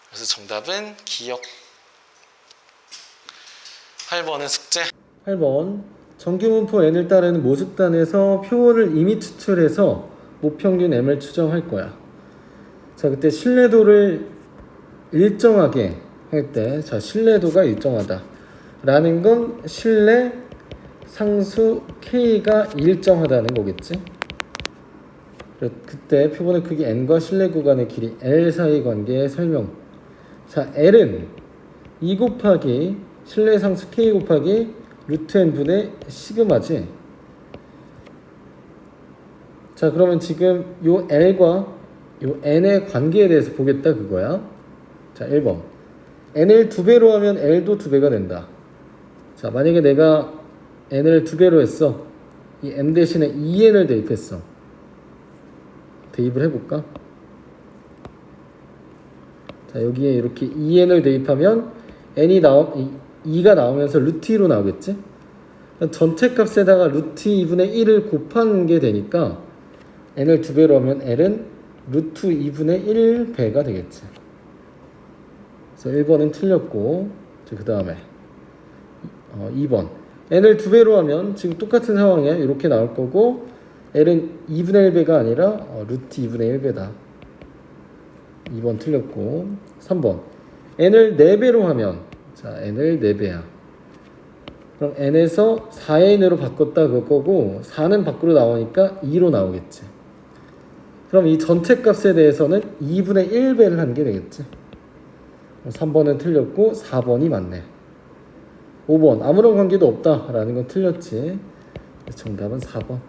그래서 정답은 기억. 8번은 숙제. 8번 정규분포 n을 따르는 모집단에서 표본을 이미 추출해서 모평균 m을 추정할 거야. 자, 그때 신뢰도를 일정하게 할 때, 자, 신뢰도가 일정하다 라는 건 신뢰 상수 K가 일정하다는 거겠지. 그때 표본의 크기 n과 실내 구간의 길이 L 사이 관계의 설명. 자, L은 2 곱하기 실내 상수 K 곱하기 루트 n분의 시그마지. 자, 그러면 지금 요 L과 요 n의 관계에 대해서 보겠다 그거야. 자, 1번 n을 2배로 하면 L도 2배가 된다. 자, 만약에 내가 n을 2배로 했어. 이 n 대신에 2n을 대입했어. 대입을 해볼까? 자, 여기에 이렇게 2n을 대입하면 n이 2가 나오면서 루트 2로 나오겠지? 전체 값에다가 루트 2분의 1을 곱한 게 되니까 n을 2배로 하면 l은 루트 2분의 1배가 되겠지. 그래서 1번은 틀렸고, 그 다음에 2번 n을 2배로 하면 지금 똑같은 상황이야. 이렇게 나올 거고 L은 2분의 1배가 아니라 루트 2분의 1배다. 2번 틀렸고. 3번 n을 4배로 하면, 자, n을 4배야. 그럼 n에서 4n으로 바꿨다 그거고 4는 밖으로 나오니까 2로 나오겠지. 그럼 이 전체 값에 대해서는 2분의 1배를 하는 게 되겠지. 3번은 틀렸고 4번이 맞네. 5번 아무런 관계도 없다라는 건 틀렸지. 정답은 4번.